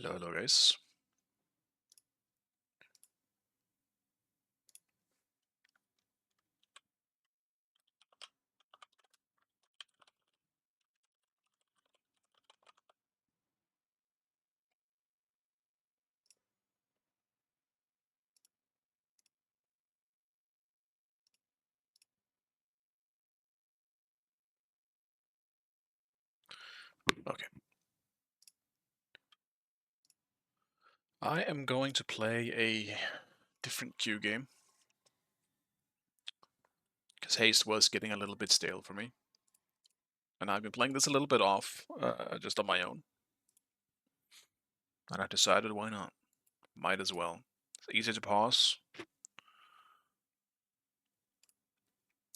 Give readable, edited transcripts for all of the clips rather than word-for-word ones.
Hello guys. Okay. I am going to play a different queue game. Because Haste was getting a little bit stale for me. And I've been playing this a little bit off, just on my own. And I decided why not? Might as well. It's easy to pause.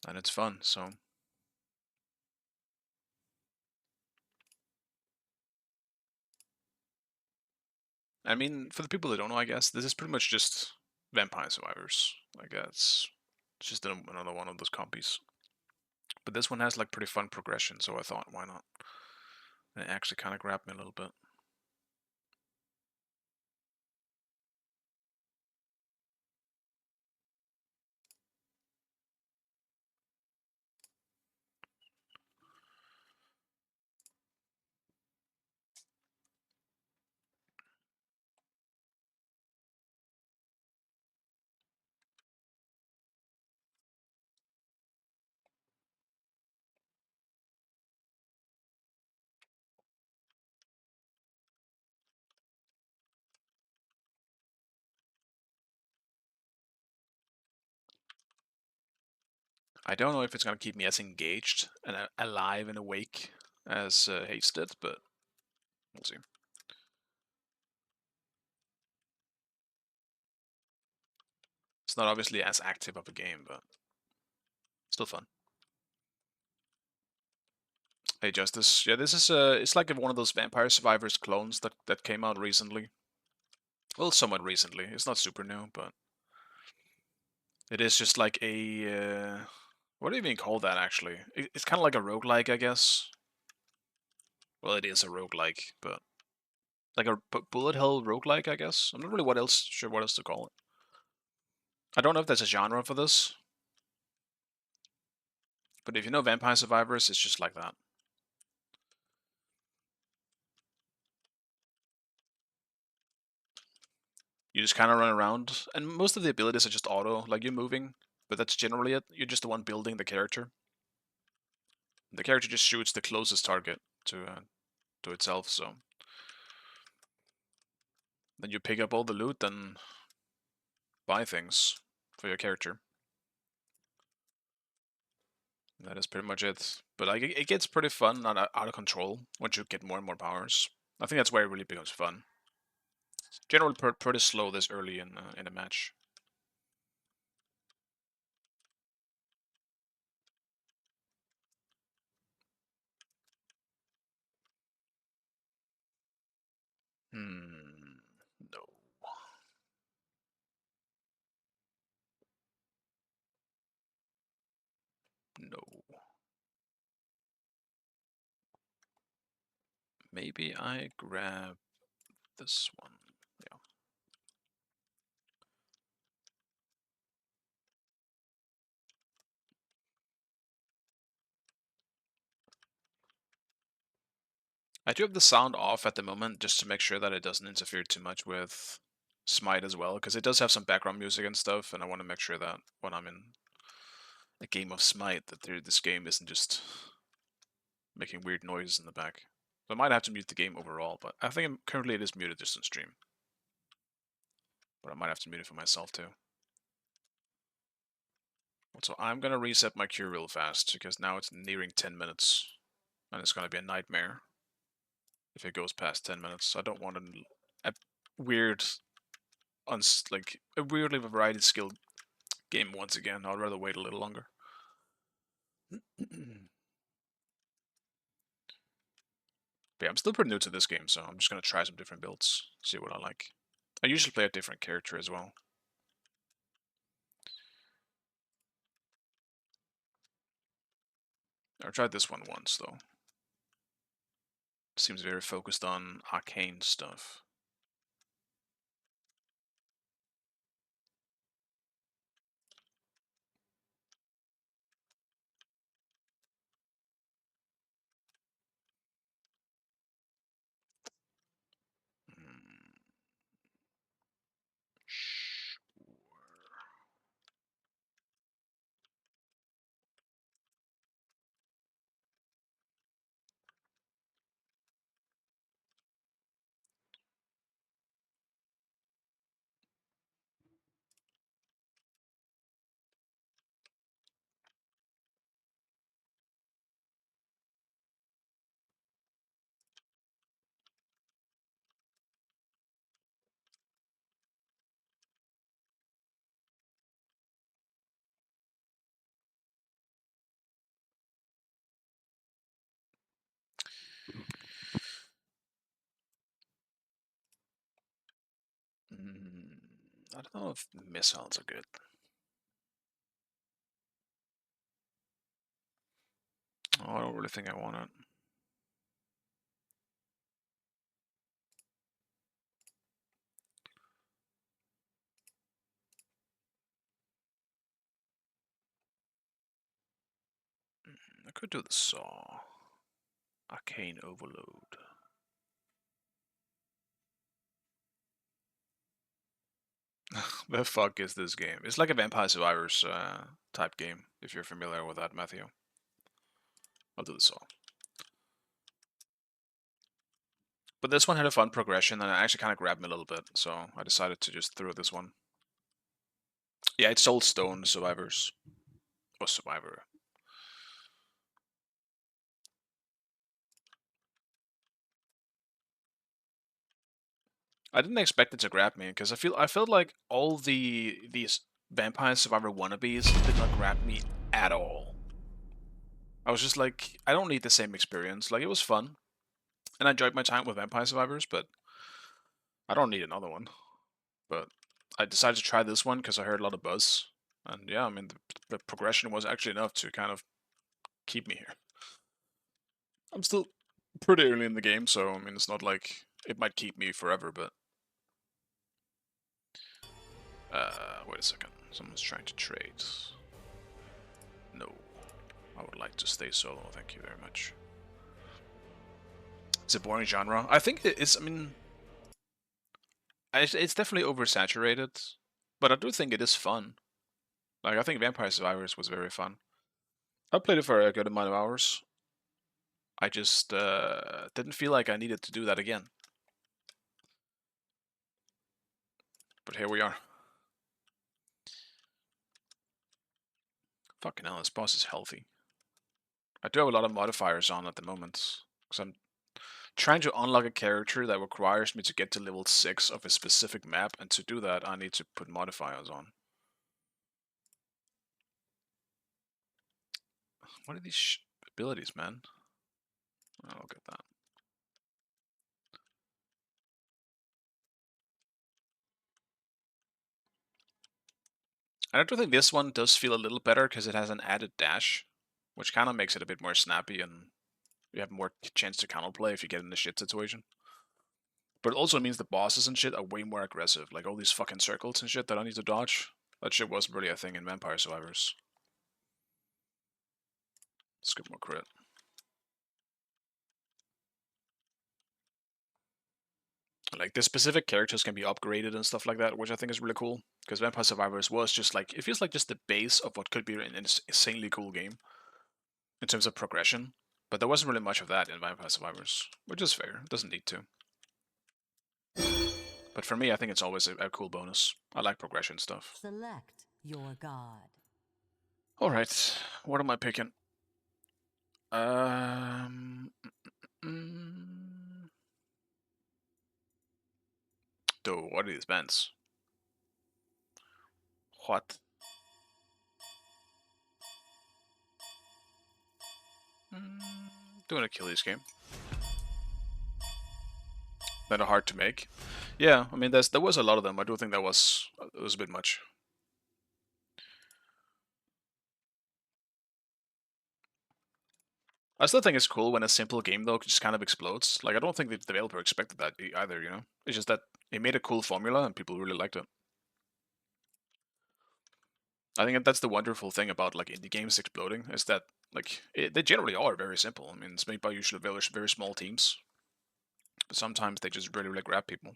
And it's fun, so. I mean, for the people that don't know, I guess, this is pretty much just Vampire Survivors. Like, it's just another one of those compies. But this one has, like, pretty fun progression, so I thought, why not? And it actually kind of grabbed me a little bit. I don't know if it's going to keep me as engaged and alive and awake as Haste did, but we'll see. It's not obviously as active of a game, but still fun. Hey Justice, yeah, this is it's like one of those Vampire Survivors clones that came out recently. Well, somewhat recently. It's not super new, but it is just like a what do you even call that actually? It's kind of like a roguelike, I guess. Well, it is a roguelike, but like a bullet hell roguelike, I guess. I'm not really sure what else to call it. I don't know if there's a genre for this, but if you know Vampire Survivors, it's just like that. You just kind of run around, and most of the abilities are just auto, like you're moving, but that's generally it. You're just the one building the character. The character just shoots the closest target to itself, so then you pick up all the loot and buy things for your character. That is pretty much it. But like it gets pretty fun and out of control once you get more and more powers. I think that's where it really becomes fun. Generally, pretty slow this early in a match. No. No. Maybe I grab this one. Yeah. I do have the sound off at the moment just to make sure that it doesn't interfere too much with Smite as well, because it does have some background music and stuff, and I want to make sure that when I'm in a game of Smite, that this game isn't just making weird noises in the back. So I might have to mute the game overall, but I think currently it is muted just on stream. But I might have to mute it for myself too. So I'm gonna reset my queue real fast, because now it's nearing 10 minutes, and it's gonna be a nightmare if it goes past 10 minutes. I don't want a weird, like a weirdly variety skill game once again. I'd rather wait a little longer. But yeah, I'm still pretty new to this game, so I'm just gonna try some different builds, see what I like. I usually play a different character as well. I tried this one once though. Seems very focused on arcane stuff. I don't know if missiles are good. Oh, I don't really think I want it. I could do the saw. Arcane Overload. The fuck is this game? It's like a Vampire Survivors type game, if you're familiar with that, Matthew. I'll do the saw. But this one had a fun progression, and it actually kind of grabbed me a little bit, so I decided to just throw this one. Yeah, it's Soul Stone Survivors. Or Survivor. I didn't expect it to grab me, because I felt like all these Vampire Survivor wannabes did not grab me at all. I was just like, I don't need the same experience. Like, it was fun, and I enjoyed my time with Vampire Survivors, but I don't need another one. But I decided to try this one because I heard a lot of buzz. And yeah, I mean, the progression was actually enough to kind of keep me here. I'm still pretty early in the game, so I mean, it's not like it might keep me forever, but... wait a second. Someone's trying to trade. No. I would like to stay solo, thank you very much. It's a boring genre. I think it's, I mean... It's definitely oversaturated, but I do think it is fun. Like, I think Vampire Survivors was very fun. I played it for a good amount of hours. I just didn't feel like I needed to do that again. But here we are. Fucking hell, this boss is healthy. I do have a lot of modifiers on at the moment, because I'm trying to unlock a character that requires me to get to level 6 of a specific map, and to do that I need to put modifiers on. What are these abilities, man? Oh, look at that. And I do think this one does feel a little better because it has an added dash, which kind of makes it a bit more snappy, and you have more chance to counterplay if you get in the shit situation. But it also means the bosses and shit are way more aggressive. Like all these fucking circles and shit that I need to dodge. That shit wasn't really a thing in Vampire Survivors. Let's get more crit. Like, the specific characters can be upgraded and stuff like that, which I think is really cool. Because Vampire Survivors was just like, it feels like just the base of what could be an insanely cool game in terms of progression. But there wasn't really much of that in Vampire Survivors, which is fair. It doesn't need to. But for me, I think it's always a cool bonus. I like progression stuff. Select your god. Alright, what am I picking? Um... Dude, what are these bands? What? Doing a Achilles game. That are hard to make. Yeah, I mean, there was a lot of them. I do think it was a bit much. I still think it's cool when a simple game though just kind of explodes. Like, I don't think the developer expected that either. You know, it's just that it made a cool formula and people really liked it. I think that's the wonderful thing about like indie games exploding is that like they generally are very simple. I mean, it's made by usually very small teams, but sometimes they just really grab people.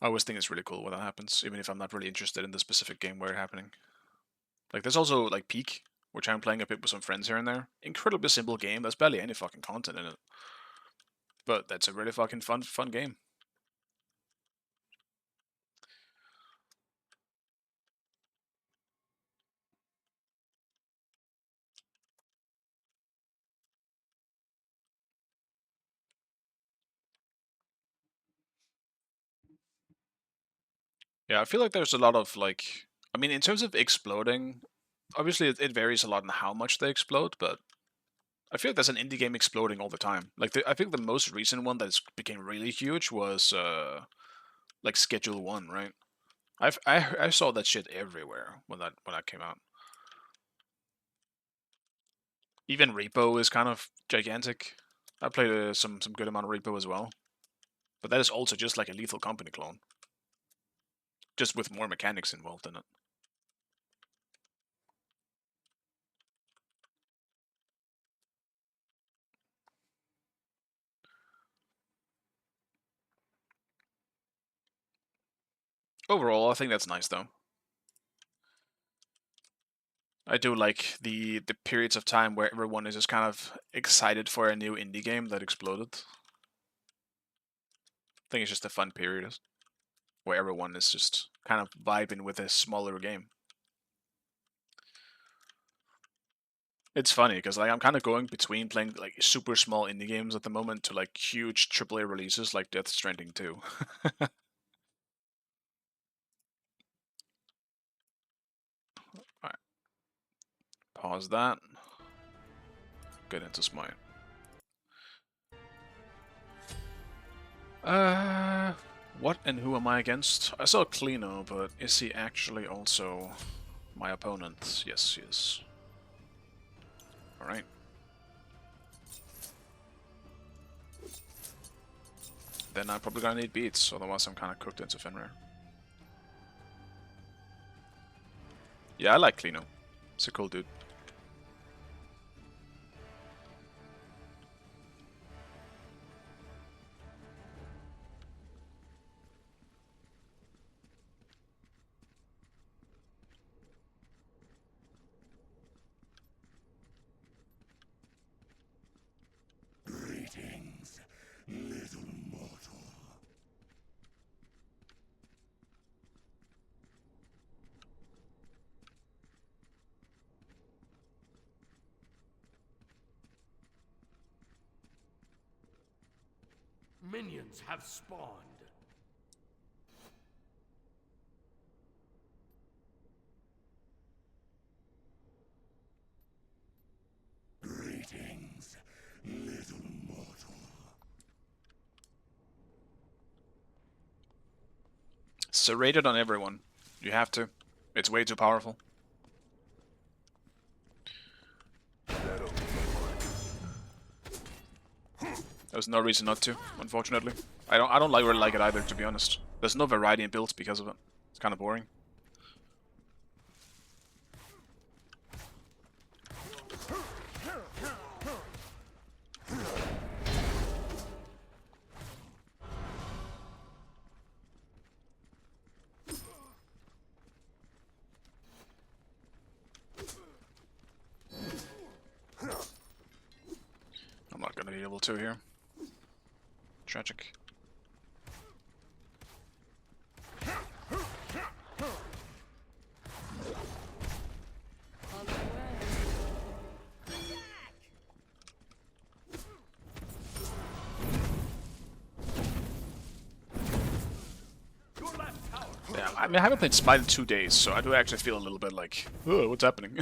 I always think it's really cool when that happens, even if I'm not really interested in the specific game where it's happening. Like, there's also like Peak, which I'm playing a bit with some friends here and there. Incredibly simple game. There's barely any fucking content in it, but that's a really fucking fun game. Yeah, I feel like there's a lot of like, I mean, in terms of exploding, obviously it varies a lot in how much they explode, but I feel like there's an indie game exploding all the time. Like, I think the most recent one that became really huge was like Schedule 1, right? I saw that shit everywhere when that came out. Even Repo is kind of gigantic. I played some good amount of Repo as well, but that is also just like a Lethal Company clone, just with more mechanics involved in it. Overall, I think that's nice though. I do like the periods of time where everyone is just kind of excited for a new indie game that exploded. I think it's just a fun period where everyone is just kind of vibing with a smaller game. It's funny because like I'm kind of going between playing like super small indie games at the moment to like huge AAA releases like Death Stranding 2. Alright. Pause that. Get into Smite. What and who am I against? I saw Clino, but is he actually also my opponent? Yes, he is. Alright. Then I'm probably gonna need beats, otherwise I'm kinda cooked into Fenrir. Yeah, I like Clino. He's a cool dude. Greetings, little mortal. Minions have spawned. Greetings, little mortal. Serrated on everyone. You have to. It's way too powerful. There's no reason not to, unfortunately. I don't really like it either, to be honest. There's no variety in builds because of it. It's kind of boring. I'm not gonna be able to here. Tragic. Yeah, I mean, I haven't played Smite in 2 days, so I do actually feel a little bit like, oh, what's happening?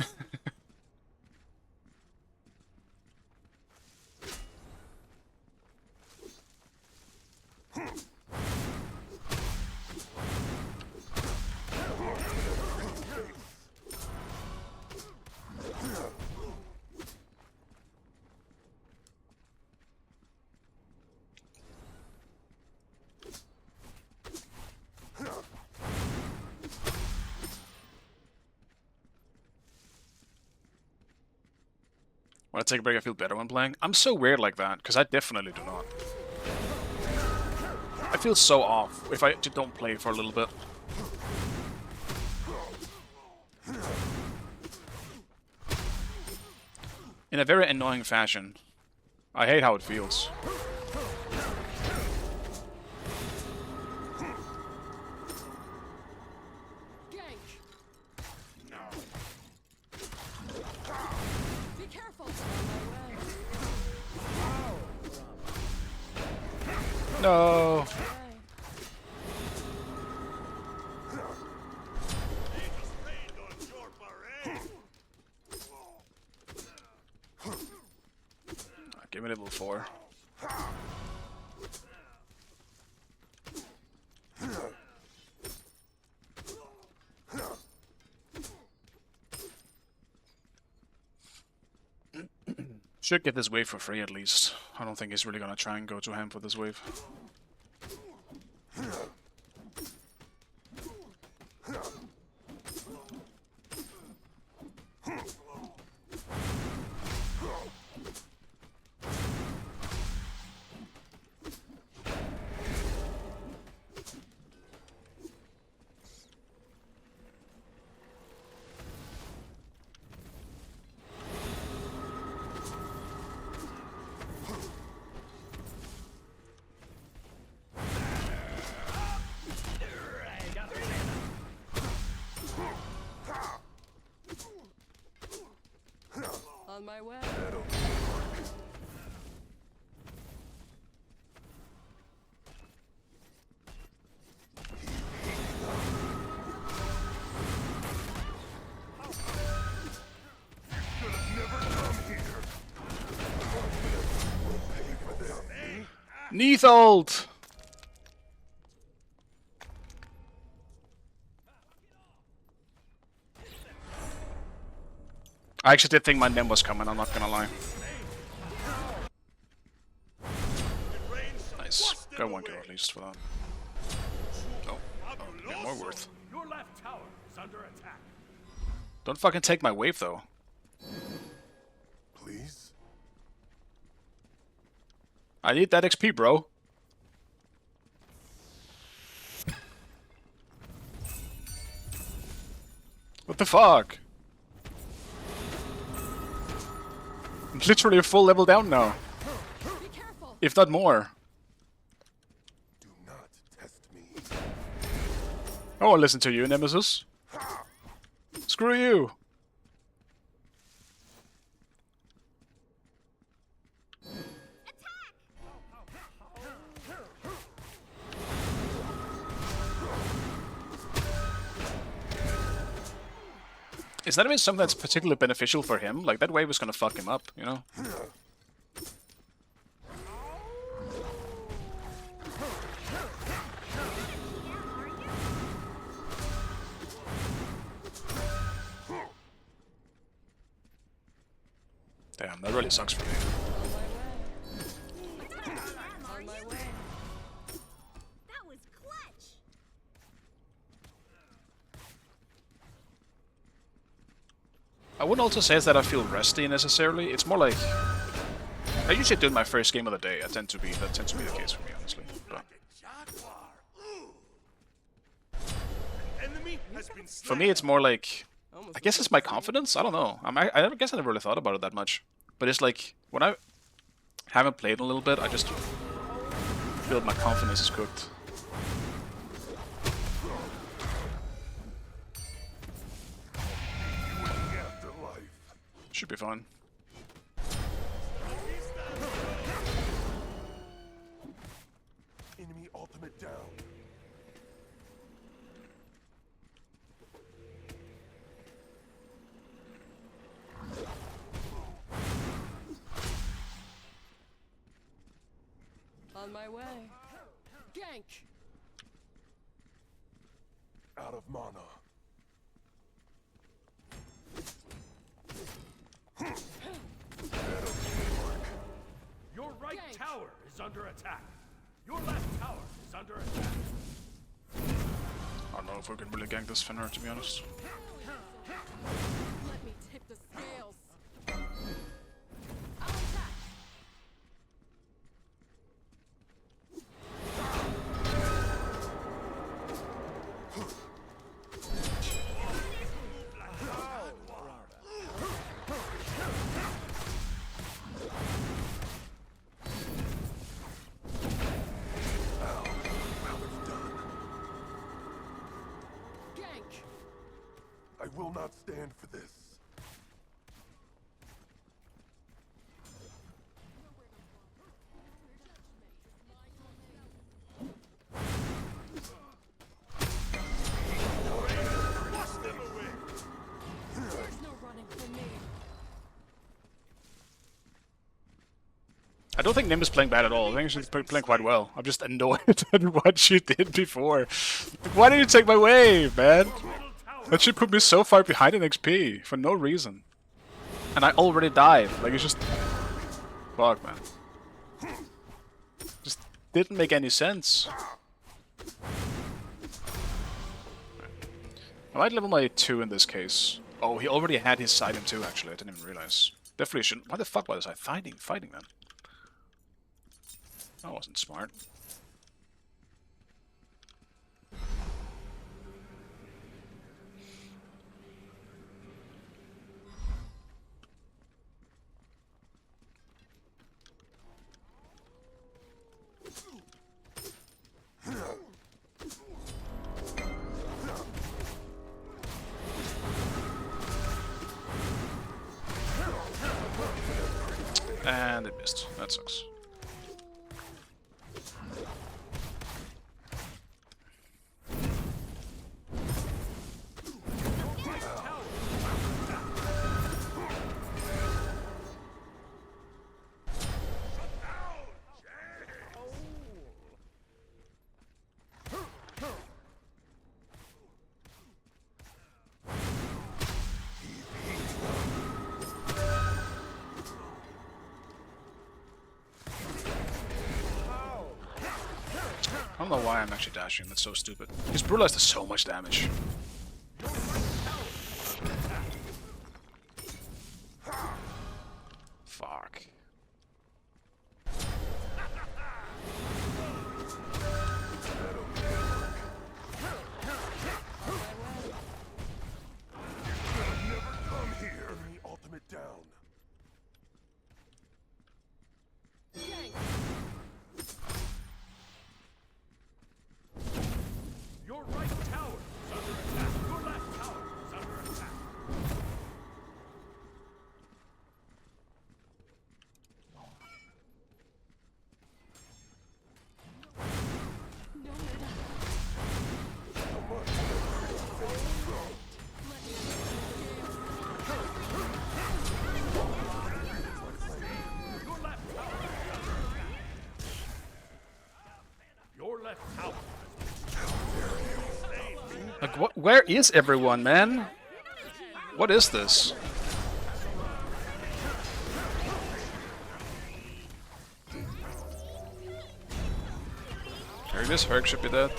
When I take a break, I feel better when playing. I'm so weird like that, because I definitely do not. I feel so off if I don't play for a little bit. In a very annoying fashion. I hate how it feels. Be careful. No. Give me level 4. Should get this wave for free at least. I don't think he's really gonna try and go to ham for this wave. On my way. Neith ult! I actually did think my Nim was coming, I'm not gonna lie. Nice. Got one kill at least for that. Oh, yeah, more worth. Your left tower is under attack. Don't fucking take my wave though. Please? I need that XP, bro. What the fuck? I'm literally a full level down now. Be careful. If not more. Do not test me. I won't listen to you, Nemesis. Screw you. Is that even something that's particularly beneficial for him? Like, that wave is gonna fuck him up, you know? Damn, that really sucks for me. On my way. That was clutch. I wouldn't also say that I feel rusty necessarily. It's more like I usually do it my first game of the day. That tends to be the case for me, honestly. But Enemy has been for me, it's more like I guess it's my confidence. I don't know. I guess I never really thought about it that much. But it's like when I haven't played in a little bit, I just feel my confidence is cooked. Should be fine. Enemy ultimate down. On my way. Gank. Out of mana. Your right Gank. tower is under attack. Your left tower is under attack. I don't know if we can really gank this Finner, to be honest. Let me tip the scales. I'll attack. Gank. I will not stand for this. There's no running from me. I don't think Nim is playing bad at all. I think she's playing quite well. I'm just annoyed at what she did before. Why did you take my wave, man? That should put me so far behind in XP for no reason. And I already died. Like, it's just... Fuck, man. Just didn't make any sense. I might level my 2 in this case. Oh, he already had his side in 2, actually. I didn't even realize. Definitely shouldn't. Why the fuck was I fighting then? That wasn't smart. And it missed. That sucks. I don't know why I'm actually dashing, that's so stupid. His Brutalize does so much damage. Fuck. Come here. Enemy ultimate down. Your right tower is under attack. Your left tower is under attack. No matter. Your left tower. Like, what? Where is everyone, man? What is this? Here it is, Herc should be dead.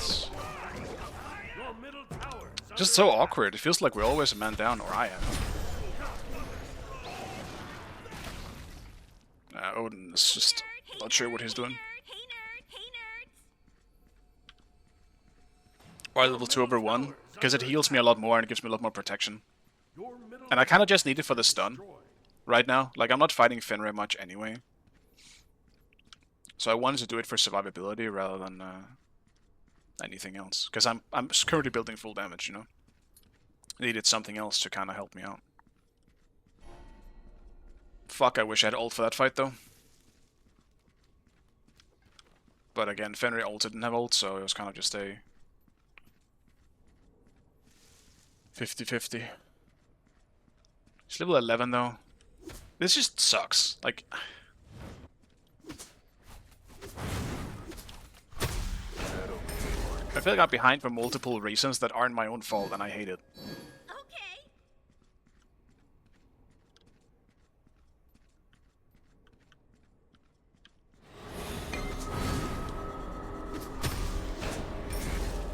Your middle tower is Just so awkward, it feels like we're always a man down, or I am. Odin is just not sure what he's doing. Hey nerd, hey nerds. Why level 2 over 1? Because it heals me a lot more and it gives me a lot more protection. your middle And I kind of just need it for the stun right now. Like, I'm not fighting Fenrir much anyway. So I wanted to do it for survivability rather than anything else. Because I'm currently building full damage, you know? I needed something else to kind of help me out. Fuck, I wish I had ult for that fight, though. But again, Fenrir ult didn't have ult, so it was kind of just a 50-50. He's level 11, though. This just sucks. Like... I feel like I'm behind for multiple reasons that aren't my own fault, and I hate it. Okay.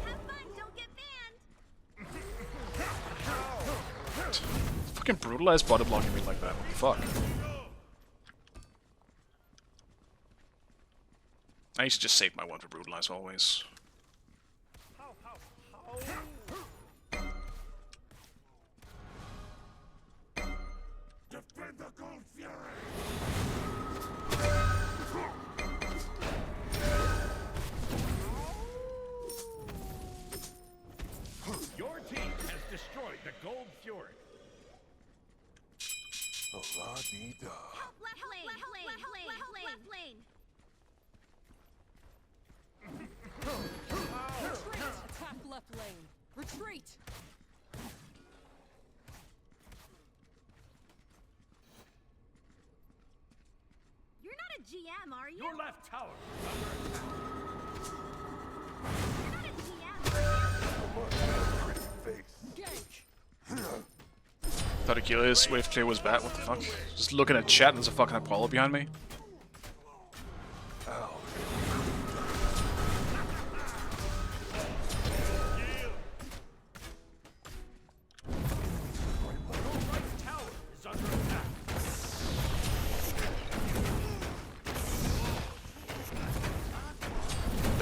Have fun, don't get banned. Fucking brutalized body blocking me like that. What the fuck? I used to just save my one for brutalize always. defend the Gold Fury. Your team has destroyed the Gold Fury. La-di-da. Left lane, left lane. Retreat! Attack left lane. Retreat! You're not a GM, are you? Your left tower is under attack. You're not a GM, are you? Gank! Thought Achilles wave clear was bad. What the fuck? Just looking at chat, there's a fucking Apollo behind me.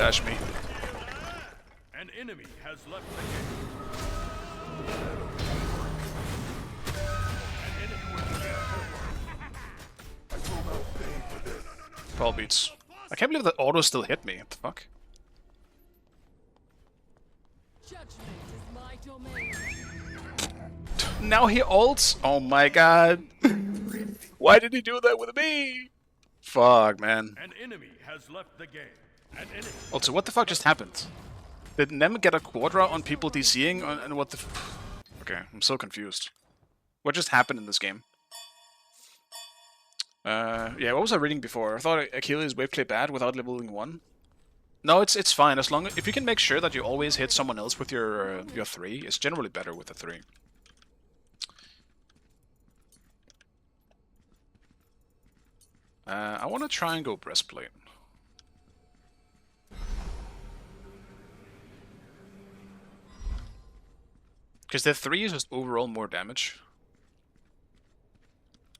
Dash me. An enemy has left the game. An enemy was Brawl beats. I can't believe that auto still hit me. What the fuck? Judgment is my domain. Now he ults? Oh my god. Why did he do that with me? Fuck, man. An enemy has left the game. An enemy. Also, what the fuck just happened? Did Nem get a quadra on people DCing? And what the okay, I'm so confused. What just happened in this game? Yeah, what was I reading before? I thought Achilles wave play bad without leveling 1. No, it's fine as long as if you can make sure that you always hit someone else with your 3. It's generally better with the 3. I want to try and go breastplate. Because the 3 is just overall more damage.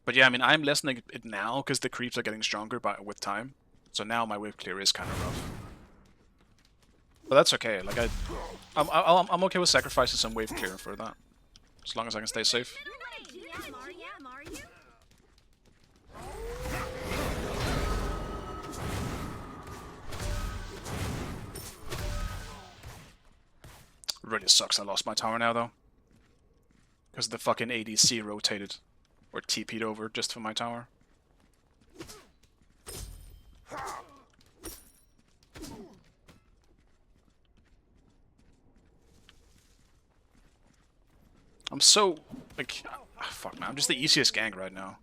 But yeah, I mean, I'm lessening it now because the creeps are getting stronger with time. So now my wave clear is kind of rough. But that's okay. Like I'm okay with sacrificing some wave clear for that, as long as I can stay safe. You're not a GM, are you? It really sucks I lost my tower now though, because the fucking ADC rotated or TP'd over just for my tower. I'm so like fuck man, I'm just the easiest gank right now.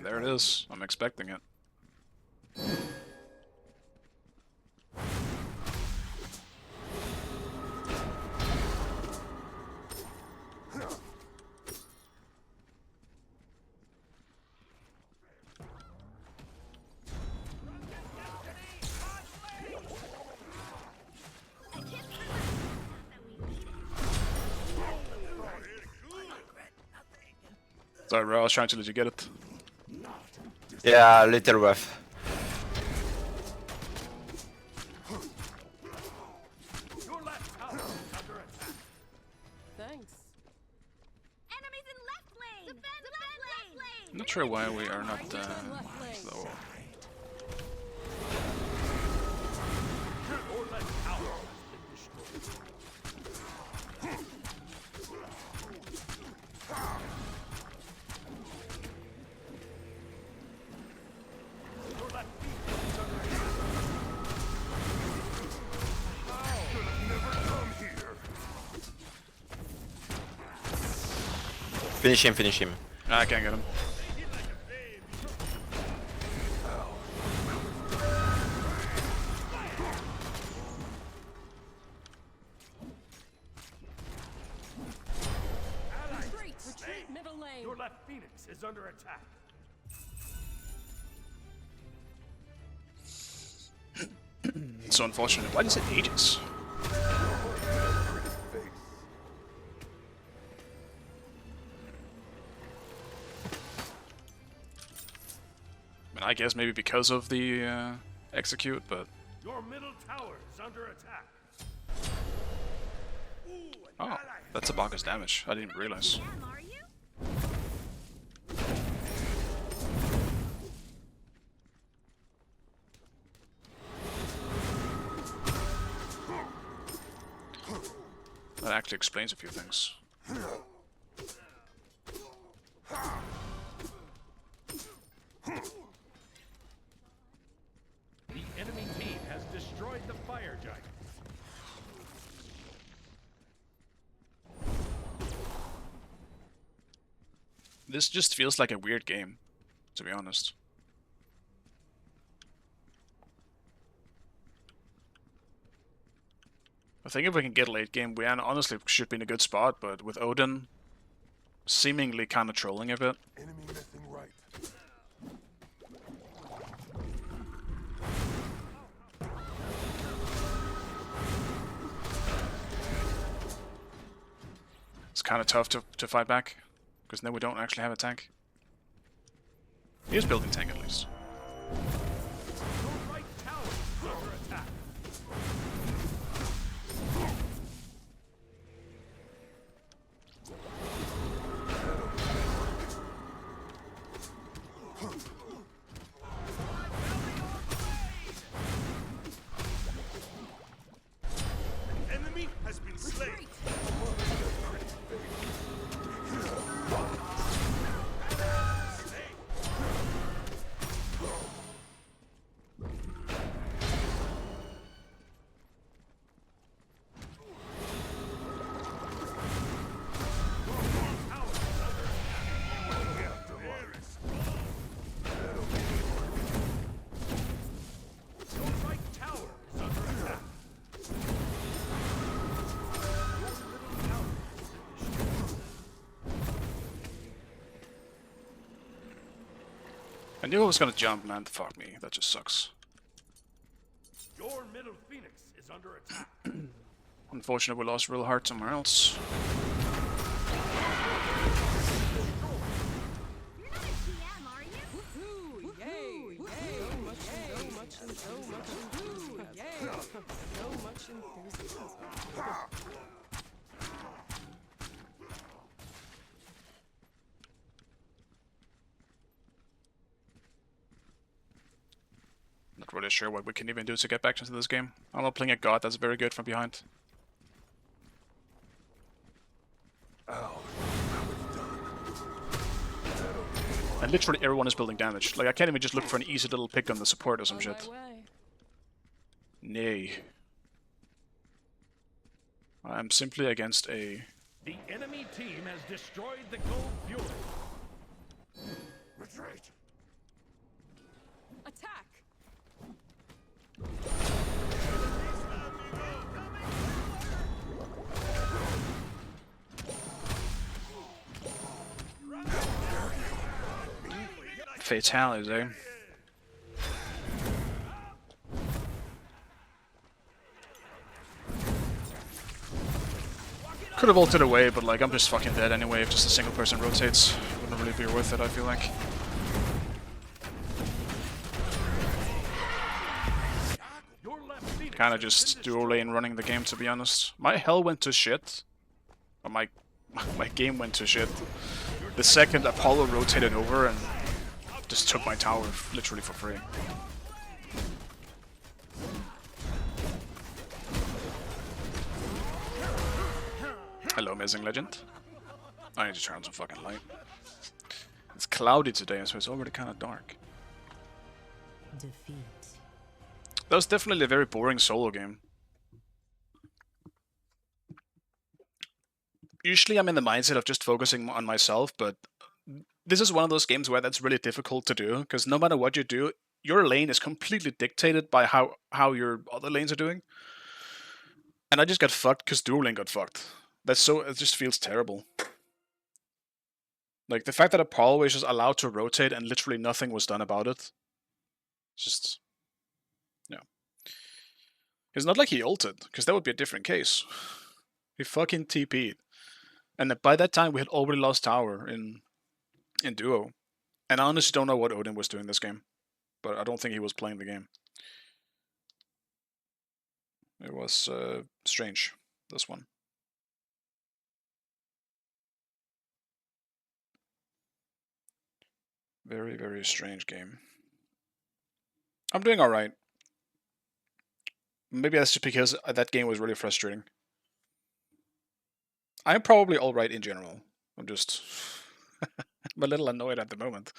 There it is. I'm expecting it. Sorry bro, I was trying to let you get it. Yeah, little rough. Your left tower is under attack. Thanks. Enemies in left lane. Defend left lane. I'm not sure why we are not Left lane. so Your left tower has been destroyed. Your left feet is under attack. Should have never come here. Finish him, finish him. I can't get him. Retreat. Retreat middle lane. Your left phoenix is under attack. It's so unfortunate. Why does it Aegis? I mean, I guess maybe because of the execute, but Your middle tower is under attack. oh, that's a bonkers damage. I didn't realize. GM, are you? That actually explains a few things. The enemy team has destroyed the fire giant. This just feels like a weird game, to be honest. I think if we can get late game, we honestly should be in a good spot, but with Odin seemingly kind of trolling a bit. Enemy missing right. It's kind of tough to fight back, because then we don't actually have a tank. He is building tank at least. Your right tower Enemy has been slain. Retreat. Your right tower is under attack. I knew I was gonna jump, man. Fuck me. That just sucks. Your middle phoenix is under attack. Unfortunately, we lost real hard somewhere else. You're not a GM, are you? Woohoo! Yay! So much enthusiasm. Yay! So much enthusiasm. Not really sure what we can even do to get back into this game. I'm not playing a god that's very good from behind. And literally everyone is building damage. Like, I can't even just look for an easy little pick on the support or some On shit. my way. Nay. I'm simply against a... The enemy team has destroyed the Gold Fury. Retreat. Attack! Fatalities, eh? Could have ulted away, but like, I'm just fucking dead anyway if just a single person rotates. Wouldn't really be worth it, I feel like. Your left phoenix Kinda has just been dual lane running the game, to be honest. My hell went to shit. Or my game went to shit. The second Apollo rotated over and just took my tower literally for free. Hello, amazing legend. I need to turn on some fucking light. It's cloudy today, so it's already kind of dark. Defeat. That was definitely a very boring solo game. Usually I'm in the mindset of just focusing on myself, but this is one of those games where that's really difficult to do, because no matter what you do, your lane is completely dictated by how your other lanes are doing. And I just got fucked because dual lane got fucked. It just feels terrible. Like, the fact that Apollo was just allowed to rotate and literally nothing was done about it. Just... yeah. It's not like he ulted, because that would be a different case. He fucking TP'd. And by that time we had already lost tower in duo. And I honestly don't know what Odin was doing this game. But I don't think he was playing the game. It was strange, this one. Very, very strange game. I'm doing alright. Maybe that's just because that game was really frustrating. I'm probably alright in general. I'm just... I'm a little annoyed at the moment.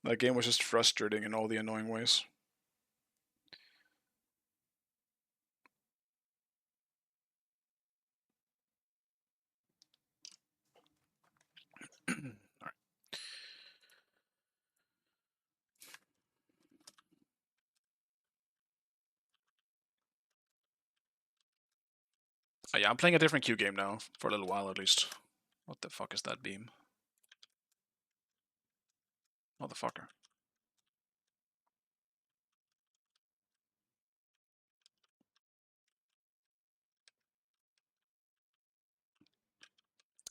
That game was just frustrating in all the annoying ways. Alright. Oh, yeah, I'm playing a different Q game now, for a little while at least. What the fuck is that beam? Motherfucker.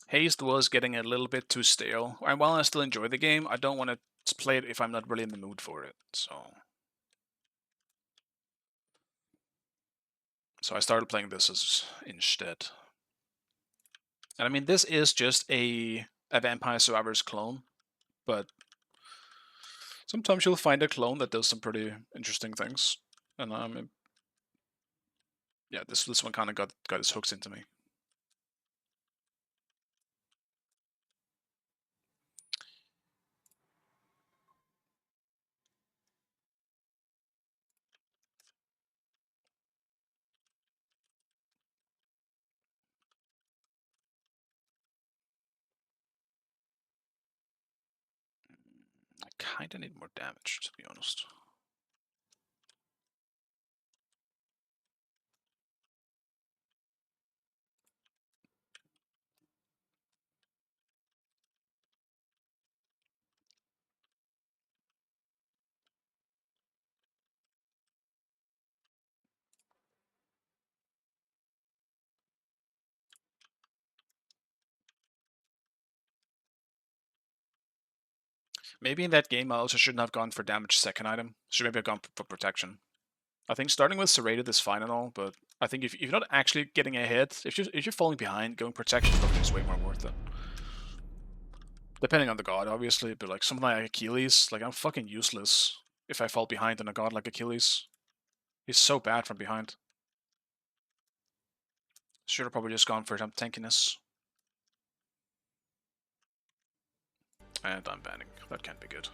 Haste was getting a little bit too stale. And while I still enjoy the game, I don't want to play it if I'm not really in the mood for it. So I started playing this instead. And I mean, this is just a Vampire Survivors clone, but sometimes you'll find a clone that does some pretty interesting things. And yeah, this one kind of got its hooks into me. I kind of need more damage, to be honest. Maybe in that game I also shouldn't have gone for damage second item. Should maybe have gone for protection. I think starting with Serrated is fine and all, but I think if you're not actually getting ahead, if you're falling behind, going protection probably is way more worth it. Depending on the god, obviously, but like something like Achilles, like I'm fucking useless if I fall behind on a god like Achilles. He's so bad from behind. Should have probably just gone for some tankiness. And I'm banning. That can't be good.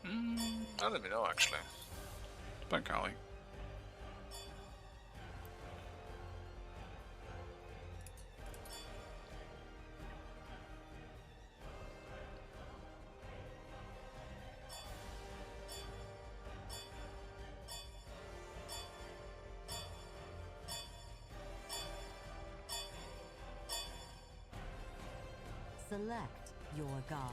I don't even know, actually. Ban Kali. Select your god.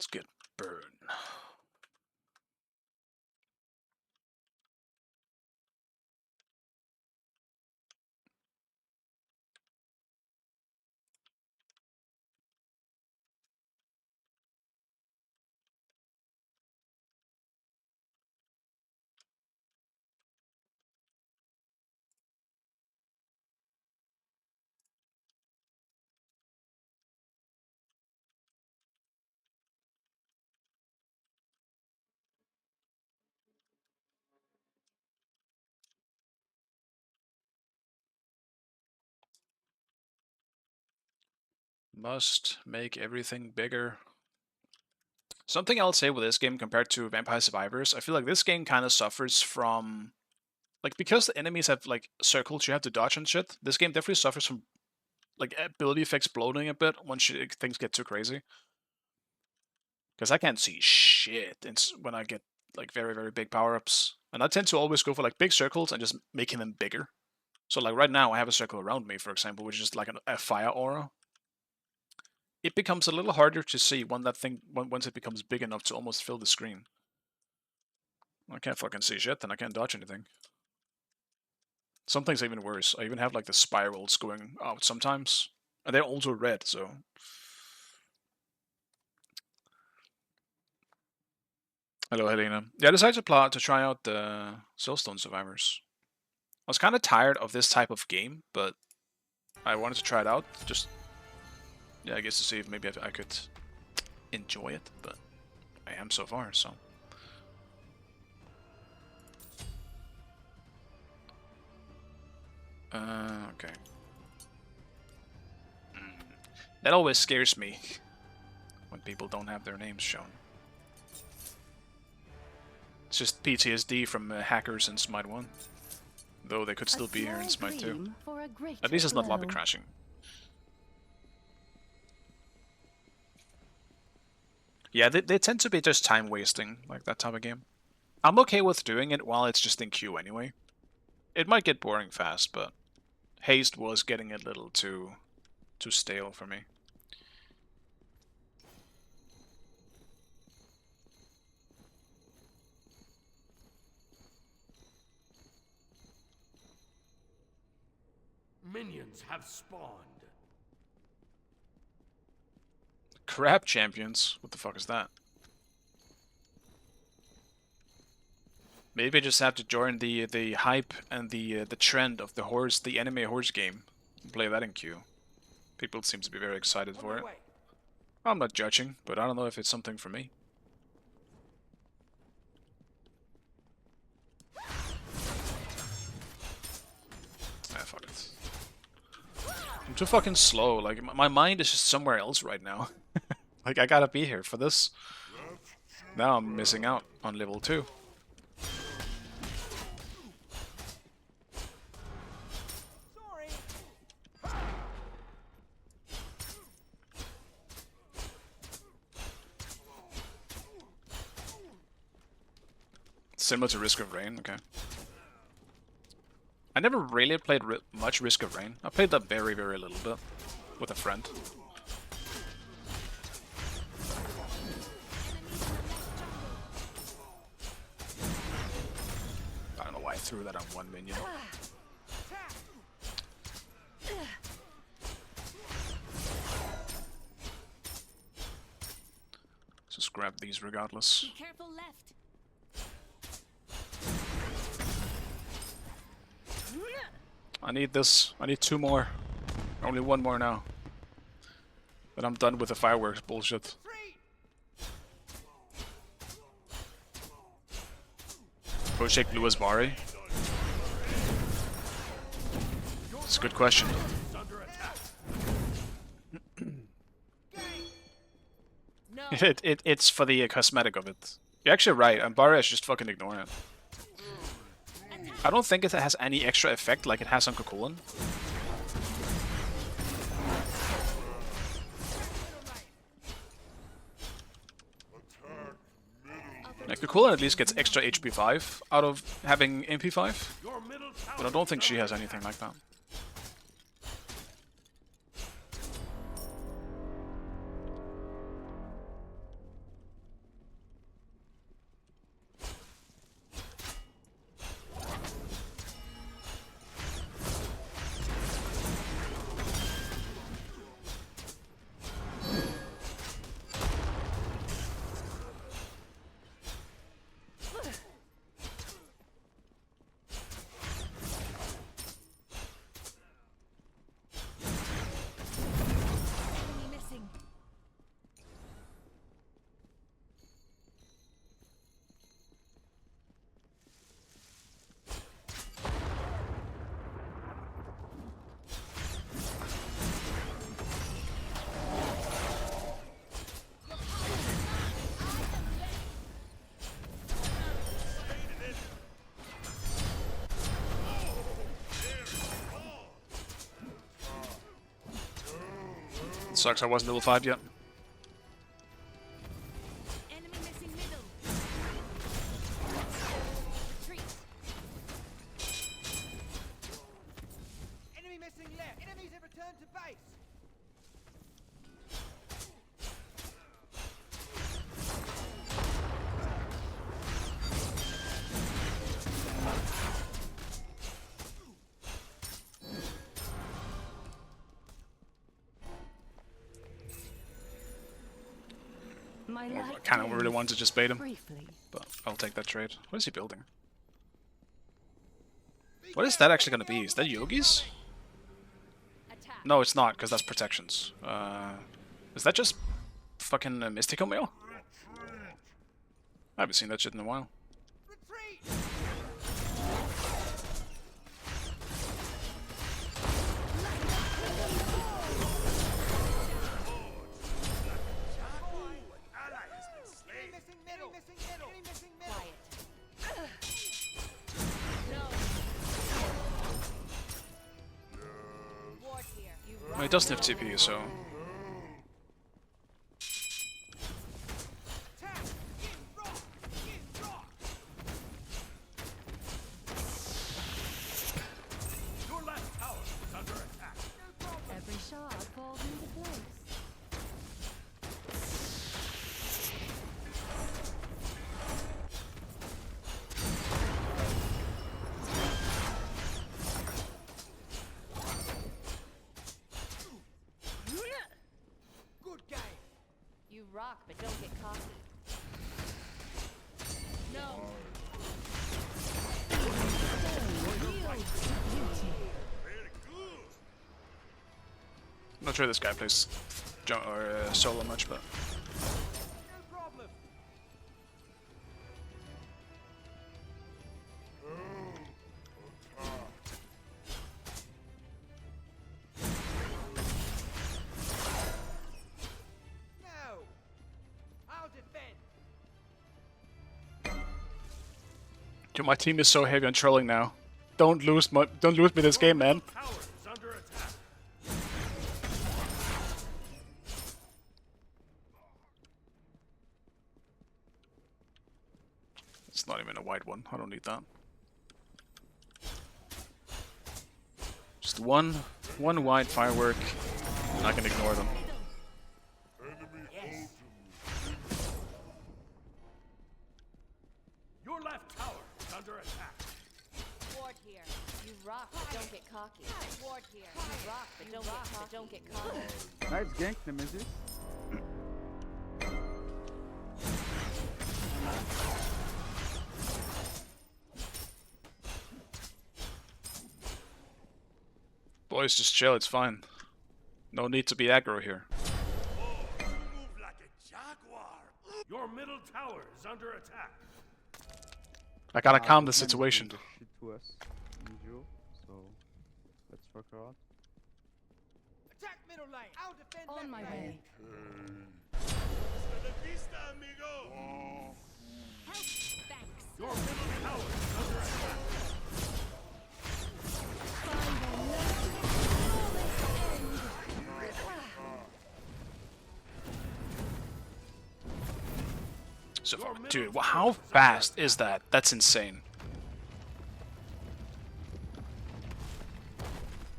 Let's get burn. Must make everything bigger. Something I'll say with this game compared to Vampire Survivors, I feel like this game kind of suffers from, like, because the enemies have like circles you have to dodge and shit. This game definitely suffers from like ability effects bloating a bit once things get too crazy. Because I can't see shit when I get like very, very big power-ups. And I tend to always go for like big circles and just making them bigger. So like right now I have a circle around me, for example, which is just like a fire aura. It becomes a little harder to see when that thing, once it becomes big enough to almost fill the screen. I can't fucking see shit, and I can't dodge anything. Some things are even worse. I even have like the spirals going out sometimes. And they're also red, so... Hello, Helena. Yeah, I decided to try out the Soulstone Survivors. I was kind of tired of this type of game, but I wanted to try it out. Just, yeah, I guess to see if maybe I could enjoy it, but I am so far, so... Okay. That always scares me when people don't have their names shown. It's just PTSD from hackers in Smite 1. Though they could still be here in Smite 2. At least it's not lobby crashing. Yeah, they tend to be just time wasting, like that type of game. I'm okay with doing it while it's just in queue anyway. It might get boring fast, but haste was getting a little too stale for me. Minions have spawned. Crab champions? What the fuck is that? Maybe I just have to join the hype and the trend of the horse, the anime horse game, and play that in queue. People seem to be very excited for it. I'm not judging, but I don't know if it's something for me. Ah, fuck it. I'm too fucking slow. Like my mind is just somewhere else right now. Like I gotta be here for this. Now I'm missing out on level 2. Similar to Risk of Rain, okay. I never really played much Risk of Rain. I played that very, very little bit with a friend. I don't know why I threw that on one minion. Just grab these regardless. Be careful left. I need this. I need 2 more. Only 1 more now. Then I'm done with the fireworks bullshit. Project Louis Bari? It's a good question. It's for the cosmetic of it. You're actually right, and Bari is just fucking ignore it. I don't think it has any extra effect like it has on Kukulin. Like, Kukulin at least gets extra HP 5 out of having MP 5, but I don't think she has anything like that. Sucks I wasn't level 5 yet. I I like kind of really things want to just bait him, briefly. but I'll take that trade. What is he building? What is that actually going to be? Is that Yogi's? Attack. No, it's not, because that's protections. Is that just fucking mystical mail? I haven't seen that shit in a while. Ally has been slain. Quiet. Ward here. You Well, he does have TP, so... Your last tower is under attack. Every shot falls into place. Good game. You rock, but don't get cocky. No. I'm not sure this guy plays solo much, but... No problem. No. I'll defend. Dude, my team is so heavy on trolling now. Don't lose me this game, man. Tower is under attack. It's not even a white one. I don't need that. Just one white firework, and I can ignore them. Your left tower is under attack. Ward here. You rock, but don't get cocky. Ward here. You rock, but don't get cocky. Nice gank, Nemesis. Boys, just chill, it's fine. No need to be aggro here. You move like a jaguar. Your middle tower is under attack. I gotta calm the Nemesis situation. did shit to us in duo, so let's fuck her out. Attack middle lane. I'll defend On my way. Thanks. Your middle tower is under attack. So, dude, how fast is that? That's insane.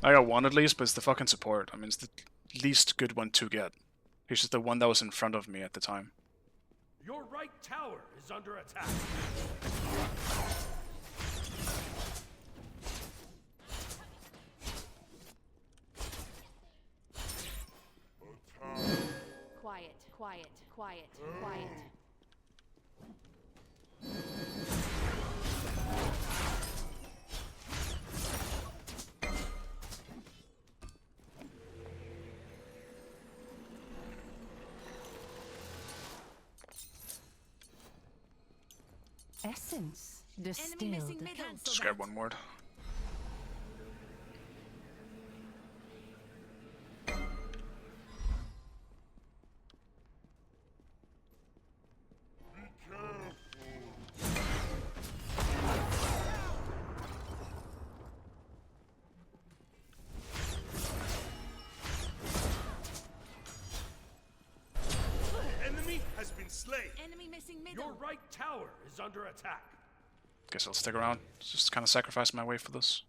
I got one at least, but it's the fucking support. I mean, it's the least good one to get. He's just the one that was in front of me at the time. Your right tower is under attack. Quiet, quiet, quiet, quiet. Essence distilled. missing middle. Just grab one ward. Enemy has been slain. Enemy missing middle. Your right tower is under attack. Guess I'll stick around. Just kind of sacrifice my way for this.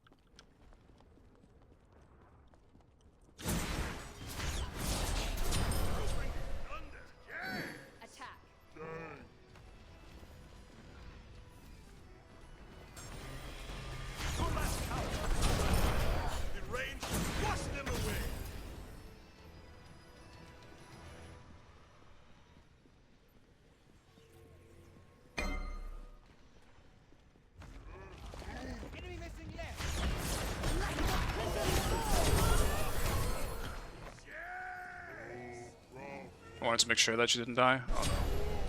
Attack. Your last tower. In range, wash them away. wanted to make sure that she didn't die. Oh no.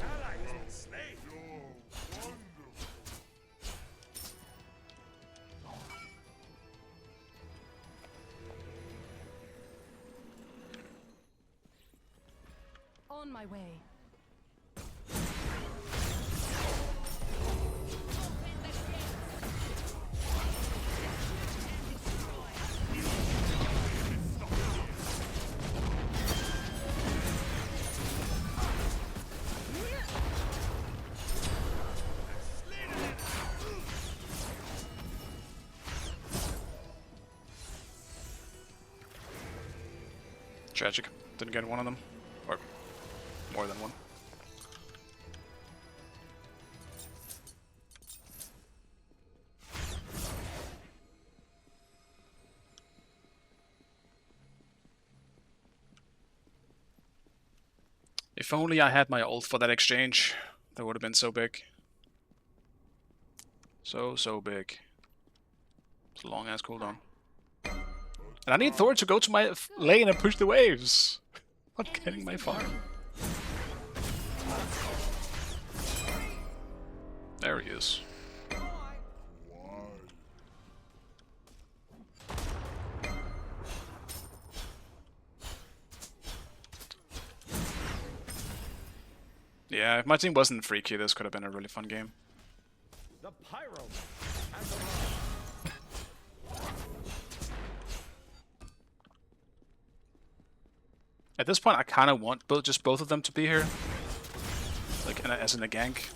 Ally has been slain. On my way. Tragic. Didn't get one of them. Or more than one. If only I had my ult for that exchange. That would have been so big. So big. It's a long ass cooldown. And I need Thor to go to my lane and push the waves. Not getting my farm. There he is. Yeah, if my team wasn't freaky, this could have been a really fun game. The pyro. At this point, I kind of want just both of them to be here, like as in a gank.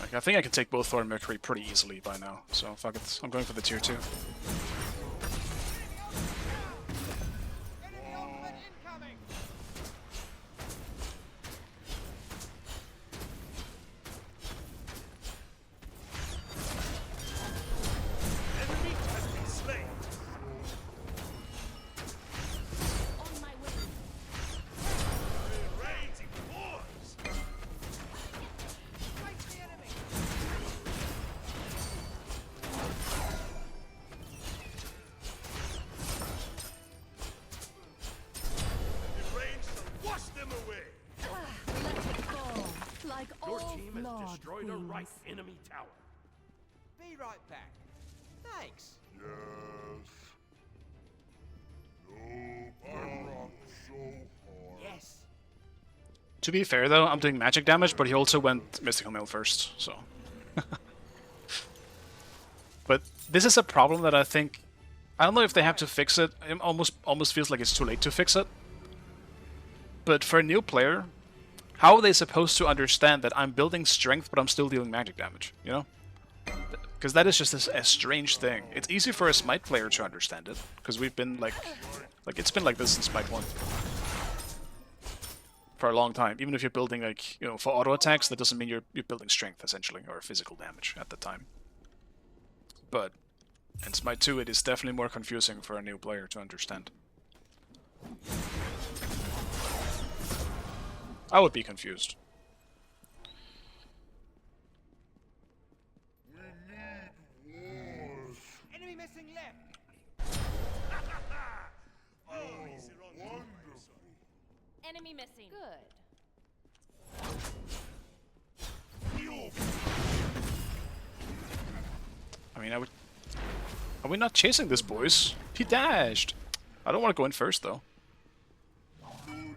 Like, I think I can take both Thor and Mercury pretty easily by now, so fuck it. I'm going for the tier 2. Enemy has been slain. On my way. Raging wars. Fight the enemy. The rain shall wash them away. Let it fall. Like Your all team has flawed destroyed a right things. enemy tower. Be right back. Thanks. Yes. To be fair though, I'm doing magic damage, but he also went Mystical Mail first, so... But this is a problem that I think... I don't know if they have to fix it. It almost feels like it's too late to fix it. But for a new player, how are they supposed to understand that I'm building strength but I'm still dealing magic damage, you know? Because that is just a strange thing. It's easy for a Smite player to understand it, because we've been like it's been like this since Smite 1. For a long time. Even if you're building, like, you know, for auto attacks, that doesn't mean you're building strength, essentially, or physical damage at the time. But in Smite 2, it is definitely more confusing for a new player to understand. I would be confused. Enemy missing left. Oh, he's wrong. Enemy missing. Good. I mean, are we not chasing this, boys? He dashed! I don't want to go in first, though. You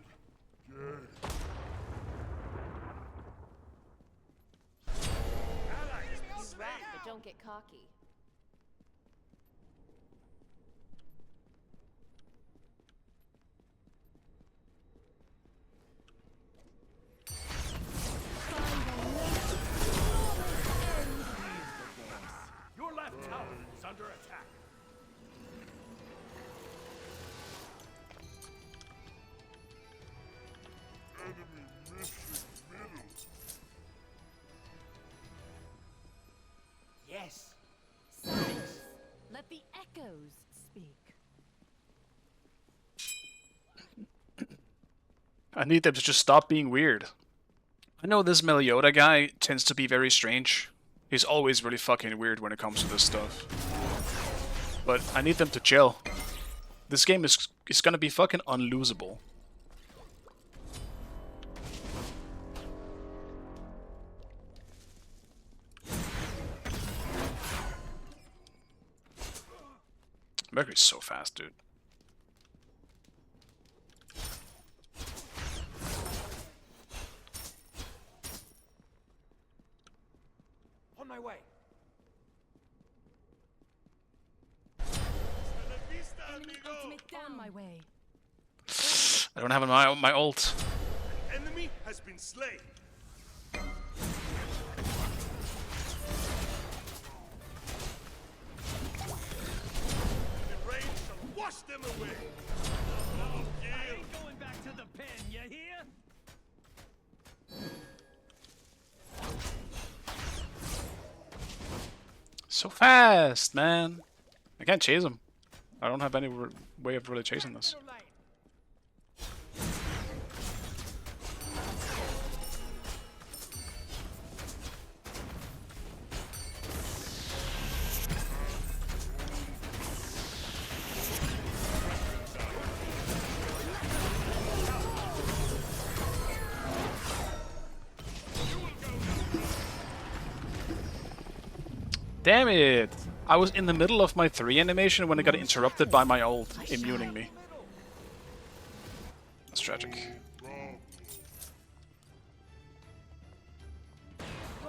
rock, but don't get cocky. Your left tower is under attack. Yes. Silence. Let the echoes speak. I need them to just stop being weird. I know this Melioda guy tends to be very strange. He's always really fucking weird when it comes to this stuff. But I need them to chill. This game is gonna be fucking unlosable. Mercury's so fast, dude. On my way. Enemy ultimate down. On my way. I don't have my ult. Enemy has been slain. The rain shall wash them away. I ain't going back to the pen, you hear? So fast, man. I can't chase him. I don't have any way of really chasing this. Middle lane. Damn it! I was in the middle of my 3 animation when it got interrupted by my ult, immuning me. That's tragic. Your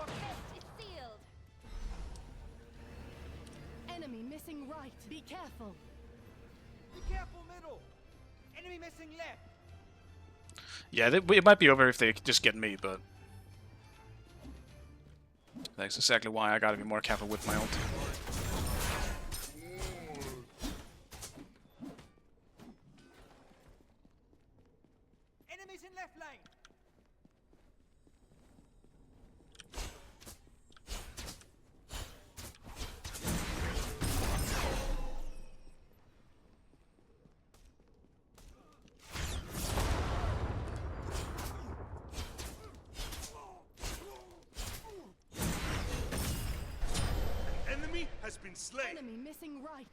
fist is sealed. Enemy missing right. Be careful. Be careful, middle. Enemy missing left. Yeah, it might be over if they just get me, but... That's exactly why I gotta be more careful with my ult. Enemies in left lane. Enemy has been slain. Enemy missing right.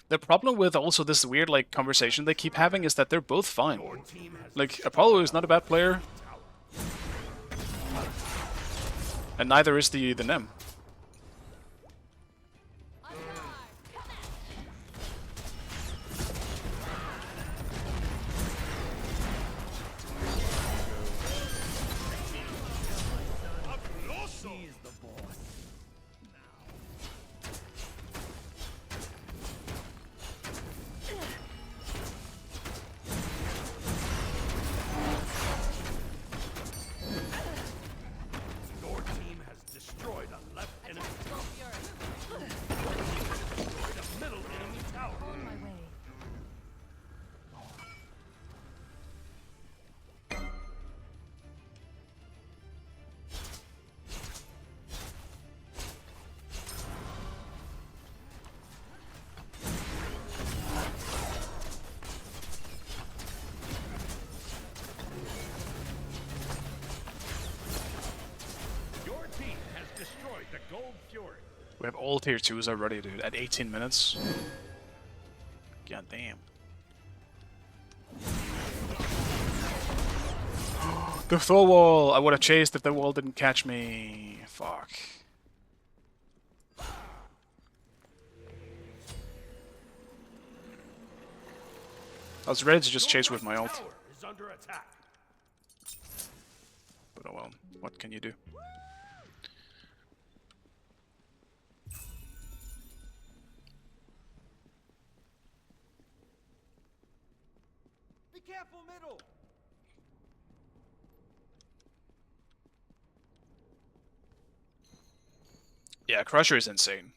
The problem with also this weird like conversation they keep having is that they're both fine. Like, Apollo is not a bad player. And neither is the Nem. Your team has destroyed a left enemy. Destroyed a middle enemy tower. On my way. Your team has destroyed the Gold Fury. We have all tier 2s already, dude, at 18 minutes. God damn. The Thor wall! I would have chased if the wall didn't catch me. Fuck. I was ready to just chase with my ult. Tower is under attack. But oh well, what can you do? Be careful, middle. Yeah, Crusher is insane.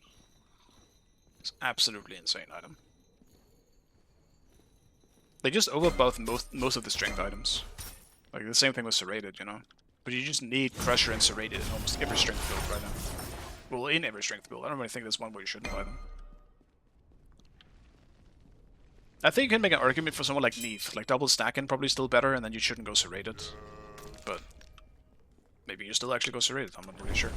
It's absolutely insane item. They just overbuff most of the strength items. Like the same thing with Serrated, you know? But you just need Crusher and Serrated in almost every strength build right now. Well, in every strength build. I don't really think there's one where you shouldn't buy them. I think you can make an argument for someone like Neith. Like double stacking probably still better, and then you shouldn't go serrated. But maybe you still actually go serrated, I'm not really sure.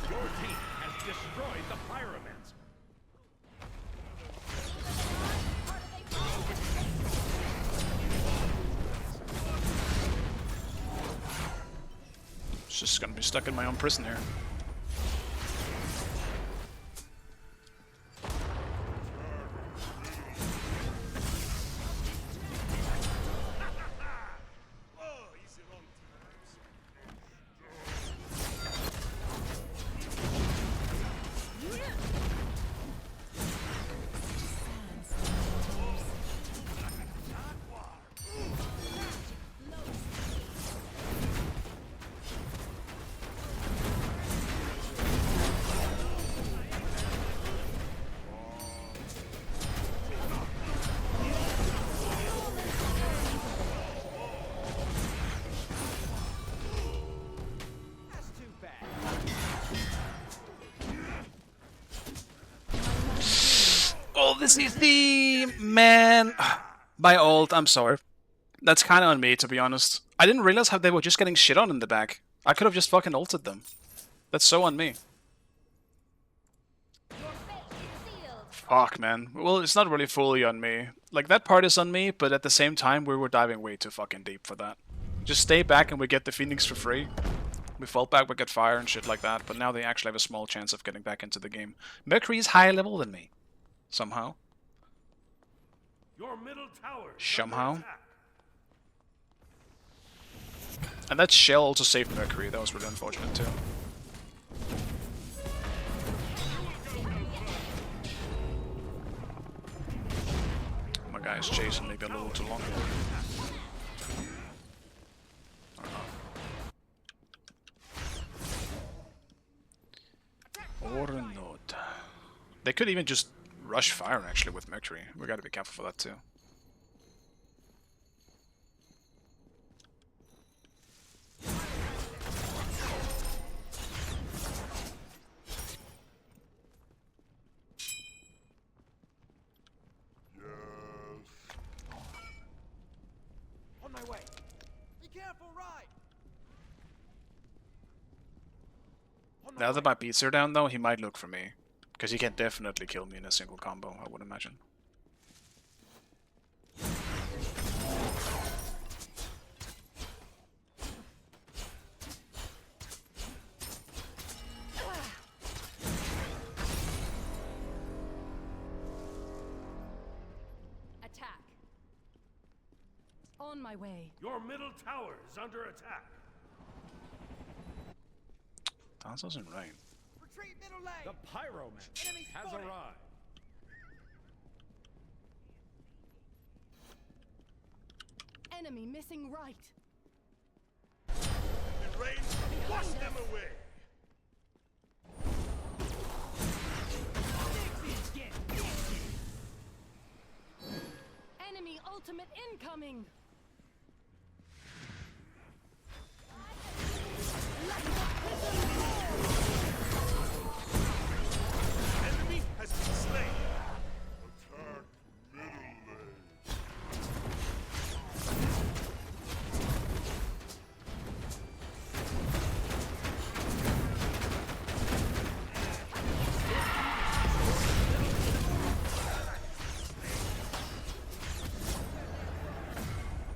Your team has destroyed the pyramids. It's just gonna be stuck in my own prison here. Oh, easy on That's too bad. Oh, this is the man. My ult, I'm sorry. That's kind of on me, to be honest. I didn't realize how they were just getting shit on in the back. I could have just fucking ulted them. That's so on me. Your fate is sealed. Fuck, man. Well, it's not really fully on me. Like, that part is on me, but at the same time, we were diving way too fucking deep for that. Just stay back and we get the Phoenix for free. We fall back, we get fire and shit like that, but now they actually have a small chance of getting back into the game. Mercury is higher level than me. Somehow. Your middle tower. Somehow. And that shell also saved Mercury, that was really unfortunate too. My guy's chasing maybe a little too long. Or not. They could even just rush fire actually with Mercury. We gotta be careful for that too. On my way. Be careful, right? Now that my beats are down though, he might look for me. Because he can definitely kill me in a single combo, I would imagine. Attack. On my way. Your middle tower is under attack. That doesn't right. Retreat middle lane. The pyroman Enemy has spotted. arrived. Enemy missing right. In range, wash them away. Enemy ultimate incoming. Enemy has been slain.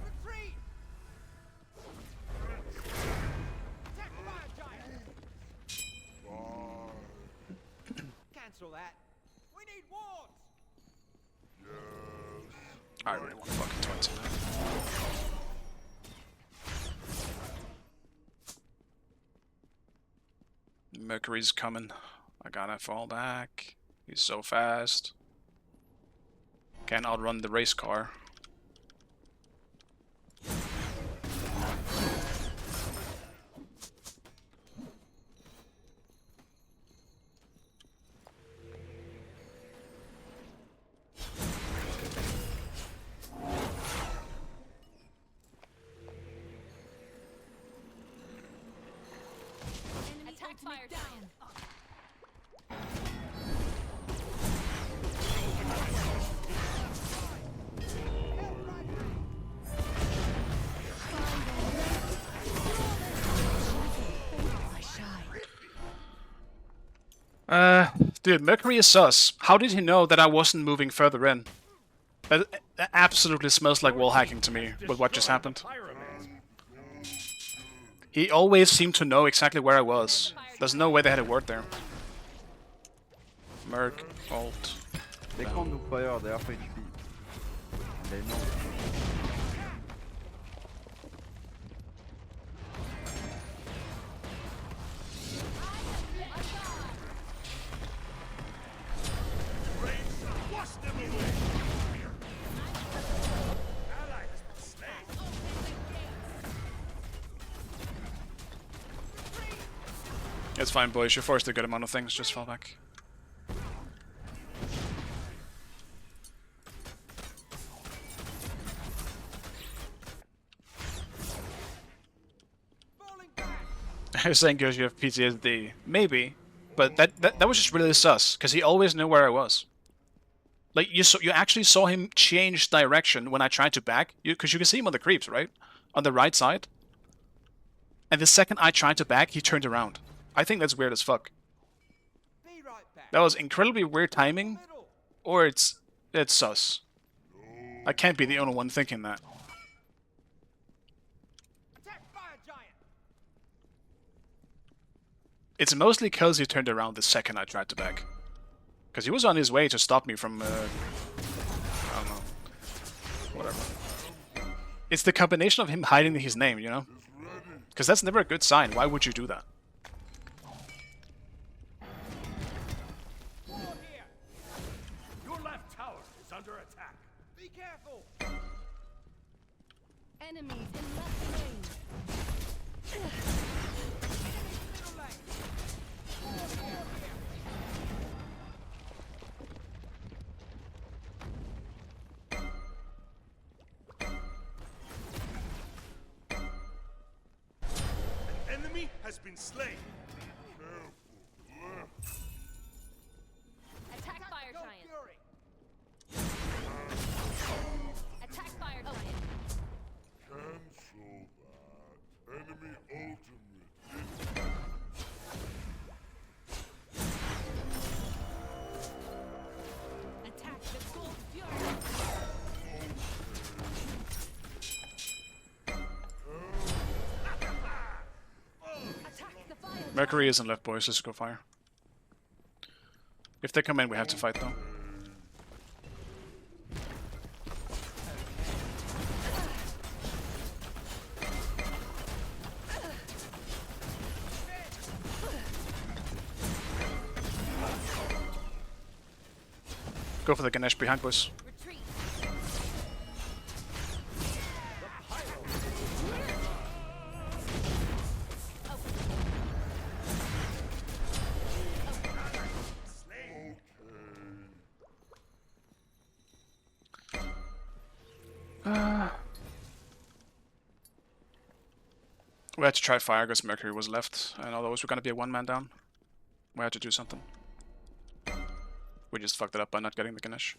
Retreat. Attack fire giant. Cancel that. We need wards. I really want fucking 20 now. Mercury's coming. I gotta fall back. He's so fast. Can't outrun the race car. Dude, Mercury is sus. How did he know that I wasn't moving further in? That absolutely smells like wall hacking to me with what just happened. He always seemed to know exactly where I was. There's no way they had a word there. Merc, ult. They can't do fire, they have HP. They know. It's fine, boys. You forced a good amount of things. Just fall back. I was saying because you have PTSD. Maybe. But that was just really sus. Because he always knew where I was. Like, you actually saw him change direction when I tried to back. Because you can see him on the creeps, right? On the right side. And the second I tried to back, he turned around. I think that's weird as fuck. Be right back. That was incredibly weird timing, or it's sus. I can't be the only one thinking that. Attack fire giant. It's mostly because he turned around the second I tried to back. Because he was on his way to stop me from, I don't know. Whatever. It's the combination of him hiding his name, you know? Because that's never a good sign. Why would you do that? Your left tower is under attack. Be careful. Enemies in left lane. Middle lane. An enemy has been slain. Attack fire Go giant. Fury. Attack fire giant. Attack the full fury. Attack the fire. Mercury isn't left, boys. Let's go fire. If they come in, we have to fight, though. Go for the Ganesh behind, boys. Retreat. We had to try fire because Mercury was left, and otherwise we're gonna be a one-man down. We had to do something. We just fucked it up by not getting the Ganesh.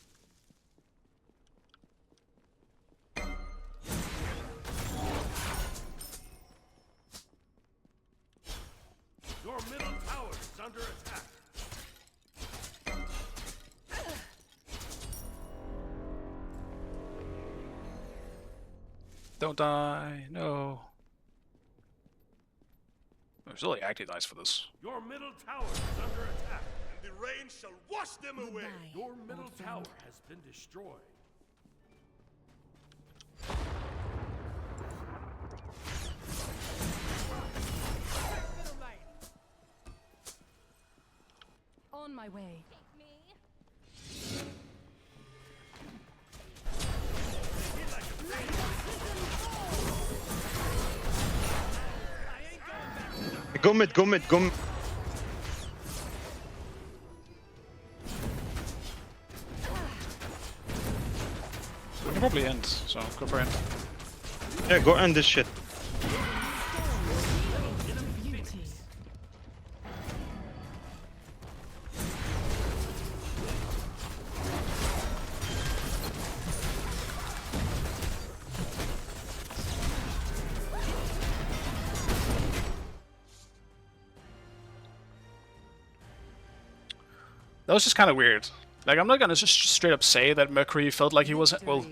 Your middle tower is under attack. Don't die, no. There's really active dice for this. Your middle tower is under attack. And the rain shall wash them away. Goodbye, Your middle old tower friend. has been destroyed. Middle lane. On my way. Go mid, go mid, go mid. We can probably end, so go for end. Yeah, go end this shit. Beauty. That was just kind of weird. Like, I'm not gonna just straight up say that Mercury felt like he was... Well,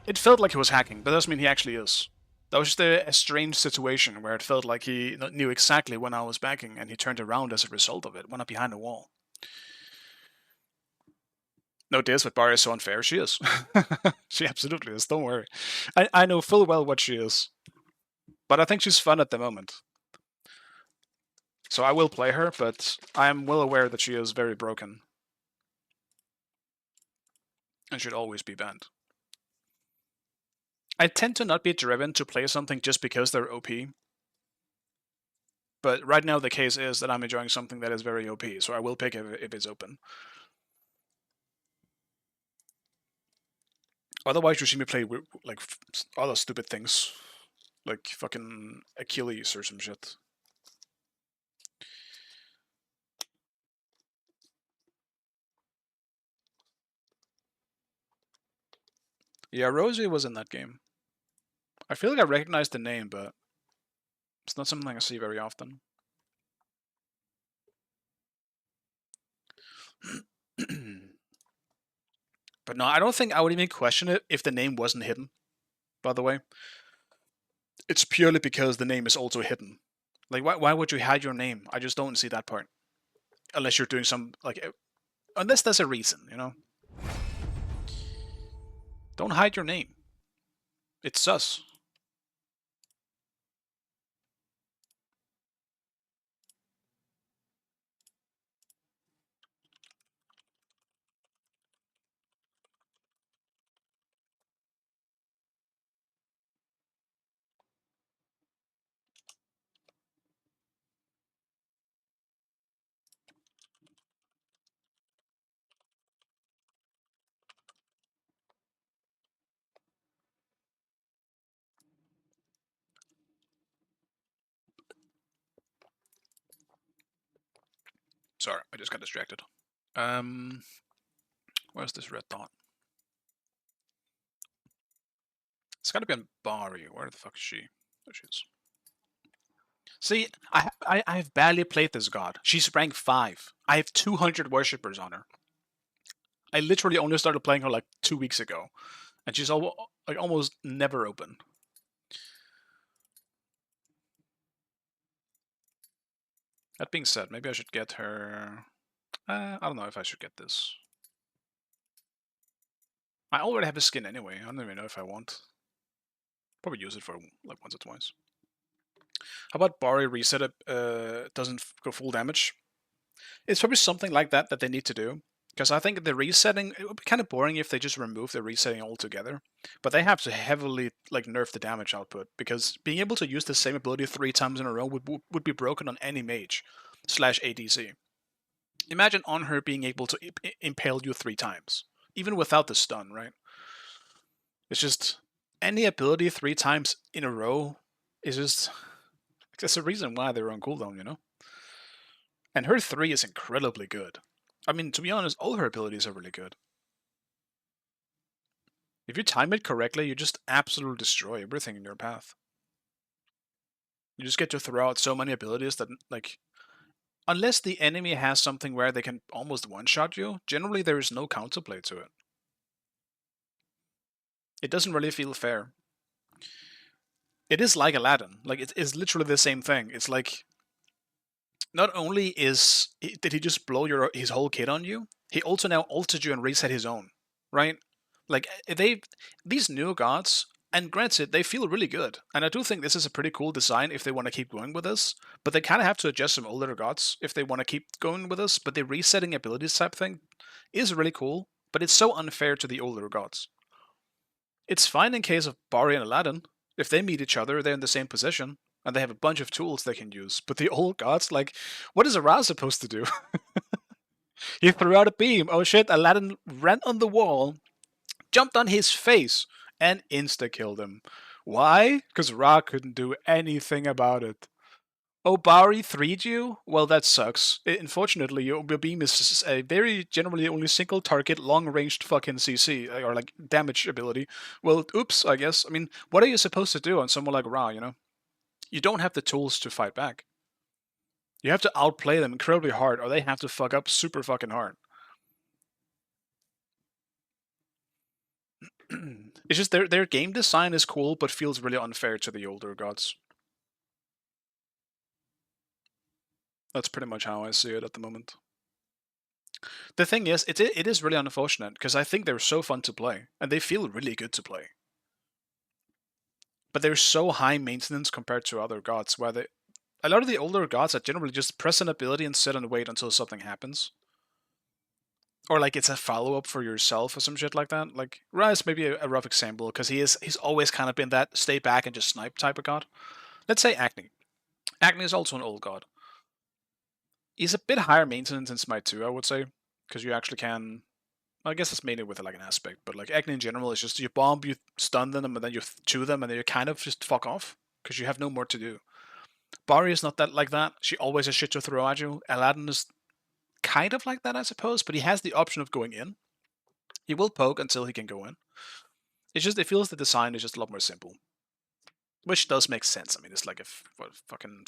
it felt like he was hacking, but that doesn't mean he actually is. That was just a strange situation where it felt like he knew exactly when I was backing, and he turned around as a result of it, went up behind the wall. No diss, but Barry is so unfair. She is. She absolutely is, don't worry. I know full well what she is. But I think she's fun at the moment. So I will play her, but I am well aware that she is very broken. And should always be banned. I tend to not be driven to play something just because they're OP. But right now the case is that I'm enjoying something that is very OP, so I will pick if it's open. Otherwise you see me play like other stupid things. Like fucking Achilles or some shit. Yeah, Rosie was in that game. I feel like I recognize the name, but it's not something I see very often. But no, I don't think I would even question it if the name wasn't hidden, by the way. It's purely because the name is also hidden. Like, why would you hide your name? I just don't see that part. Unless you're doing some, like, unless there's a reason, you know? Don't hide your name. It's sus. Sorry, I just got distracted. Where's this red dot? It's gotta be on Bari. Where the fuck is she? There she is. See, I've barely played this god. She's rank 5. I have 200 worshippers on her. I literally only started playing her like 2 weeks ago. And she's like almost never open. That being said, maybe I should get her... I don't know if I should get this. I already have a skin anyway. I don't even know if I want. Probably use it for like once or twice. How about Bari reset it doesn't go full damage? It's probably something like that they need to do. Because I think the resetting, it would be kind of boring if they just remove the resetting altogether. But they have to heavily like nerf the damage output. Because being able to use the same ability 3 times in a row would be broken on any mage / ADC. Imagine on her being able to impale you 3 times. Even without the stun, right? It's just any ability 3 times in a row is just... There's a reason why they're on cooldown, you know? And her 3 is incredibly good. I mean, to be honest, all her abilities are really good. If you time it correctly, you just absolutely destroy everything in your path. You just get to throw out so many abilities that, like... Unless the enemy has something where they can almost one-shot you, generally there is no counterplay to it. It doesn't really feel fair. It is like Aladdin. Like, it is literally the same thing. It's like... Not only did he just blow his whole kit on you, he also now altered you and reset his own, right? Like, these new gods, and granted, they feel really good. And I do think this is a pretty cool design if they want to keep going with this. But they kind of have to adjust some older gods if they want to keep going with this. But the resetting abilities type thing is really cool, but it's so unfair to the older gods. It's fine in case of Bari and Aladdin. If they meet each other, they're in the same position. And they have a bunch of tools they can use. But the old gods, like, what is Ra supposed to do? He threw out a beam. Oh shit, Aladdin ran on the wall, jumped on his face, and insta-killed him. Why? Because Ra couldn't do anything about it. Oh, Bari 3'd you? Well, that sucks. Unfortunately, your beam is a very generally only single target, long-ranged fucking CC, or like damage ability. Well, oops, I guess. I mean, what are you supposed to do on someone like Ra, you know? You don't have the tools to fight back. You have to outplay them incredibly hard, or they have to fuck up super fucking hard. It's just their game design is cool, but feels really unfair to the older gods. That's pretty much how I see it at the moment. The thing is, it is really unfortunate, because I think they're so fun to play, and they feel really good to play. But they're so high maintenance compared to other gods, where a lot of the older gods are generally just press an ability and sit and wait until something happens. Or like it's a follow-up for yourself or some shit like that. Like Rise may be a rough example, because he's always kind of been that stay back and just snipe type of god. Let's say Agni. Agni is also an old god. He's a bit higher maintenance than Smite 2, I would say, because you actually can. I guess it's mainly with like an aspect, but like Agni in general is just you bomb, you stun them, and then you chew them, and then you kind of just fuck off because you have no more to do. Bari is not that like that. She always has shit to throw at you. Aladdin is kind of like that, I suppose, but he has the option of going in. He will poke until he can go in. It's just, it feels the design is just a lot more simple, which does make sense. I mean, it's like a fucking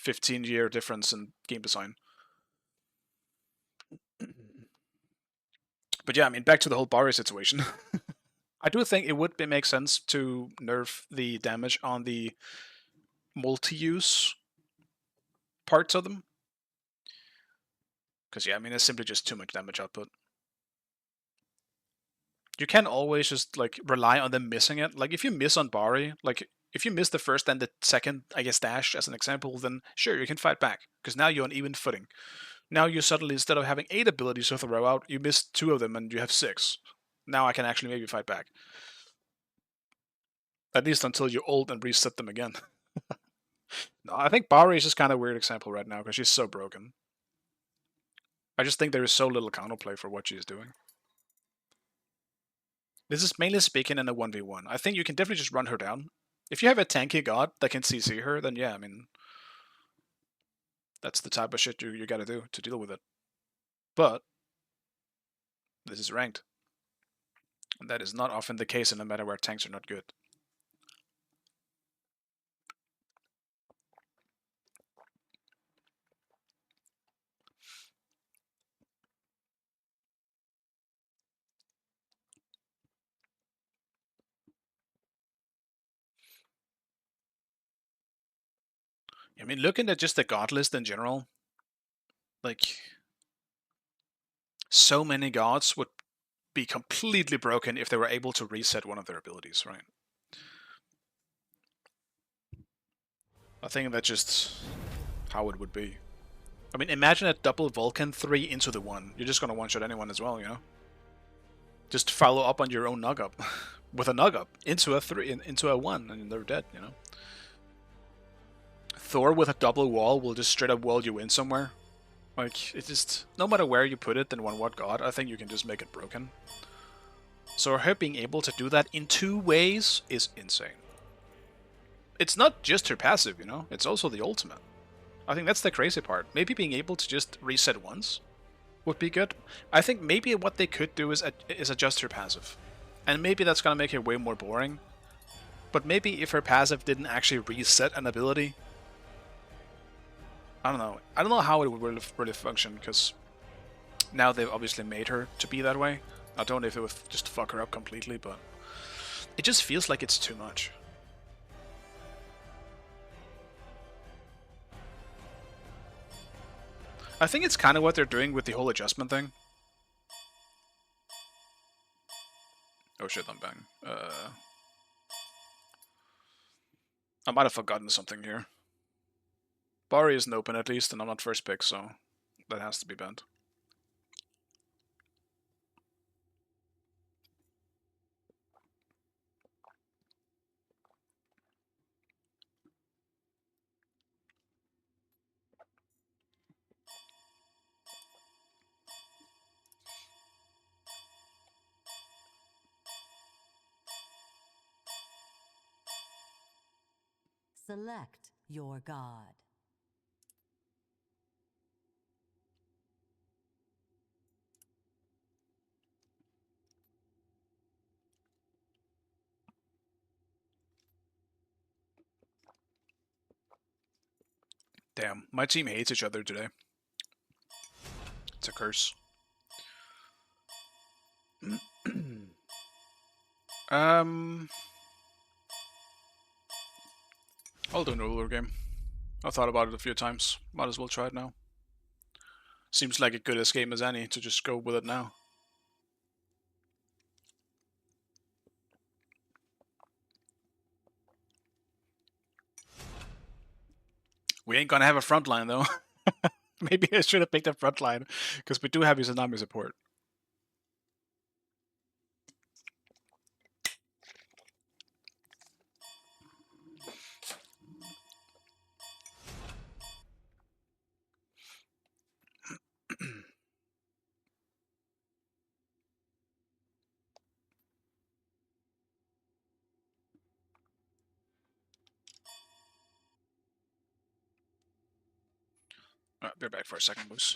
15-year difference in game design. But yeah, I mean, back to the whole Bari situation. I do think it would make sense to nerf the damage on the multi-use parts of them. Because yeah, I mean, it's simply just too much damage output. You can always just like rely on them missing it. Like if you miss on Bari, like if you miss the first and the second, I guess, dash as an example, then sure, you can fight back. Because now you're on even footing. Now you suddenly, instead of having 8 abilities to throw out, you missed 2 of them and you have 6. Now I can actually maybe fight back. At least until you ult and reset them again. No, I think Bari is just kind of a weird example right now because she's so broken. I just think there is so little counterplay for what she's doing. This is mainly speaking in a 1v1. I think you can definitely just run her down. If you have a tanky god that can CC her, then yeah, I mean, that's the type of shit you gotta do to deal with it. But this is ranked. And that is not often the case in a meta where tanks are not good. I mean, looking at just the god list in general, like, so many gods would be completely broken if they were able to reset one of their abilities, right? I think that's just how it would be. I mean, imagine a double Vulcan 3 into the 1. You're just gonna one-shot anyone as well, you know? Just follow up on your own nug-up. With a nug-up into a 3, into a 1, and they're dead, you know? Thor with a double wall will just straight up wall you in somewhere. Like, it's just, no matter where you put it and on what god, I think you can just make it broken. So her being able to do that in 2 ways is insane. It's not just her passive, you know? It's also the ultimate. I think that's the crazy part. Maybe being able to just reset once would be good. I think maybe what they could do is adjust her passive. And maybe that's gonna make her way more boring. But maybe if her passive didn't actually reset an ability, I don't know. I don't know how it would really function, because now they've obviously made her to be that way. I don't know if it would just fuck her up completely, but it just feels like it's too much. I think it's kind of what they're doing with the whole adjustment thing. Oh shit, I'm bang. I might have forgotten something here. Bari isn't open at least, and I'm not first pick, so that has to be banned. Select your god. Damn, my team hates each other today. It's a curse. I'll do an Ullr game. I've thought about it a few times. Might as well try it now. Seems like a good as game as any to just go with it now. We ain't gonna have a front line though. Maybe I should have picked a front line, because we do have Izanami support. Alright, be back for a second, boys.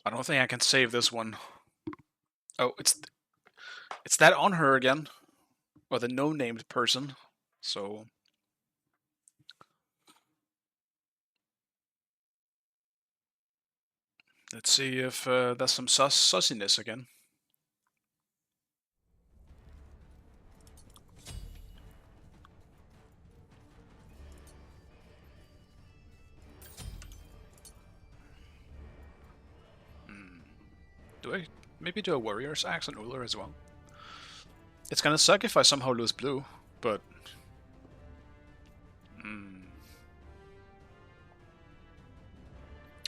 I don't think I can save this one. Oh, it's that on her again, or the no-named person. So let's see if there's some sussiness again. Do I maybe do a Warrior's Axe on Ullr as well? It's gonna suck if I somehow lose blue, but...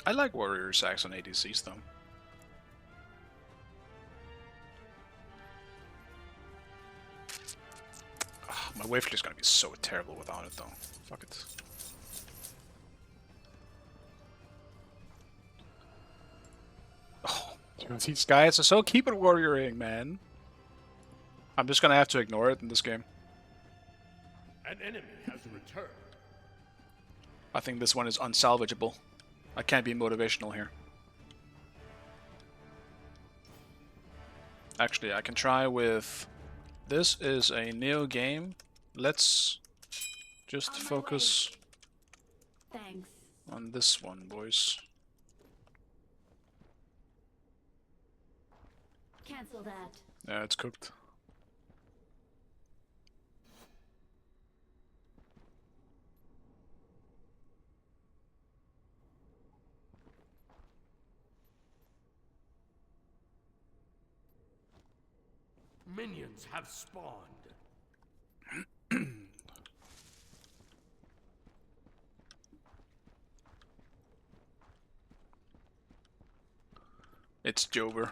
I like Warrior's Axe on ADCs though. My wave clear is gonna be so terrible without it though. Fuck it. Oh, these guys are so keep it warrioring, man. I'm just gonna have to ignore it in this game. An enemy has returned. I think this one is unsalvageable. I can't be motivational here. Actually, I can try with... This is a Neo game. Let's just focus Thanks. on this one, boys. Cancel that. Yeah, it's cooked. Minions have spawned. It's Jover.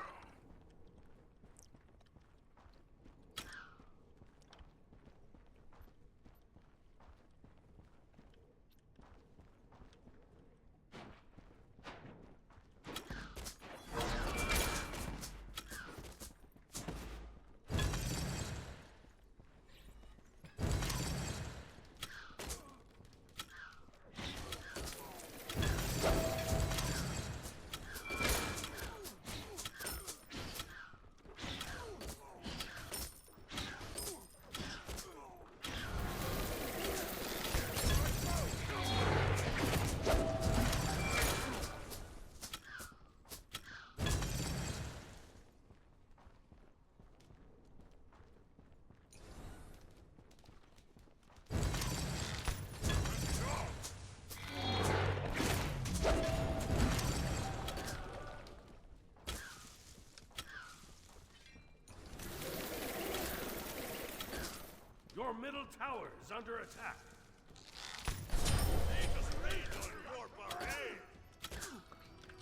Your middle tower is under attack.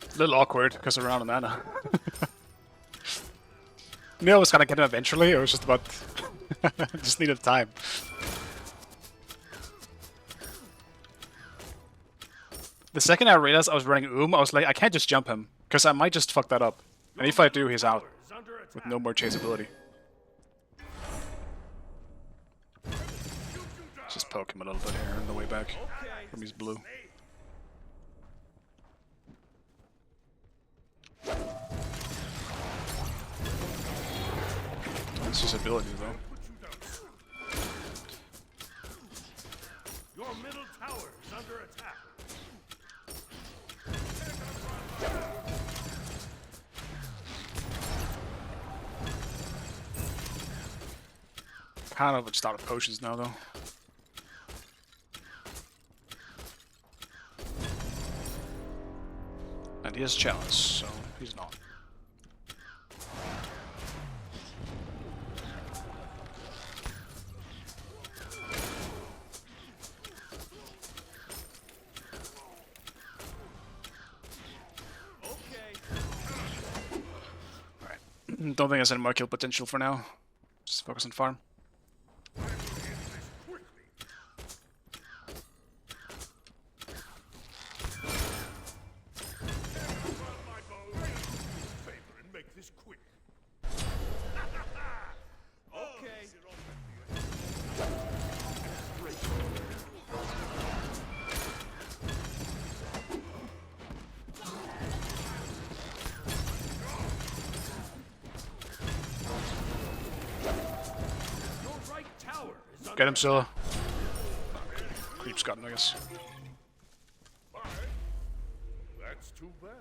A little awkward because we're out of mana. Knew I was gonna get him eventually, it was just about... just needed time. The second I realized I was running I was like, I can't just jump him, because I might just fuck that up. And if I do, he's out, with no more chaseability. poke him a little bit here on the way back Okay. from his blue. That's his ability though. Your middle tower is under attack. Kind of just out of potions now though. And he has chalice, so he's not. Alright. Don't think there's any more kill potential for now. Just focus on farm. Get him, Scylla. Creep's got him, I guess. That's too bad.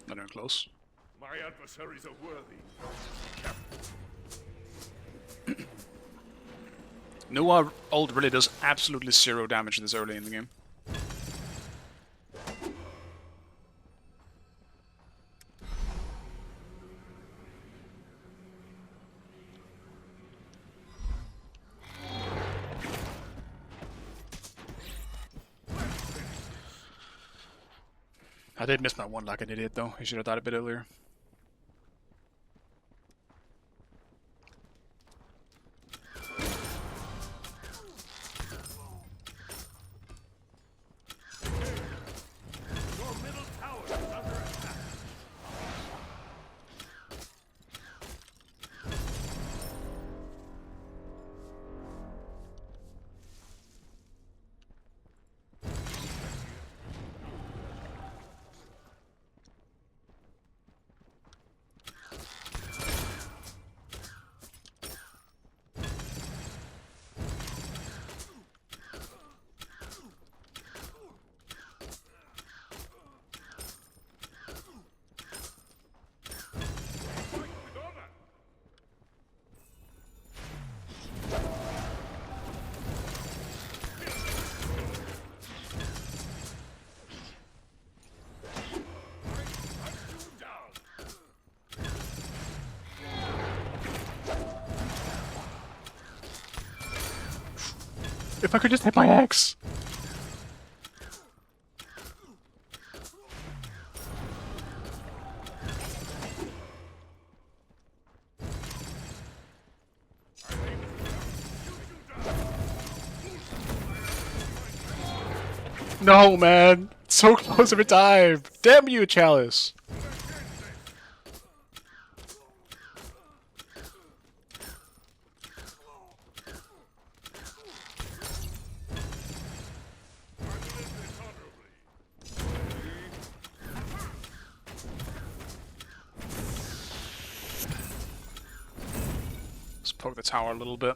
Not even close. My adversaries are worthy. Noah ult really does absolutely 0 damage this early in the game. I did miss my one like an idiot though. He should have died a bit earlier. Your middle tower is under attack. If I could just hit my axe! No, man! So close every time! Damn you, Chalice! Let's poke the tower a little bit.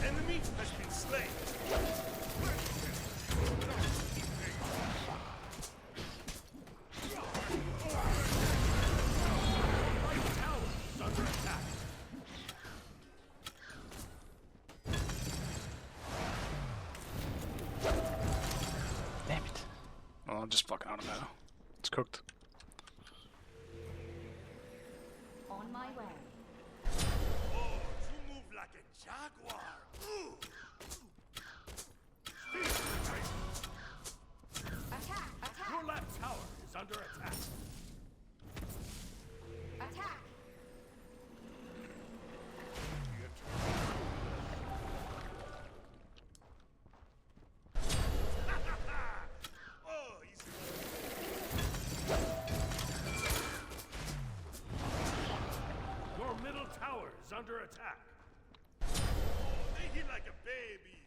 Enemy has been slain. Damn it. Well, I'm just fucking out of mana. It's cooked. On my way. Oh, you move like a jaguar. Ooh. Attack! Attack! Your left tower is under attack. is under attack. Oh, they hit like a baby.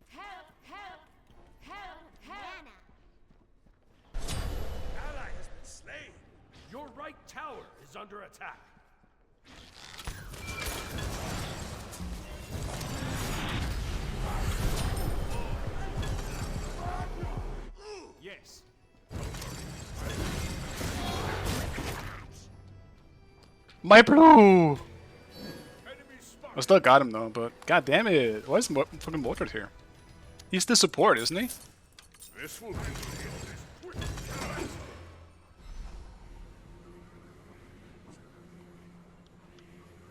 Help! Help! Help! Help! Ally has been slain. Your right tower is under attack. Yes. My blue! Enemy spotted. I still got him though, but god damn it. Why is fucking Mordred here? He's the support, isn't he? This will be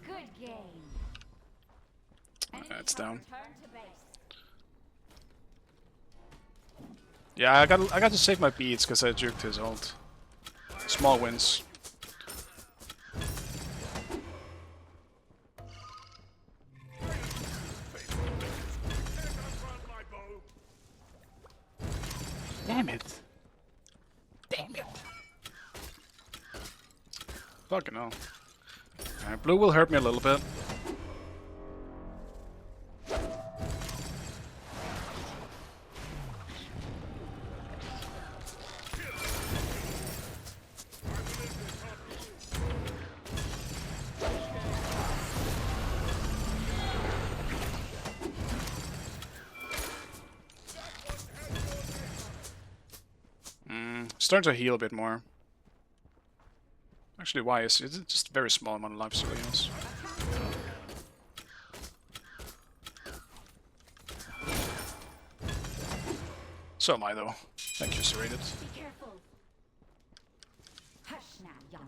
Good game. Enemy It's turret down. Return to base. Yeah, I got to save my beats because I juked his ult. Small wins. my bow. Damn it. Damn it. Fucking hell. Blue will hurt me a little bit. Starting to heal a bit more. Actually, why is it just a very small amount of life steal he has? So am I though. Thank you, Serrated. Be careful. Hush now, young.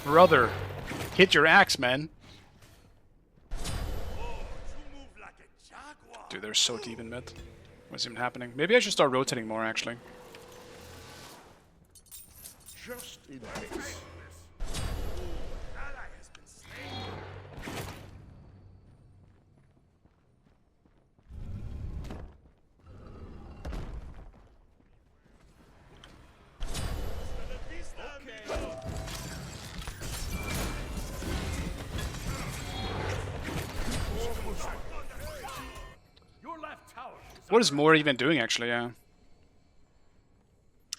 Brother, hit your axe, man. Oh, you move like a jaguar. Dude, they're so deep in mid. What's even happening? Maybe I should start rotating more, actually. Just in case. Ally has been slain. Okay. Your left tower is What is Moore even doing, actually? Yeah.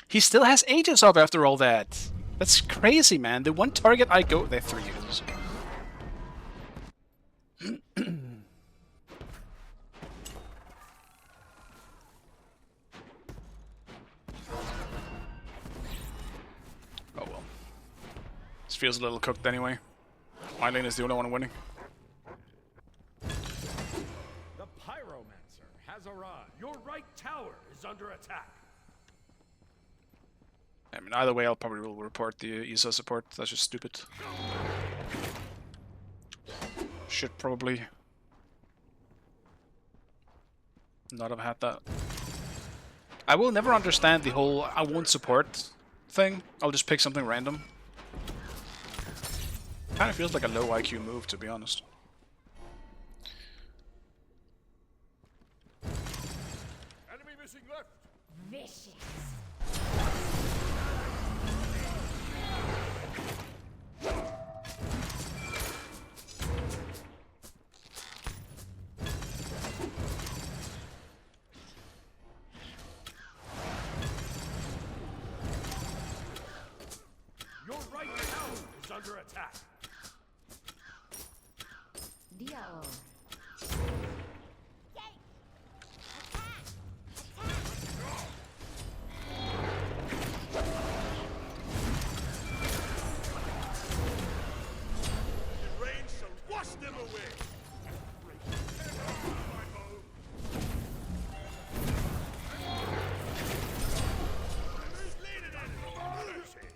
He still has Aegis up after all that. That's crazy, man. The one target I go... They have 3 Aegis. Oh well. This feels a little cooked anyway. My lane is the only one winning. The Pyromancer has arrived. Your right tower is under attack. I mean, either way, I'll probably will report the ESA support. That's just stupid. Should probably not have had that. I will never understand the whole I won't support thing. I'll just pick something random. Kind of feels like a low IQ move, to be honest. Enemy missing left. Vicious. Your right tower is under attack. Dio. The rain shall wash them away. My bow. Slain an enemy. Mercies.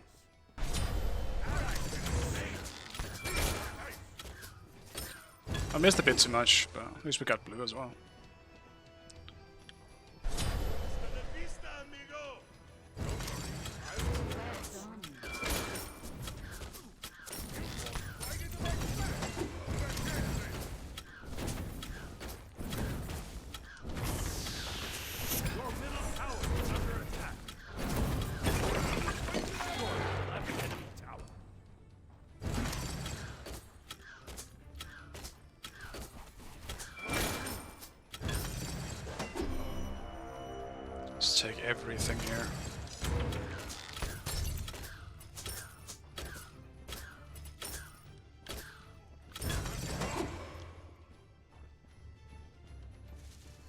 I missed a bit too much, but at least we got blue as well. Hasta la vista, amigo. Your middle tower is under attack. take everything here.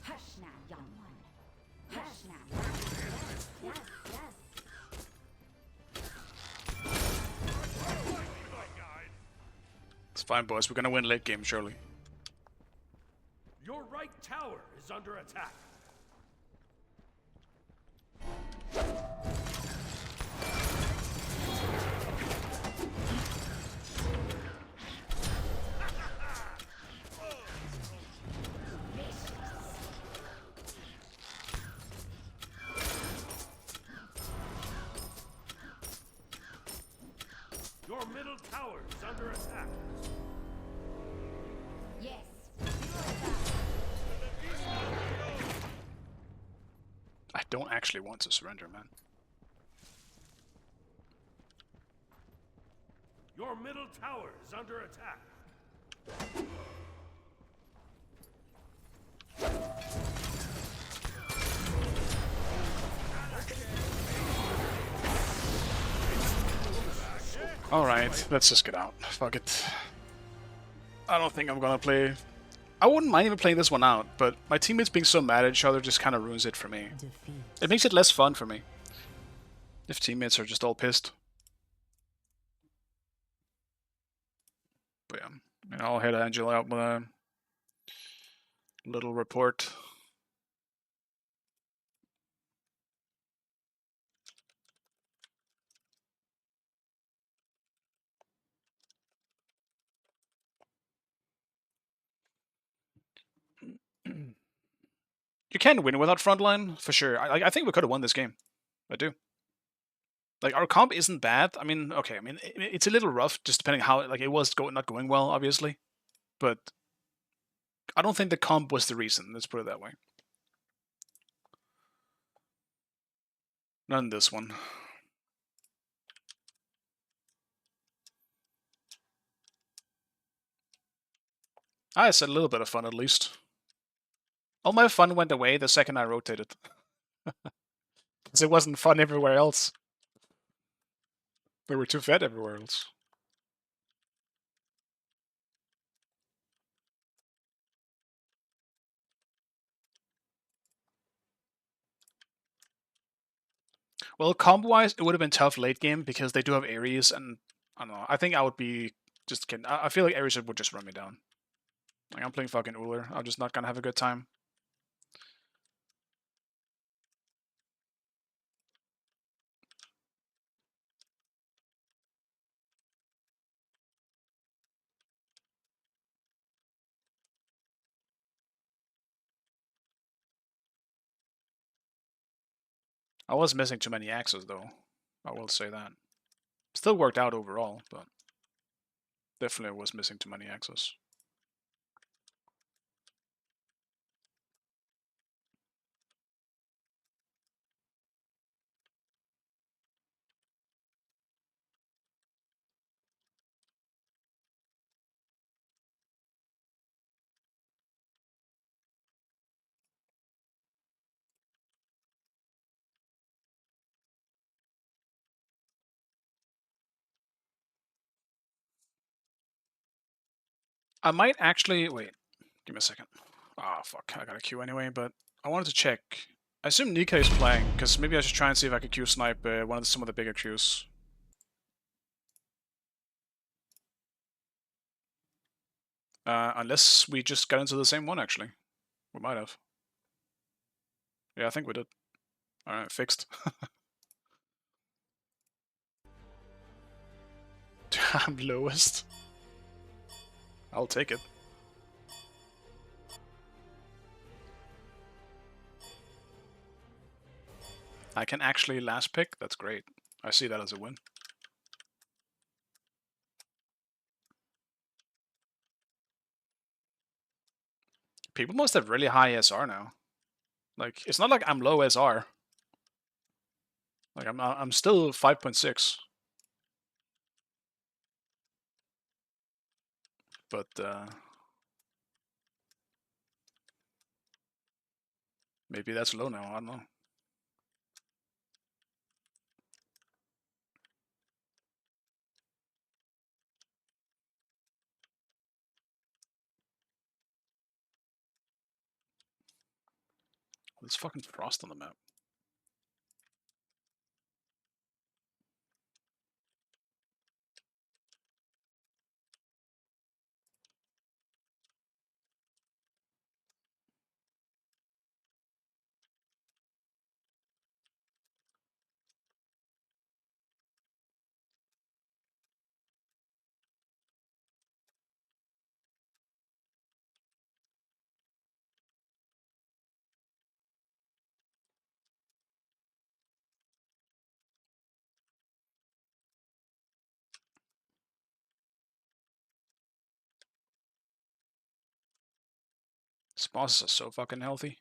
Hush now, young one. Hush now. Yes, yes, yes. It's fine, boys. We're gonna win late game, surely. Your right tower is under attack. Your middle tower is under attack. Yes. I don't actually want to surrender, man. Your middle tower is under attack. Alright, let's just get out. Fuck it. I don't think I'm gonna play... I wouldn't mind even playing this one out, but my teammates being so mad at each other just kind of ruins it for me. Defeat. It makes it less fun for me. If teammates are just all pissed. But yeah, and I'll head Angela out with a little report. You can win without frontline, for sure. I think we could have won this game. I do. Like, our comp isn't bad. I mean, okay, I mean, it's a little rough, just depending how, like, it was not going well, obviously. But I don't think the comp was the reason, let's put it that way. Not in this one. I had a little bit of fun, at least. All my fun went away the second I rotated. Because it wasn't fun everywhere else. They were too fed everywhere else. Well, combo-wise, it would have been tough late game because they do have Ares, and I don't know. I think I would be just kidding. I feel like Ares would just run me down. Like, I'm playing fucking Uller. I'm just not gonna have a good time. I was missing too many axes, though. I will say that. Still worked out overall, but definitely was missing too many axes. I might actually... Wait. Give me a second. Ah, oh, fuck. I got a queue anyway, but I wanted to check. I assume Nika is playing, because maybe I should try and see if I could queue snipe some of the bigger queues. Unless we just got into the same one, actually. We might have. Yeah, I think we did. Alright, fixed. I'm lowest. I'll take it. I can actually last pick? That's great. I see that as a win. People must have really high SR now. Like, it's not like I'm low SR. Like, I'm still 5.6. But, maybe that's low now, I don't know. There's fucking frost on the map. These bosses are so fucking healthy.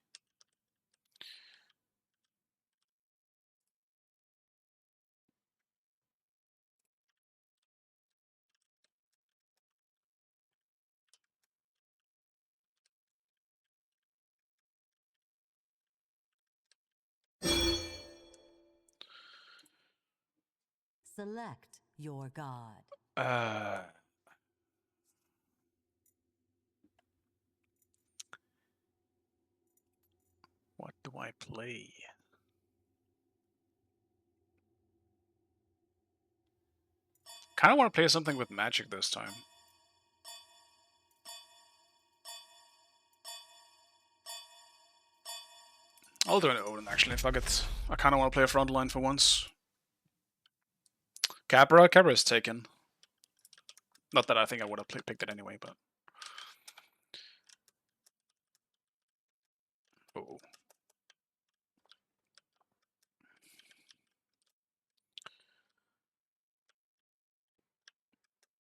Select your god. What do I play? Kind of want to play something with magic this time. I'll do an Odin actually, fuck it. I kind of want to play a frontline for once. Capra is taken. Not that I think I would have picked it anyway, but... Oh.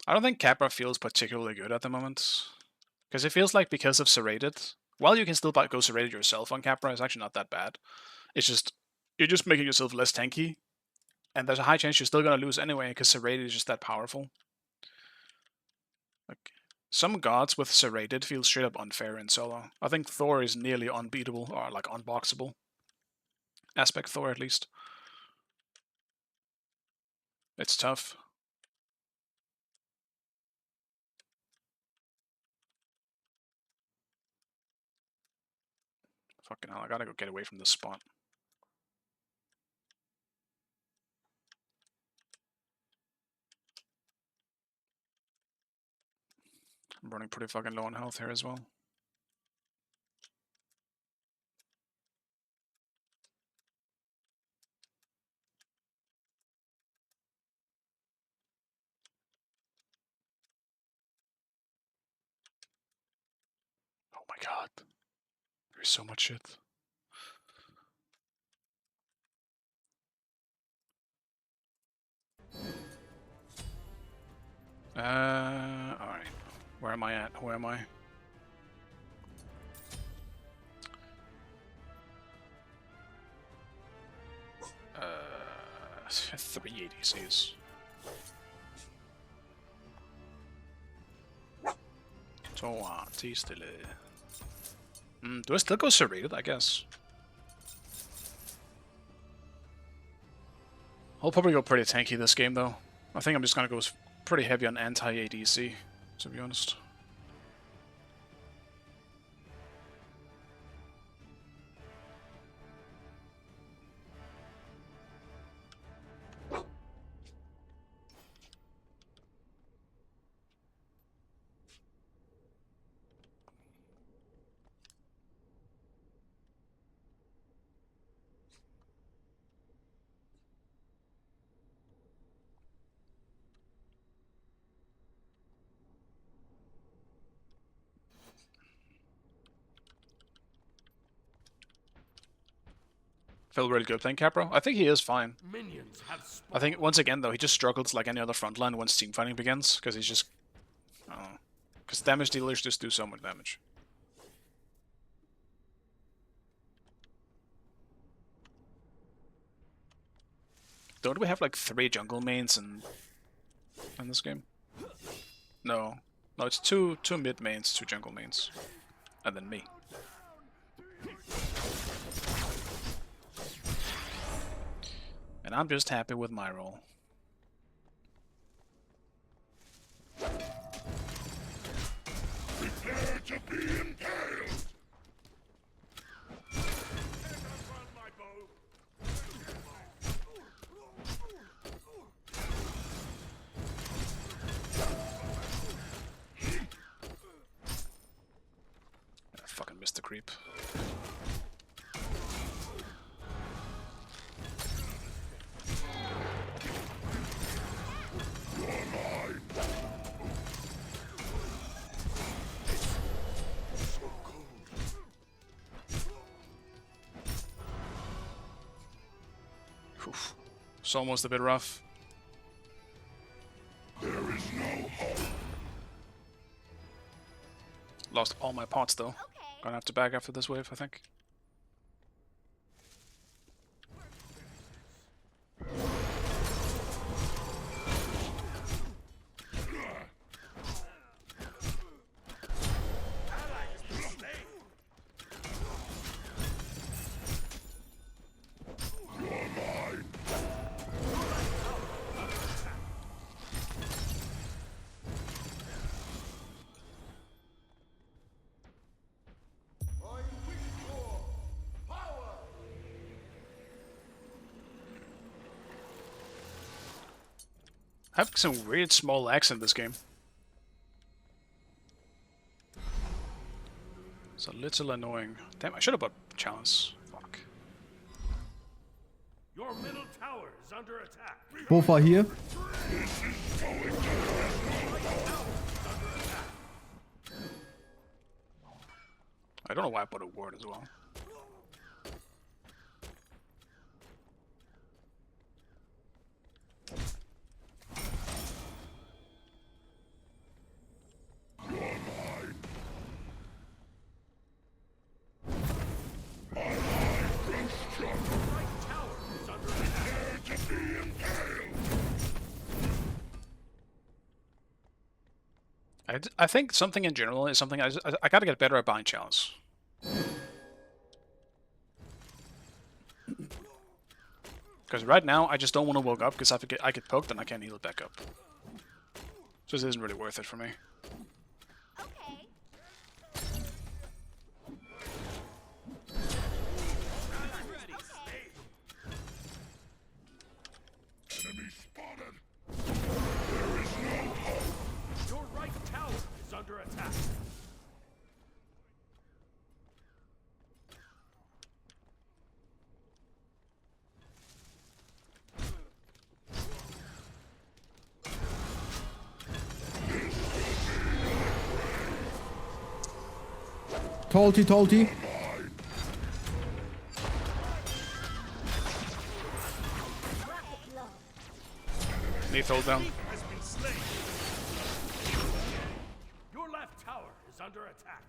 I don't think Capra feels particularly good at the moment. Because it feels like because of Serrated, while you can still go Serrated yourself on Capra, it's actually not that bad. It's just, you're just making yourself less tanky. And there's a high chance you're still going to lose anyway, because Serrated is just that powerful. Like, some gods with Serrated feel straight up unfair in solo. I think Thor is nearly unbeatable, or like unboxable. Aspect Thor, at least. It's tough. Fucking hell, I gotta go get away from this spot. I'm running pretty fucking low on health here as well. Oh my god. There's so much shit. Alright. Where am I at? Where am I? Uh, 3 ADCs. Så, tig stille. Do I still go Serrated, I guess? I'll probably go pretty tanky this game, though. I think I'm just gonna go pretty heavy on anti-ADC, to be honest. Felt really good playing Capro. I think he is fine. Minions have I think, once again, though, he just struggles like any other frontline once teamfighting begins, because he's just... I don't know. Because damage dealers just do so much damage. Don't we have like 3 jungle mains in this game? No. No, it's two mid mains, 2 jungle mains. And then me. And I'm just happy with my role. Prepare to be impaled. creep. Oof. It's almost a bit rough. Lost all my pots though. Gonna have to back after this wave, I think. I have some weird small lags in this game. It's a little annoying. Damn, I should have bought challenge. Fuck. Your middle tower is under attack. Bofa hier. I don't know why I bought a ward as well. I think something in general is something I gotta get better at buying challenge. Because right now I just don't want to woke up because if I get poked then I can't heal it back up. So this isn't really worth it for me. Okay. Your right tower is under attack. Talty. Neith hold down. Has been slain. Your left tower is under attack.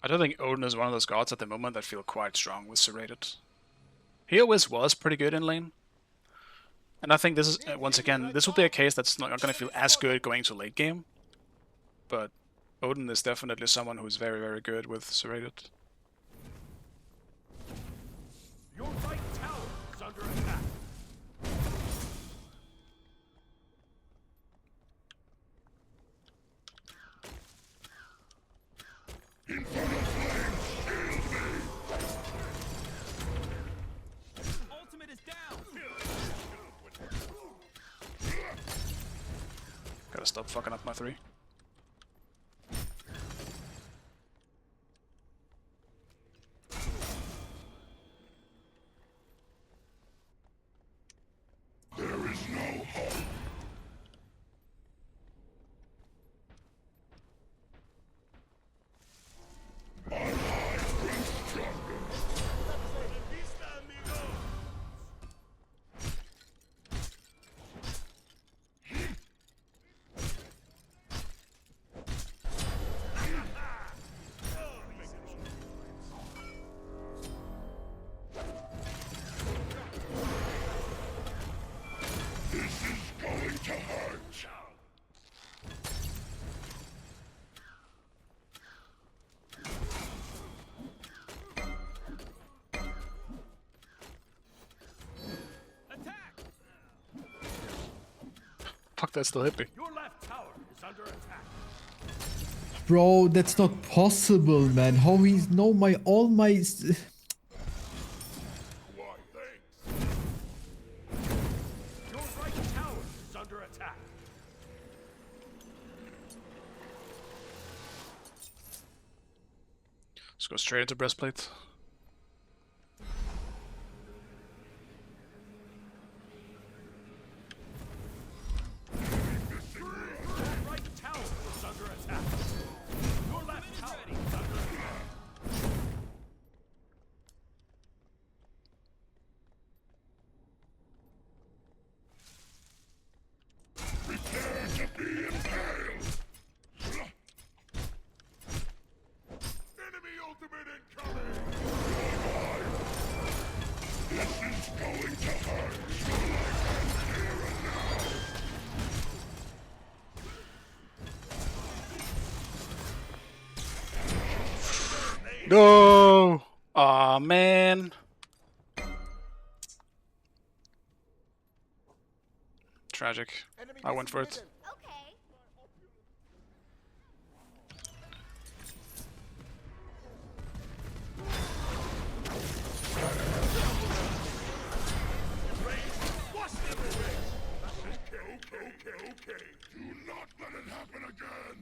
I don't think Odin is one of those gods at the moment that feel quite strong with Serrated. He always was pretty good in lane. And I think this is, once again, this will be a case that's not going to feel as good going to late game. But Odin is definitely someone who's very, very good with Serrated. Your right tower is under attack. Ultimate is down. Gotta stop fucking up my 3. Fuck, that still hit me. Your left tower is under attack. Bro, that's not possible, man. How he's know my all my. Why, thanks. Your right tower is under attack. Let's go straight into breastplate. Your right tower is under attack. Your left tower is under attack. Enemy ultimate incoming! No! Aw, man. Tragic. I went for it. Okay. Wash them away! Okay. Do not let it happen again!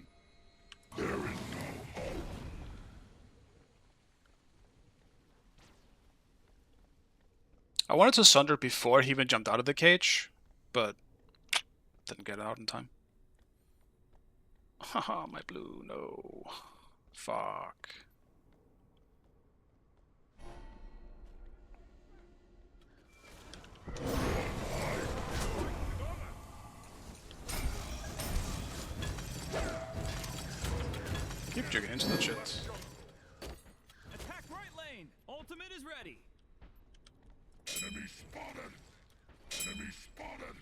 There is no hope. I wanted to sunder before he even jumped out of the cage, but didn't get out in time. Haha, my blue, no. Fuck. Keep jigging into that shit. Attack right lane. Ultimate is ready. Enemy spotted! Enemy spotted!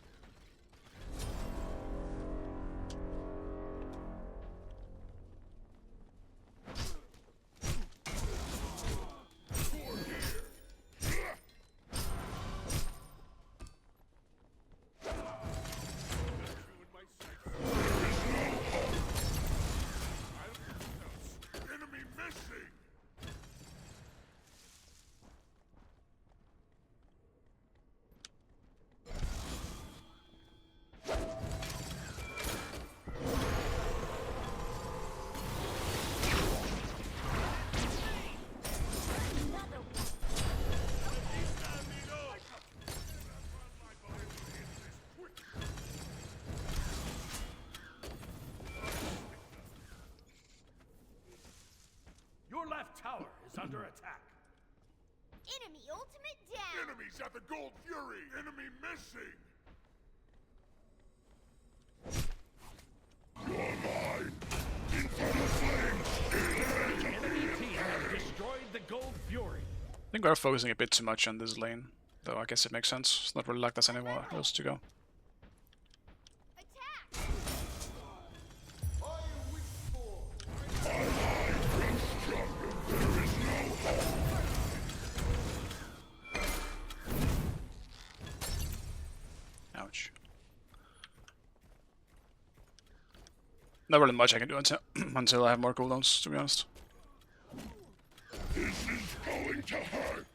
Enemy missing! Your left tower is under attack. Enemy ultimate down. Enemies at the Gold Fury! Enemy missing! Enemy team has destroyed the Gold Fury. I think we're focusing a bit too much on this lane, though I guess it makes sense. It's not really like there's anywhere else to go. Attack. Ouch. Not really much I can do until until I have more cooldowns, to be honest. This is going to hurt.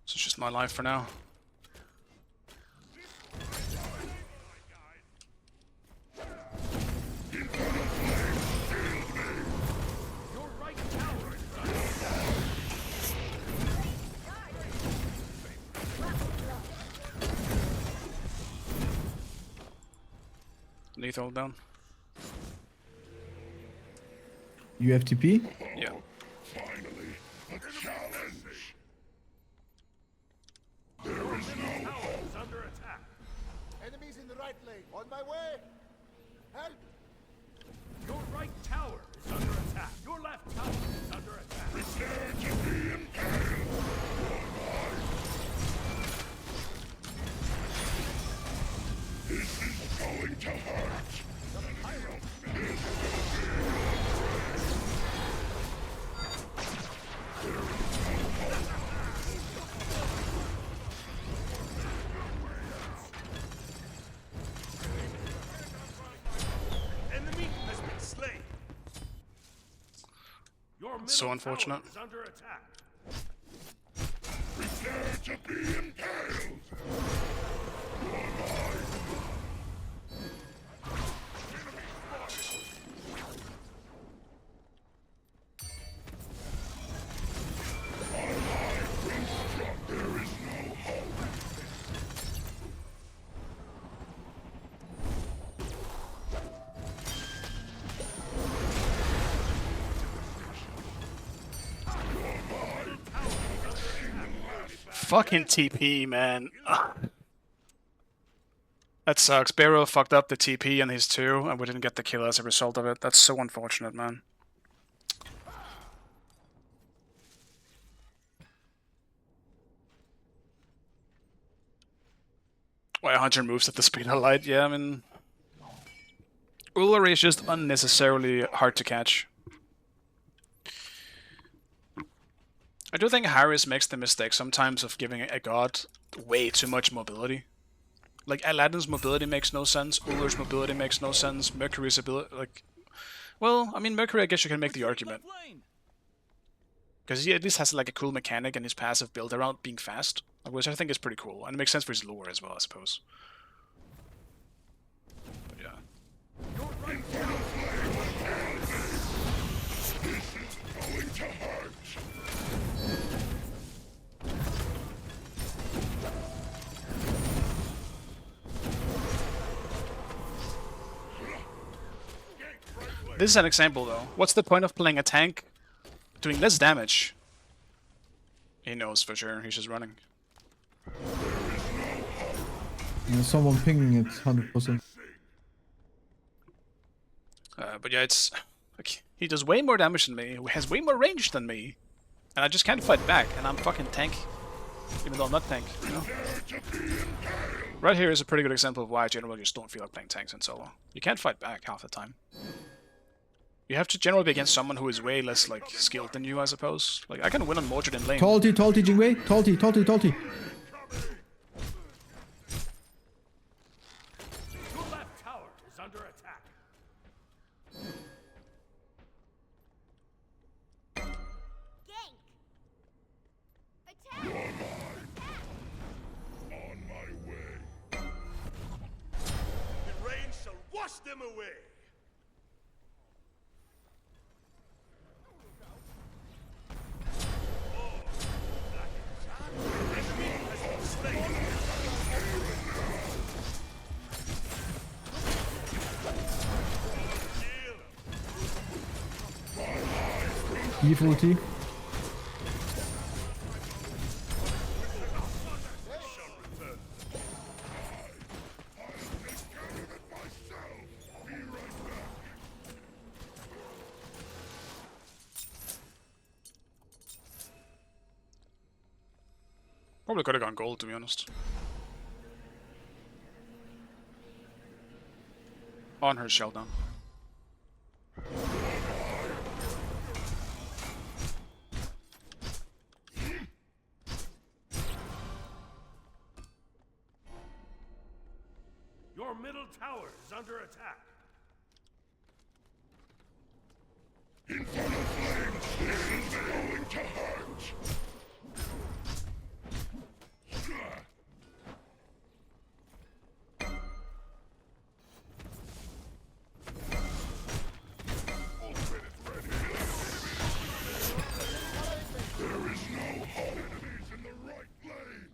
So it's just my life for now. Your right tower is under attack. Neith hold down. You have TP? Yeah. Finally, a challenge. There is no hope. Is under attack. Enemies in the right lane. On my way. Help. Your right tower is under attack. Your left tower is under attack. Prepare to be impaled. This is going to hurt. so unfortunate. Is under attack. Fucking TP, man. Ugh. That sucks. Barrow fucked up the TP and his 2, and we didn't get the kill as a result of it. That's so unfortunate, man. Why 100 moves at the speed of light? Yeah, I mean... Ulari is just unnecessarily hard to catch. I do think Harris makes the mistake sometimes of giving a god way too much mobility. Like, Aladdin's mobility makes no sense, Ulur's mobility makes no sense, Mercury's ability, like... Well, I mean, Mercury, I guess you can make the argument. Because he at least has, like, a cool mechanic and his passive build around being fast, which I think is pretty cool, and it makes sense for his lore as well, I suppose. But yeah. This is an example, though. What's the point of playing a tank doing less damage? He knows for sure. He's just running. There's someone pinging it 100%. But yeah, it's like, he does way more damage than me. He has way more range than me, and I just can't fight back. And I'm fucking tank, even though I'm not tank. You know? Right here is a pretty good example of why I generally just don't feel like playing tanks in solo. You can't fight back half the time. You have to generally be against someone who is way less, like, skilled than you, I suppose. Like, I can win on Mordred in lane. Talty, Jingwei. Talty. Your left tower is under attack. Gank! Attack! On my way. The rain shall wash them away. Eve ulti. Probably could have gone gold, to be honest. On her shell down. Your middle tower is under attack. In front of flames, this is going to hurt. There is no hope. Enemies in the right lane.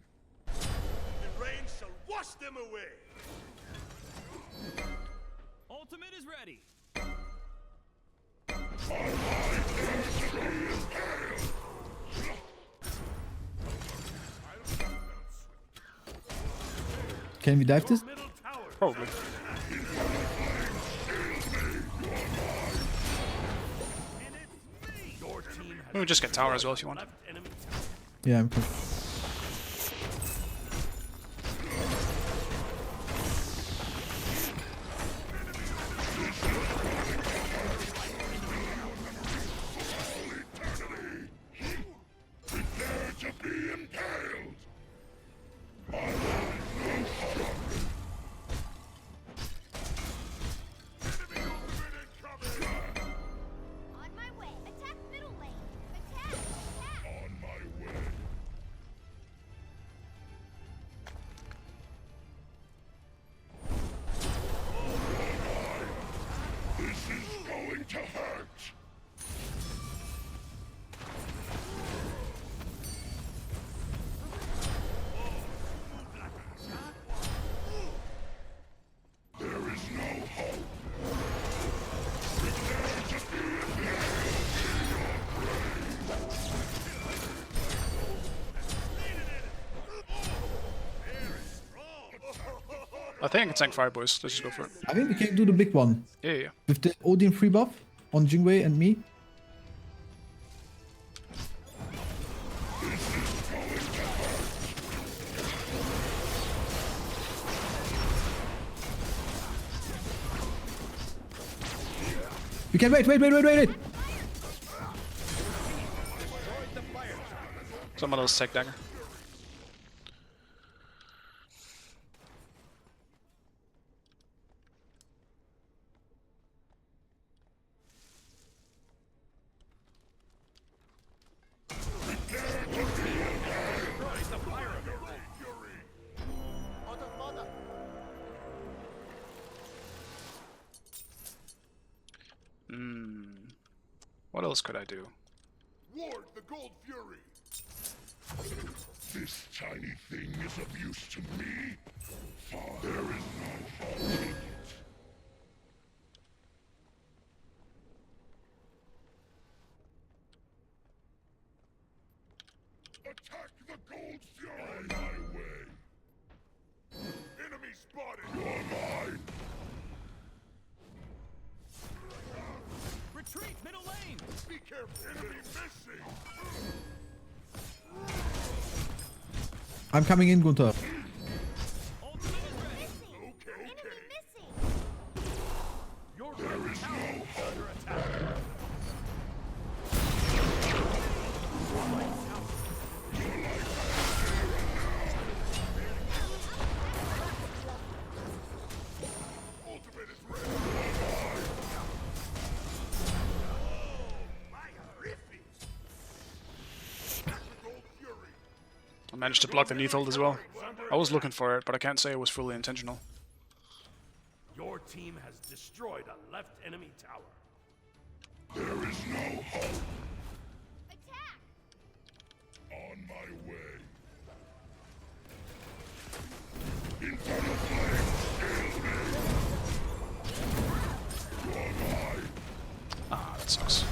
The rain shall wash them away. Ultimate is ready. Can we dive this? Middle tower. Probably. Your team has We would just get tower as well if you want. left enemy tower. Yeah, I'm cool. Prepare to be impaled. On my way. Attack middle lane. I think I can tank fire, boys. Let's just go for it. I think we can do the big one. Yeah, yeah. With the Odin free buff on Jingwei and me. We can wait. Someone else take dagger. What else could I do? Ward the Gold Fury. This tiny thing is of use to me. There is no hope. Attack the Gold Fury! On my way. Enemy spotted! You're mine! Retreat, middle lane! Be careful! Enemy missing! I'm coming in, Gunther. Ultimate is ready! Okay. Your right tower is under attack! Ultimate is ready! I managed to block the neith ult as well. I was looking for it, but I can't say it was fully intentional. Your team has destroyed a left enemy tower. There is no hope. Attack! On my way. Infernal flame, kill me. You're mine. Ah, that sucks.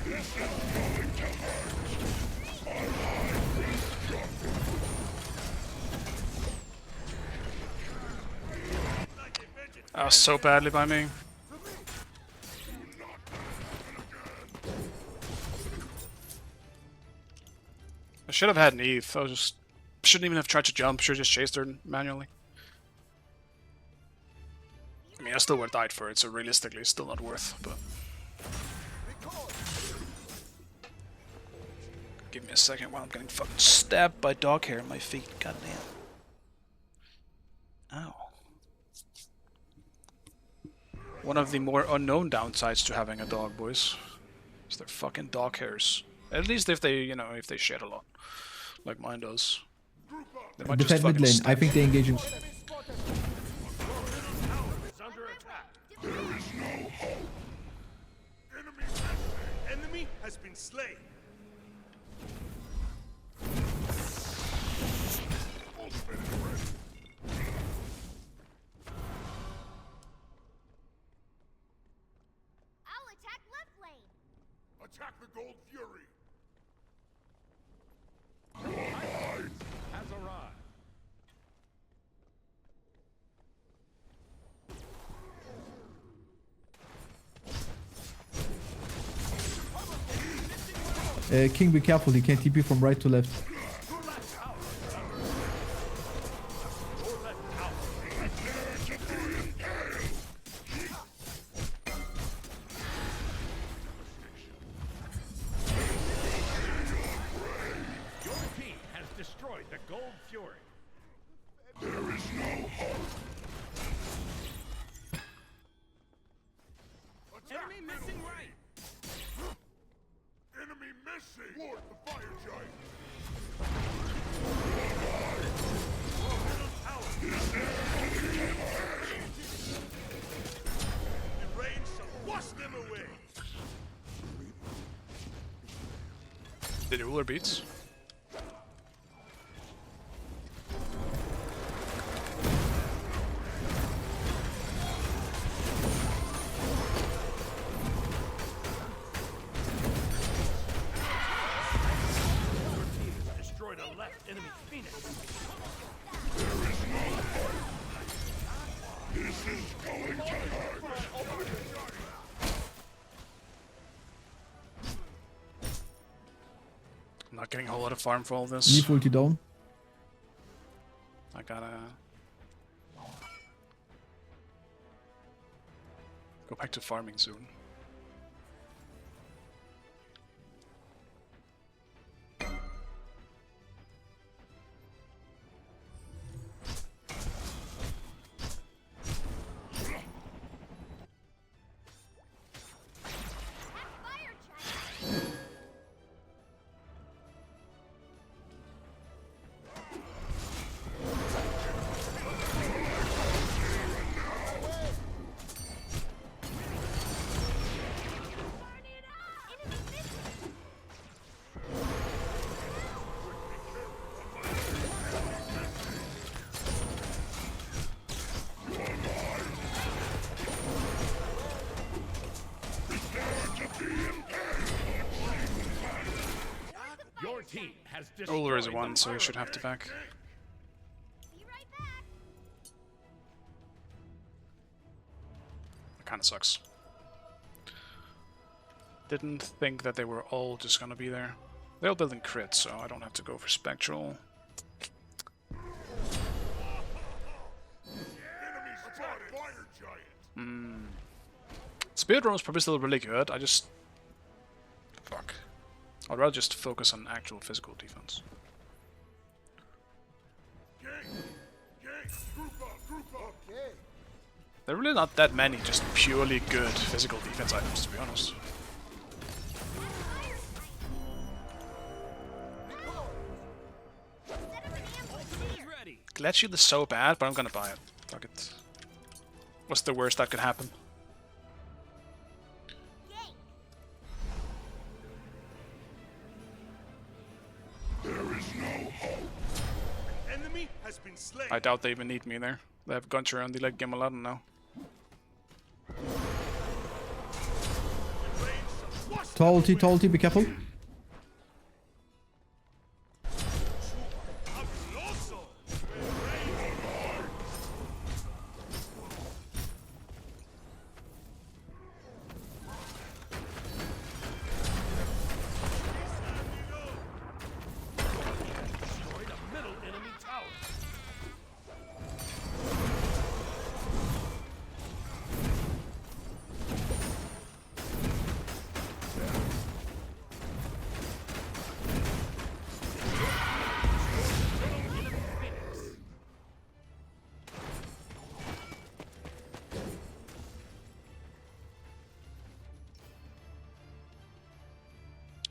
This is going to hurt. My mind will struggle. That was so badly by me. I should have had neith. I shouldn't even have tried to jump. Should have just chased her manually. I mean, I still would have died for it, so realistically, it's still not worth. But give me a second while I'm getting fucking stabbed by dog hair in my feet. Goddamn. Ow. One of the more unknown downsides to having a dog, boys, is their fucking dog hairs. At least if they, if they shed a lot, like mine does. They might just Defend mid fucking lane. I stab think you. they engage in. There is no hope. Enemy has been slain. Ultimate is ready. I'll attack left lane! Attack the Gold Fury. Has arrived. King, be careful. He can TP from right to left. Your team has destroyed the Gold Fury. There is no hope. Enemy missing right. Enemy missing. Ward the fire giant. The rain shall wash them away. The ruler beats. Destroyed a left enemy phoenix. I'm not getting a whole lot of farm for all this. Neith ulti down. I gotta go back to farming soon. Your team has Uller is destroyed one, the so he should pyramid. have to back. Be right back. That kinda sucks. Didn't think that they were all just gonna be there. They're all building crits, so I don't have to go for spectral. Spear drone is probably still really good. I just... Fuck. I'd rather just focus on actual physical defense. There are really not that many just purely good physical defense items, to be honest. Glad Shield is so bad, but I'm gonna buy it. Fuck it. What's the worst that could happen? Enemy has been slain. I doubt they even need me there. They have Gunter and they like Gamehunter now. Ulti, be careful.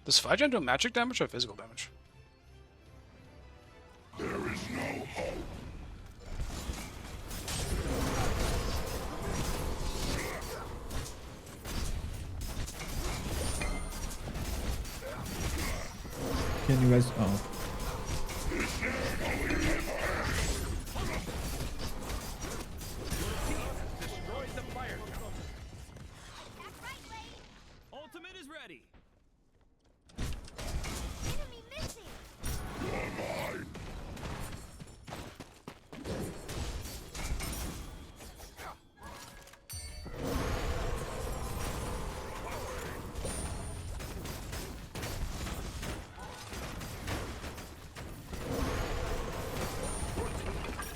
Does 5-gen do magic damage or physical damage? Can you guys... Oh. Destroyed the fire tower. Ultimate is ready. Enemy missing.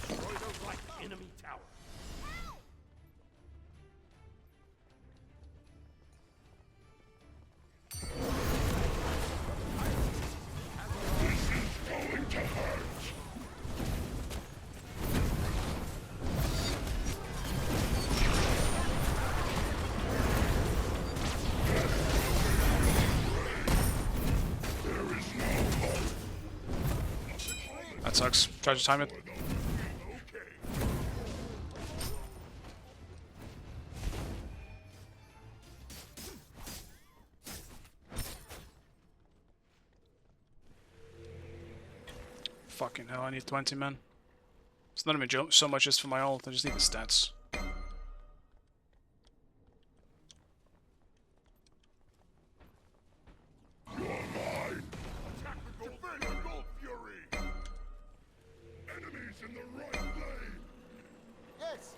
Destroy the right enemy tower. That sucks. Try to time it. Fucking hell, I need 20 men. It's not even so much just for my ult, I just need the stats. Yes.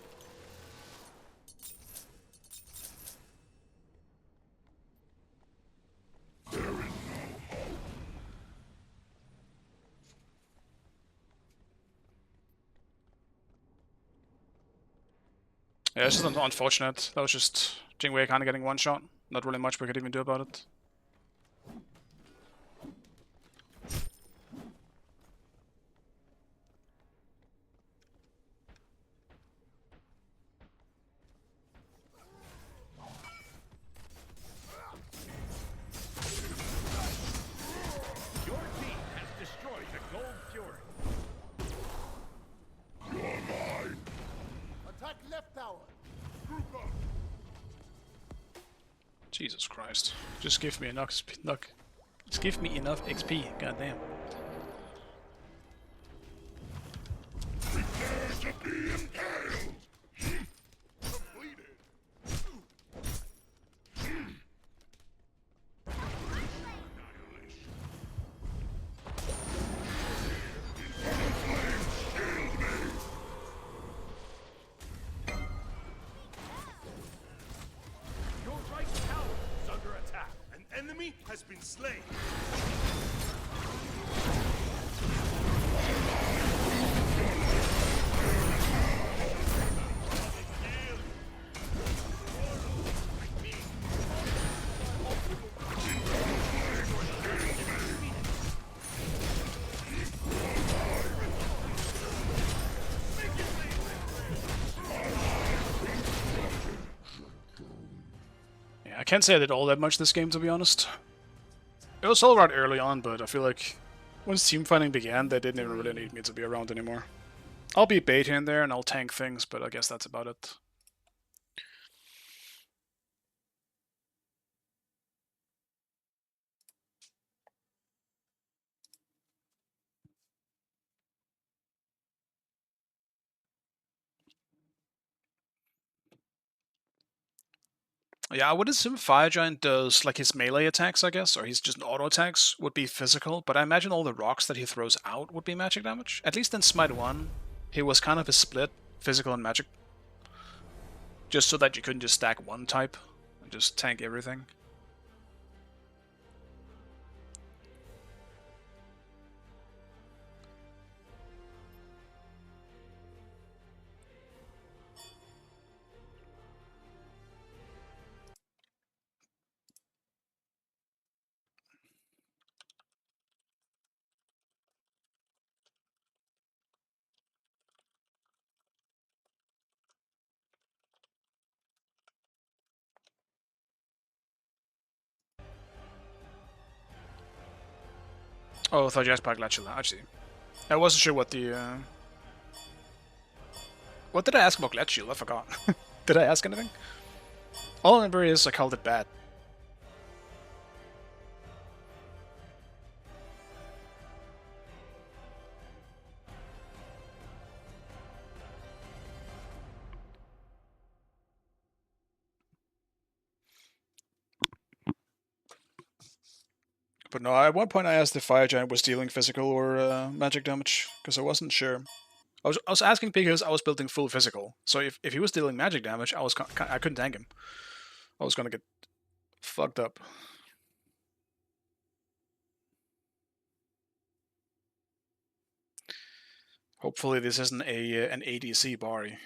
Yeah, it's just unfortunate. That was just Jingwei kind of getting one shot. Not really much we could even do about it. Your team has destroyed the Gold Fury. Attack left tower. Jesus Christ. Just give me enough XP. Just give me enough XP. Goddamn. Your right tower is under attack. An enemy has been slain. Yeah, I can't say I did all that much this game, to be honest. It was all right early on, but I feel like once team fighting began, they didn't even really need me to be around anymore. I'll be bait here and there, and I'll tank things, but I guess that's about it. Yeah, I would assume Fire Giant does like his melee attacks, I guess, or he's just auto attacks would be physical, but I imagine all the rocks that he throws out would be magic damage. At least in Smite 1, he was kind of a split, physical and magic. Just so that you couldn't just stack one type and just tank everything. Oh, I thought you asked about Glatula, I see. I wasn't sure what the... What did I ask about Gladshield? I forgot. Did I ask anything? All I remember is I called it bad. But no, at one point I asked if Fire Giant was dealing physical or magic damage, because I wasn't sure. I was asking because I was building full physical, so if he was dealing magic damage, I couldn't tank him. I was gonna get fucked up. Hopefully this isn't an ADC Bari.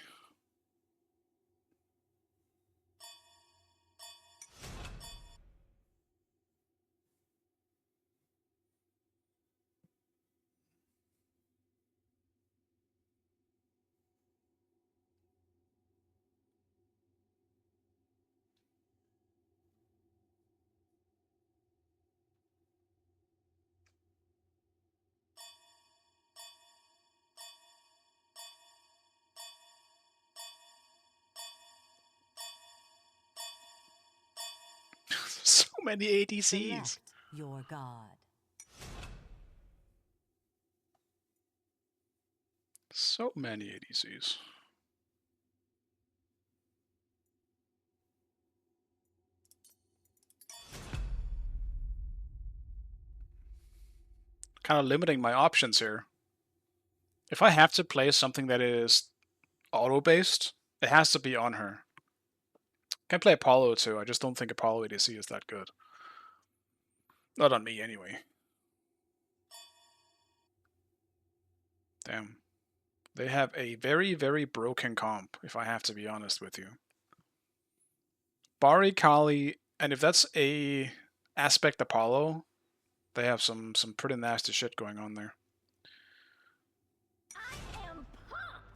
So many ADCs. Select your god. So many ADCs. Kind of limiting my options here. If I have to play something that is auto-based, it has to be on her. Can play Apollo too, I just don't think Apollo ADC is that good. Not on me, anyway. Damn. They have a very, very broken comp, if I have to be honest with you. Bari, Kali, and if that's a aspect Apollo, they have some pretty nasty shit going on there. I am pumped.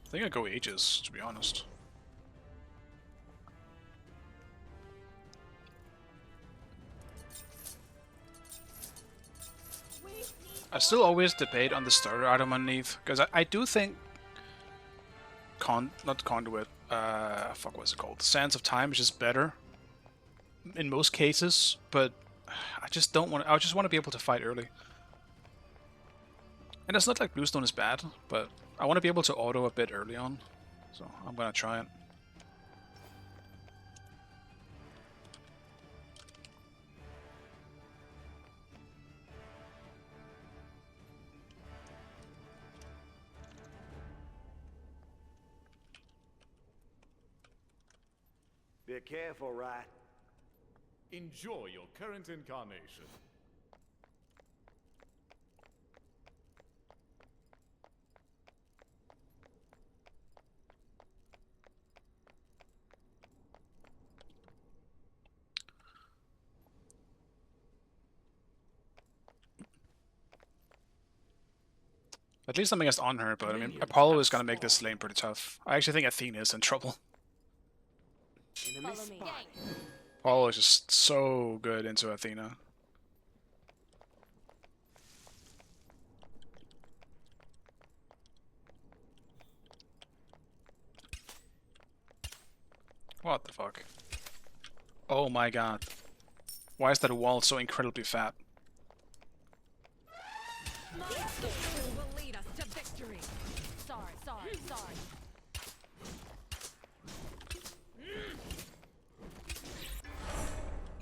I think I go Aegis, to be honest. I still always debate on the starter item on neith, because I do think not Conduit, fuck, what's it called? Sands of Time is just better in most cases, but I just don't want. I just want to be able to fight early. And it's not like Bluestone is bad, but I want to be able to auto a bit early on, so I'm gonna try it. Be careful, right? Enjoy your current incarnation. At least I'm against on her, but I mean, Apollo is gonna make this lane pretty tough. I actually think Athena is in trouble. Follow me. Apollo is just so good into Athena. What the fuck? Oh my god. Why is that wall so incredibly fat? Will lead us to victory. Sorry.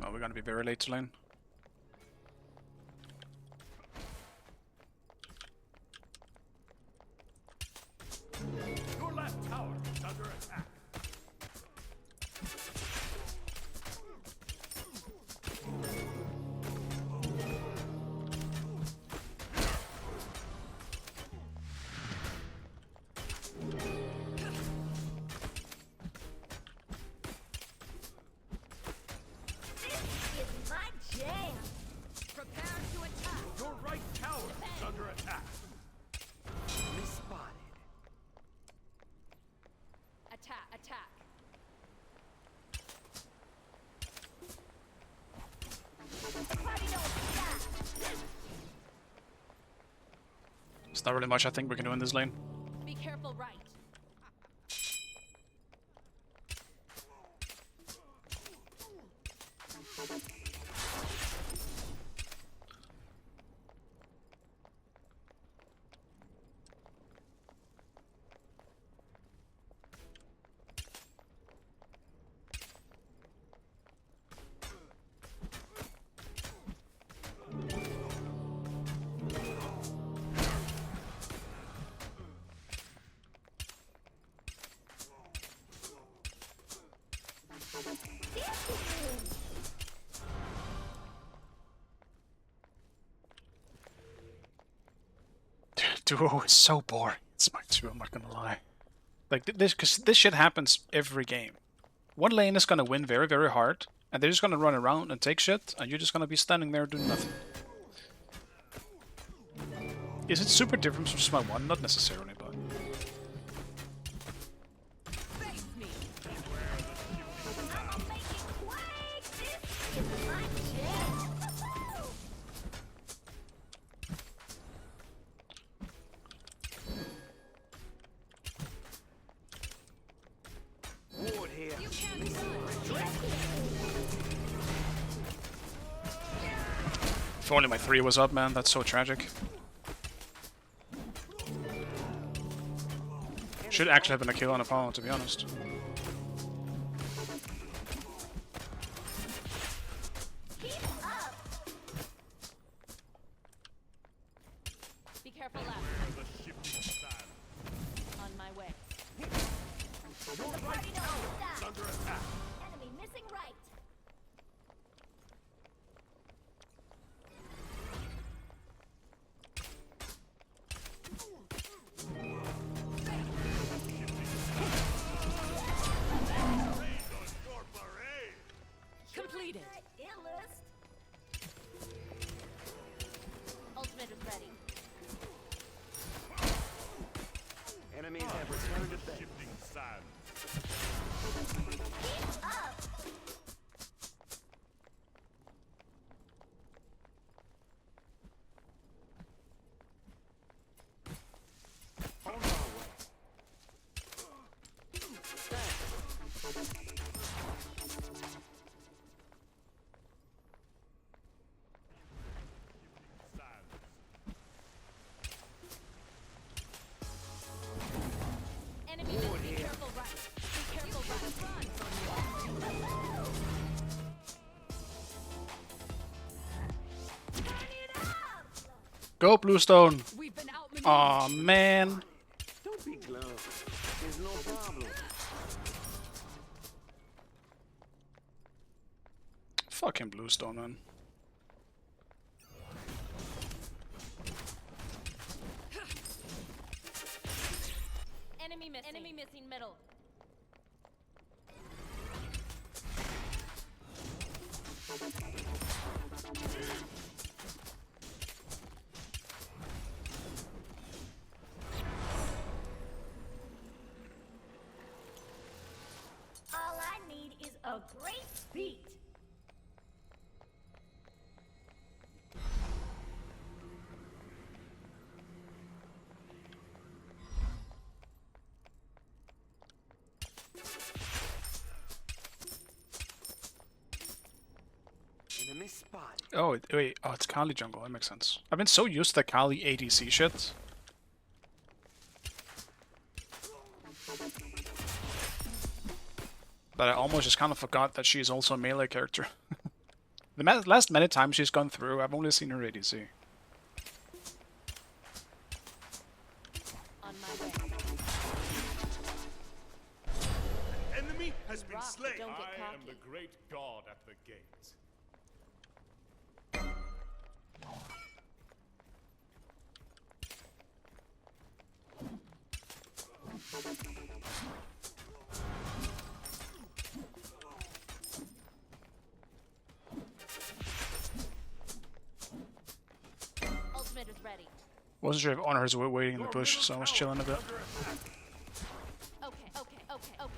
Oh, we're gonna be very late to lane. Your left tower is under attack. It's my jam. Prepare to attack. Your right tower is under attack. Spotted. Attack. It's not really much I think we can do in this lane. Be careful, right. Duo is so boring. It's my two, I'm not gonna lie. Like this, because this shit happens every game. One lane is gonna win very, very hard, and they're just gonna run around and take shit, and you're just gonna be standing there doing nothing. Is it super different from Smite 1? Not necessarily, but... Face me. Ward here. You can't run. If only my 3 was up, man. That's so tragic. Should actually have been a kill on Apollo, to be honest. Be careful left. The shifting sand. On my way. Your right tower is under attack. Enemy missing right. Your parade. Completed. Illest. Ultimate is ready. Enemies have returned to base. Shifting sand. On our way. Sand. Enemy missing. Be careful right. Be careful right. Run. Go, Bluestone! We've been outmaneuvered. Aw, man. Don't be glum. There's no problem. Fucking Bluestone, man. Enemy missing. Enemy missing middle. All I need is a great beat. Enemy spotted. Oh, wait. Oh, it's Kali jungle. That makes sense. I've been so used to the Kali ADC shit. That I almost just kind of forgot that she's also a melee character. The last many times she's gone through, I've only seen her ADC. On my way. Enemy has been Rock, slain. don't get I am cocky. the great god at the gate. Ultimate is ready. Wasn't sure if Honor's were waiting in the bush, so I was chilling a bit. Okay, okay, okay, okay.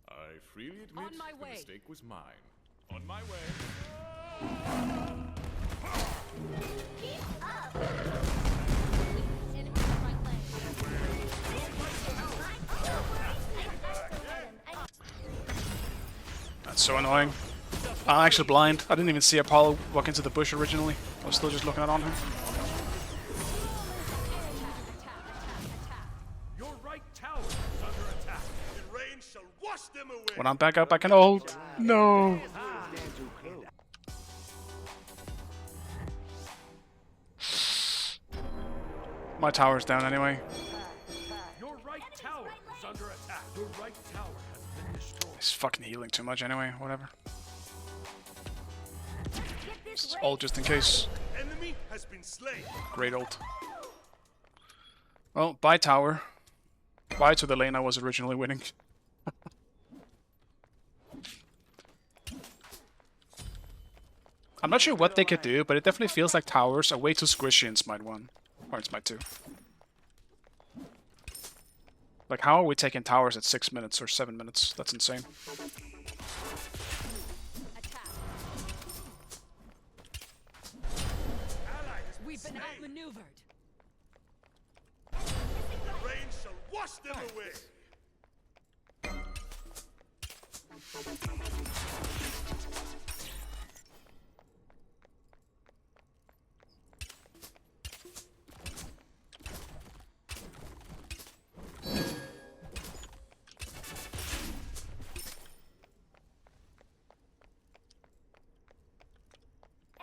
I freely admit On my the way. mistake was mine. On my way. Enemy right leg. That's so annoying. I'm actually blind. I didn't even see Apollo walk into the bush originally. I was still just looking at on him. Your right tower is under attack. The rain shall wash them away. When I'm back up, I can ult. No. My tower's down anyway. Your right tower is under attack. Your right tower has been destroyed. He's fucking healing too much anyway. Whatever. Get this It's way. all just in case. Enemy has been slain. Great ult. Well, bye tower. Bye to the lane I was originally winning. I'm not sure what they could do, but it definitely feels like towers are way too squishy in Smite 1. Or in Smite 2. Like, how are we taking towers at 6 minutes or 7 minutes? That's insane. We've been outmaneuvered. The rain shall wash them away.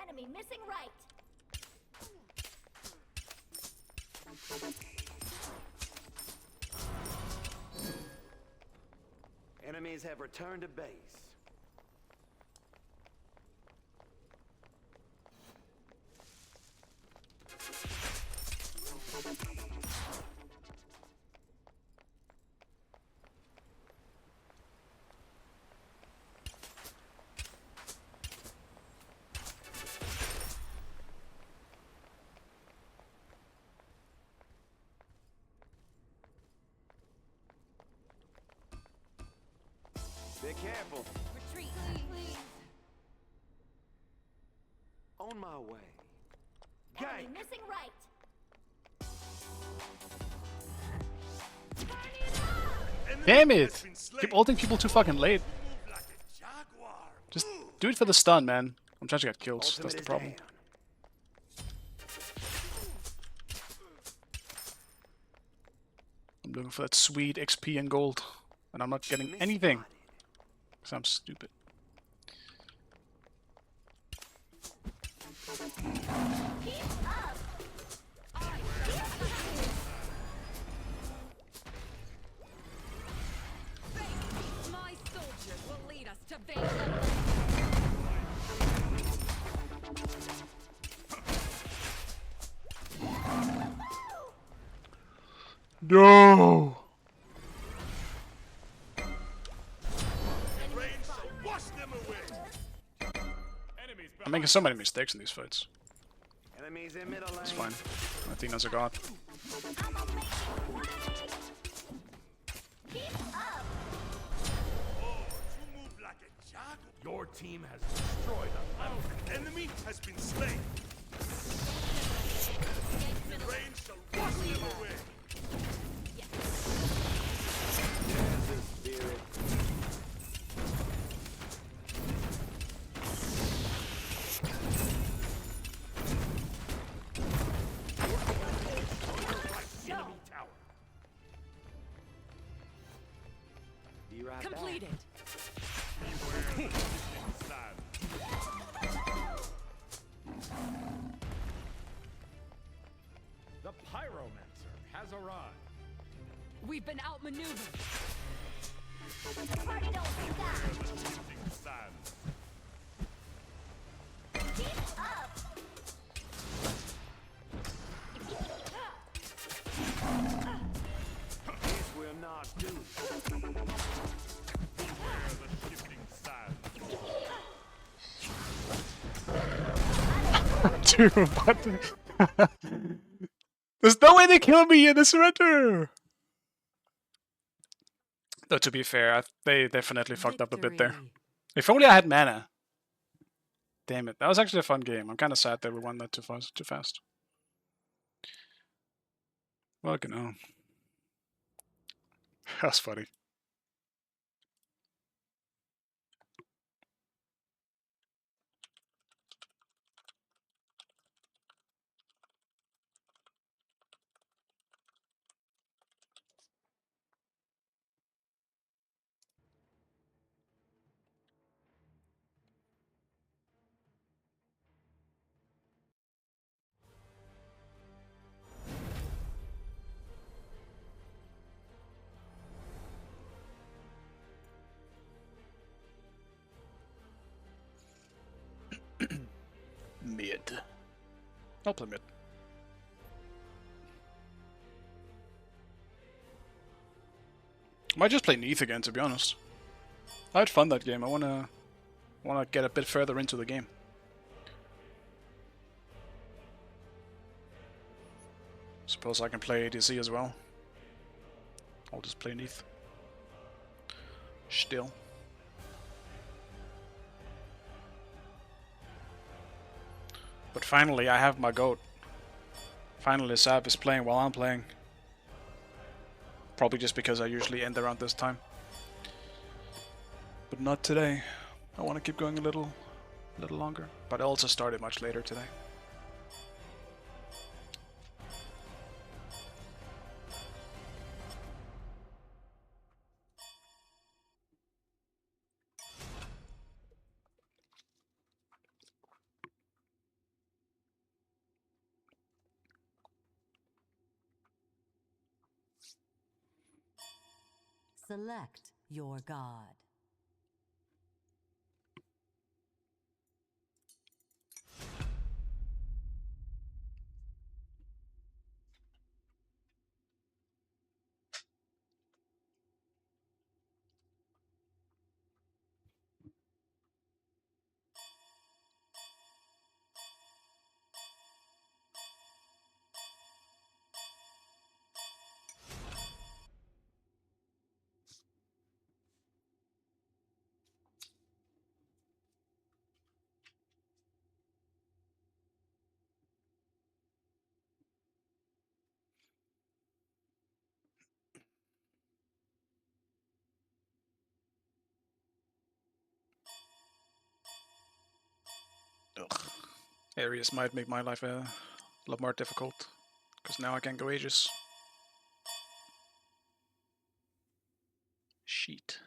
Enemy missing right. Enemies have returned to base. Be careful. Retreat, please. On my way. Enemy Gank. missing right. Damn it! Keep ulting people too fucking late. Move like a jaguar. Just do it for the stun, man. I'm trying to get kills. That's Ultimate the is problem. down. I'm looking for that sweet XP and gold. And I'm not getting anything. Because I'm stupid. My soldiers will lead us to victory. No! The rain shall wash them away. Enemies I'm making so many mistakes in these fights. Enemies in middle lane. It's fine. Athena's a god. Oh, you move like a jaguar. Your team has destroyed a level. Enemy has been slain. The rain shall wash them away. There's the spirit. Enemy tower. Be right Completed. Beware the shifting sand. The pyromancer has arrived. We've been outmaneuvered. Party don't Beware the shifting sand. This will not do. Beware the shifting sand. Dude, what the... There's no way they kill me in the surrender! Though, to be fair, they definitely fucked up a bit there. Victory. If only I had mana. Damn it. That was actually a fun game. I'm kind of sad that we won that too fast. Fucking hell. That's funny. Mid. I'll play mid. Might just play Neith again, to be honest. I had fun that game. I wanna get a bit further into the game. suppose I can play ADC as well. I'll just play neith. Still. But finally, I have my goat. Finally, Sab is playing while I'm playing. Probably just because I usually end around this time. But not today. I want to keep going a little longer. But I also started much later today. Select your god. Ugh. Areas might make my life a lot more difficult. Because now I can't go Aegis. Sheet.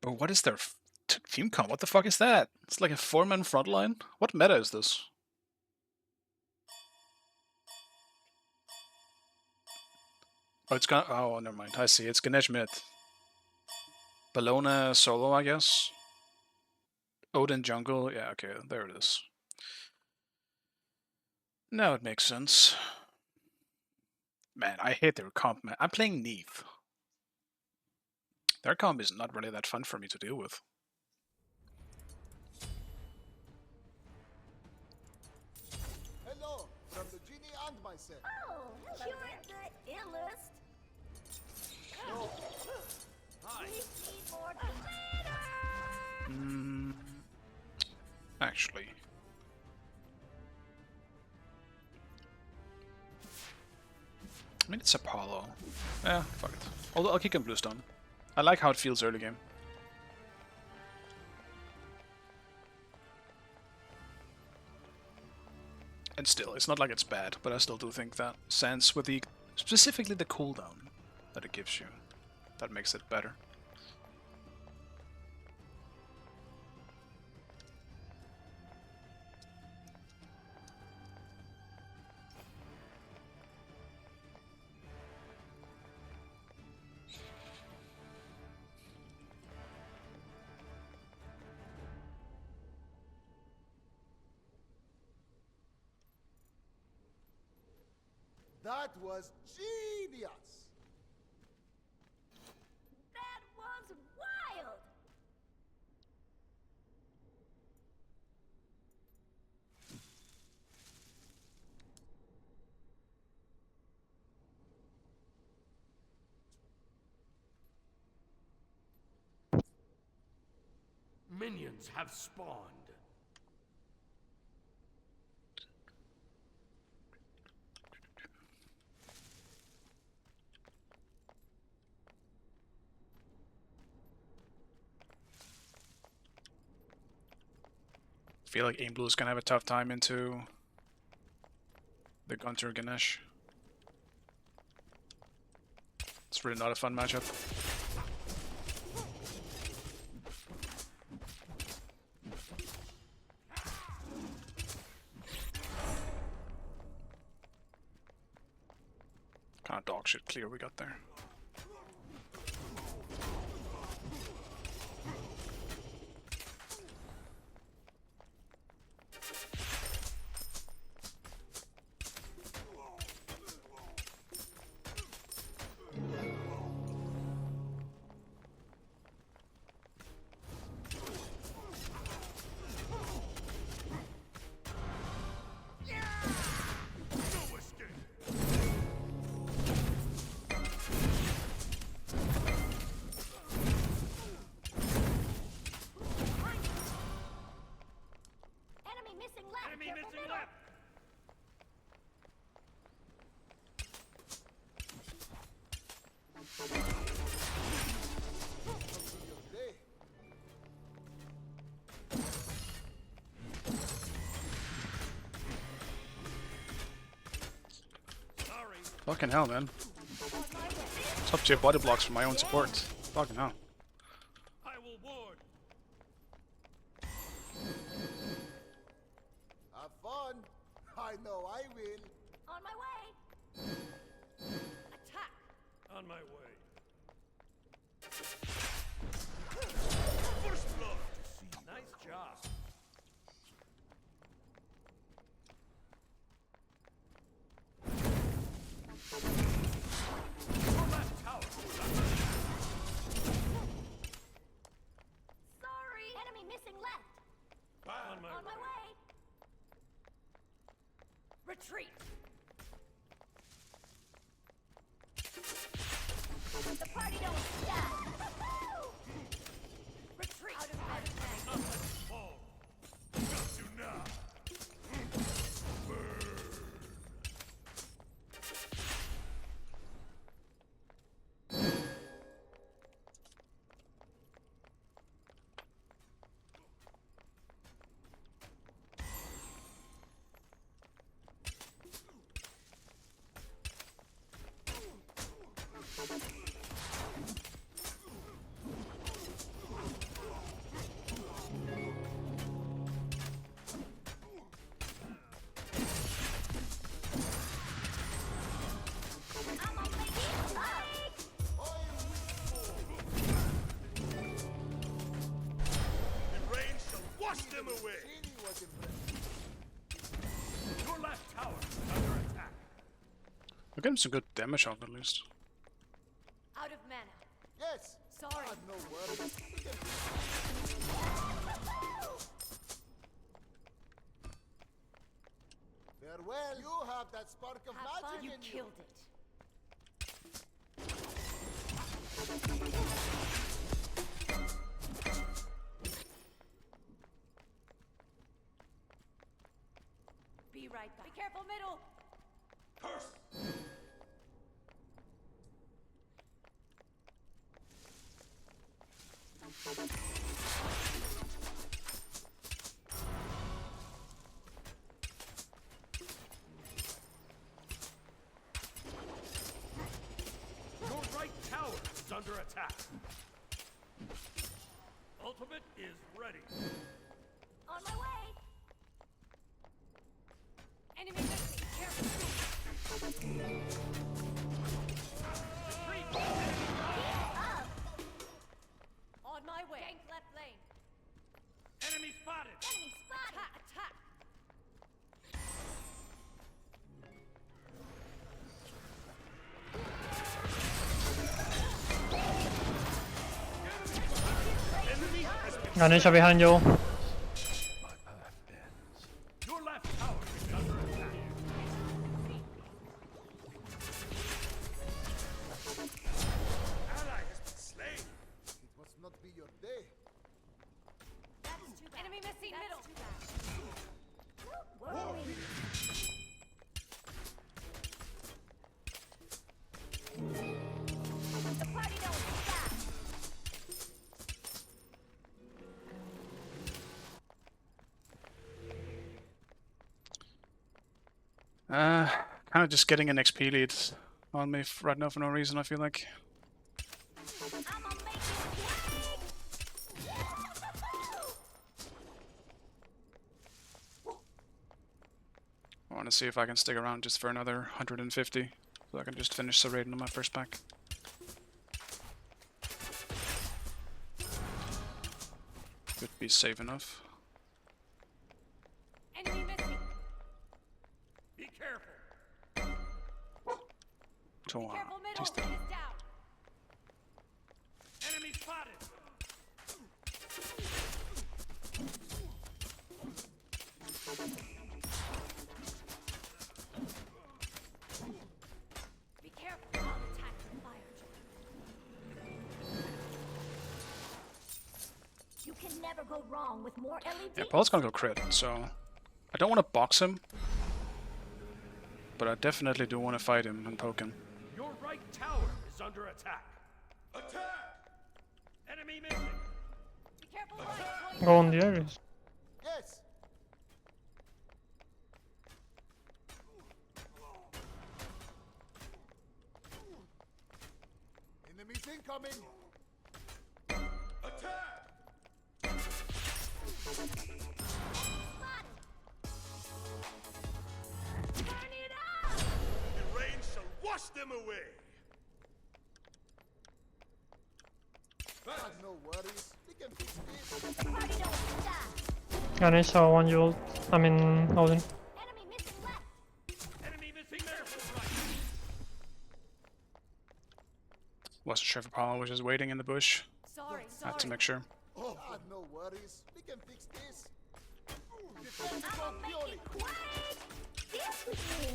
But what is their team comp? What the fuck is that? It's like a 4-man frontline? What meta is this? Oh, it's gone. Oh, never mind. I see. It's Ganesh mid. Bellona solo, I guess. Odin jungle. Yeah, okay, there it is. Now it makes sense. Man, I hate their comp, man. I'm playing neith. Their comp is not really that fun for me to deal with. Hello, from the genie and myself. Oh, hello. You're the illest. No. Hi. Keyboard Actually. I mean, it's Apollo. Yeah, fuck it. I'll kick him Bluestone. I like how it feels early game. And still, it's not like it's bad, but I still do think that sense with the... specifically the cooldown that it gives you. That makes it better. That was genius. That was wild. Minions have spawned. feel like Aim Blue is gonna have a tough time into the Gunter Ganesh. It's really not a fun matchup. Kind of dog shit clear we got there. Enemy missing left. Enemy Careful missing middle. left. Sorry. Fucking hell, man. Top tier body blocks for my own support. Fucking hell. I will ward. Have fun. I know I will. On my way. Attack! On my way. First blood. Nice job. Your left tower is under Sorry. Enemy missing left. on my On my way. way. Retreat! The party don't stop. Woo-hoo! Retreat! Out of mag. Not let you fall. Got you now. I'm on my feet. The rain shall wash them away. Your left tower is under attack. We're getting some good damage out at least. Out of mana. Yes. Sorry. No worries. Farewell. You have that spark of Have fun. magic You in you. killed it. Be right back. Be careful, middle. Curse. Your right tower is under attack. Ultimate is ready. On my way. Enemy missing. Careful. Retreat. Up. On my way. Gank left lane. Enemy spotted. Enemy spotted. Attack! Attack! Enemy has been. Ganesha behind you. Your left tower is under attack. Ally has been slain. It must not be your day. That's too bad. Enemy missing middle. Whoa. The party don't stop. Kind of just getting an XP lead on me right now for no reason, I feel like. I want to see if I can stick around just for another 150, so I can just finish the raid on my first pack. Could be safe enough. Enemy missing. Be careful. Careful middle. Just It is down. Enemy spotted. Be careful. I'll attack the fire. You can never go wrong with more LED. Yeah, Paul's gonna go crit, so I don't want to box him, but I definitely do want to fight him and poke him. Your right tower is under attack. Attack! Enemy missing. Be careful. Right. Go on the areas. Yes. Enemies incoming. Attack! The rain shall wash them away. No worries. We can fix this. Party don't stop. Ganesh have 1 ult. I mean, Odin. Enemy missing left. Enemy missing careful right. Wasn't sure if Apollo was just waiting in the bush. Sorry. Had to make sure. Oh, no worries. We can fix this. Defend from Fury. Quiet. Dance with me.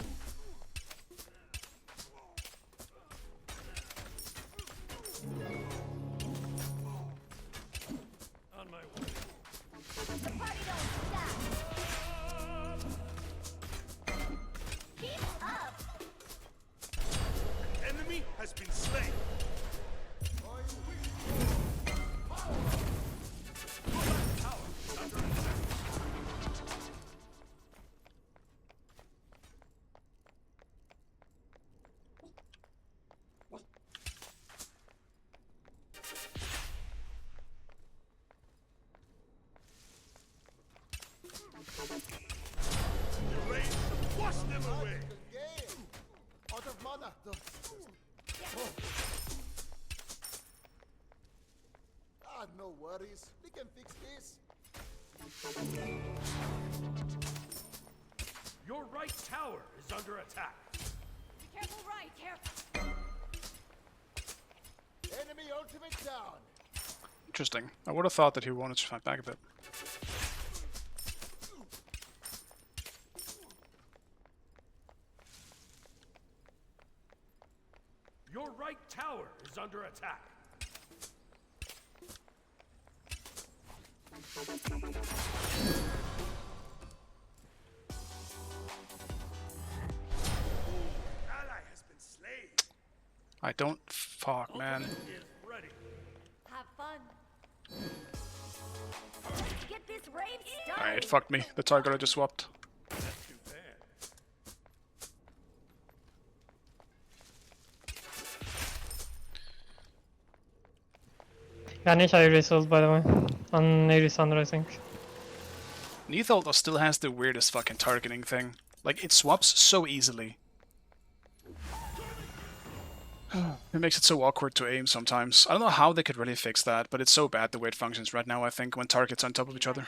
On my way. The party don't stop. Keep up. An enemy has been slain. The rain shall wash them away. Game. Out of mana. Oh. No worries. We can fix this. Your right tower is under attack. Be careful. Right. Careful. Enemy ultimate down. Interesting. I would have thought that he wanted to fight back a bit. Your right tower is under attack. Ally has been slain. I don't. Fuck, man. Is ready. Have fun. Let's get this raid started. Alright, it fucked me. The target I just swapped. Too bad. Ganesh I result, by the way. On Irisandra, I think. Neith ult still has the weirdest fucking targeting thing. Like, it swaps so easily. It makes it so awkward to aim sometimes. I don't know how they could really fix that, but it's so bad the way it functions right now, I think, when targets on top of each other.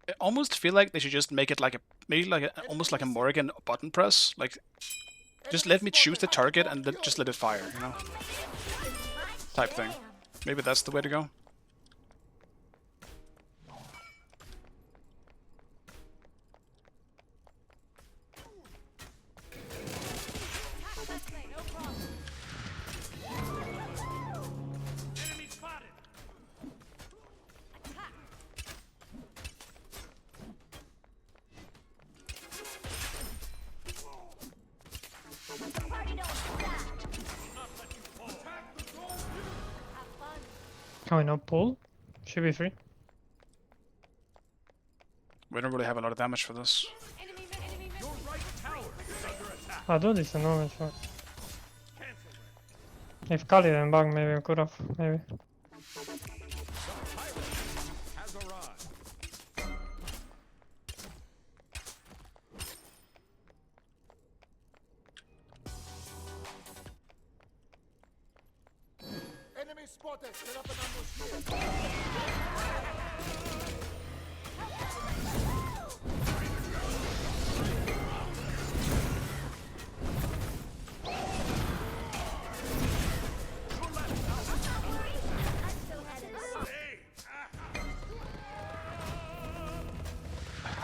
I almost feel like they should just make it like a, maybe like a, almost like a Morrigan button press. Like, just let me choose the target and just let it fire, you know? Type thing. Maybe that's the way to go. Enemy spotted. The party don't stop. Coming up, pull. Should be free. We don't really have a lot of damage for this. Your right tower is under attack. I do decent damage, but Cancel that. if Kali didn't bug, maybe I could have. Maybe. Has arrived. Enemy spotted. Set up an ambush here.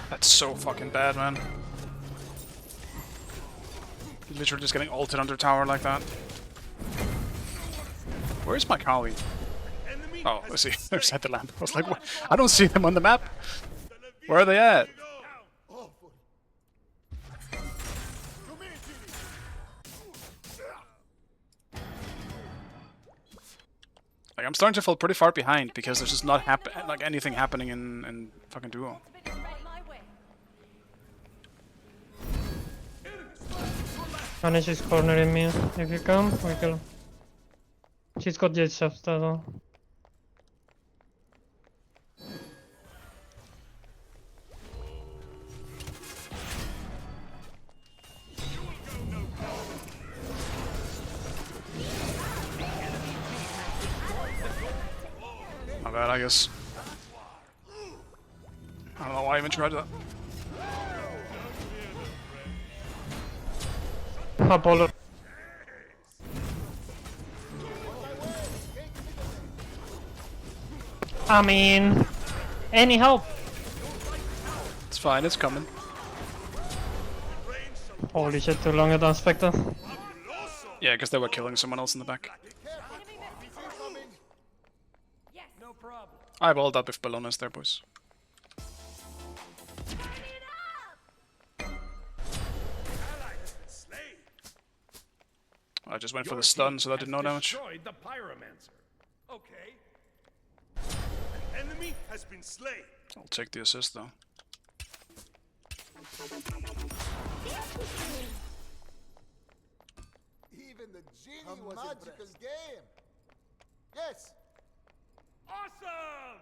That's so fucking bad, man. Literally just getting ulted under tower like that. Where's my Kali? Oh, I see. They're at the lamp. I was like, what? I don't see them on the map. Where are they at? Awful. Like, I'm starting to fall pretty far behind because there's just not like anything happening in fucking duo. And she's cornering me. If you come, we kill her. She's got jet shafts as well. Not bad, I guess. I don't know why I even tried that. Apollo. I mean, any help? It's fine, it's coming. Holy shit, too long than expected. Yeah, because they were killing someone else in the back. No problem. I walled up if Bellona's there, boys. I just went for the stun, so that did no damage. Destroyed the pyromancer. Okay. An enemy has been slain. I'll take the assist though. Even the genie was magical game. Yes. Awesome!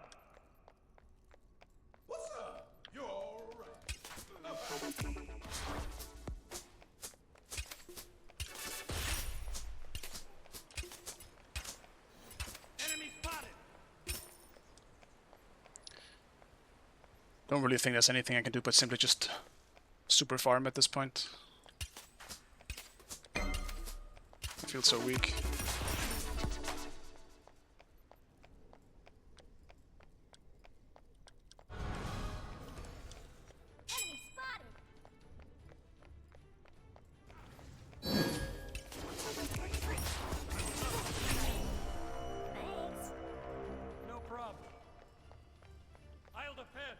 What's up? You're all right. Enemy spotted. Don't really think there's anything I can do but simply just super farm at this point. I feel so weak. No problem. I'll defend.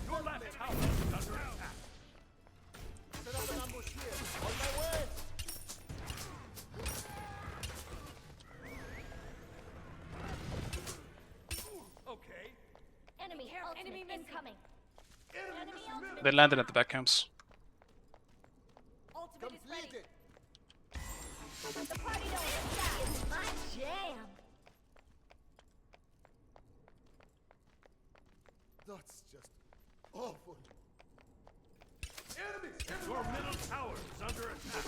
Your left tower is under attack. Set up an ambush here. On my way. Okay. Enemy incoming. Enemy They landed at the back camps. ultimate is ready. Completed. The party don't stop. It's my jam. That's just awful. Your middle tower is under attack.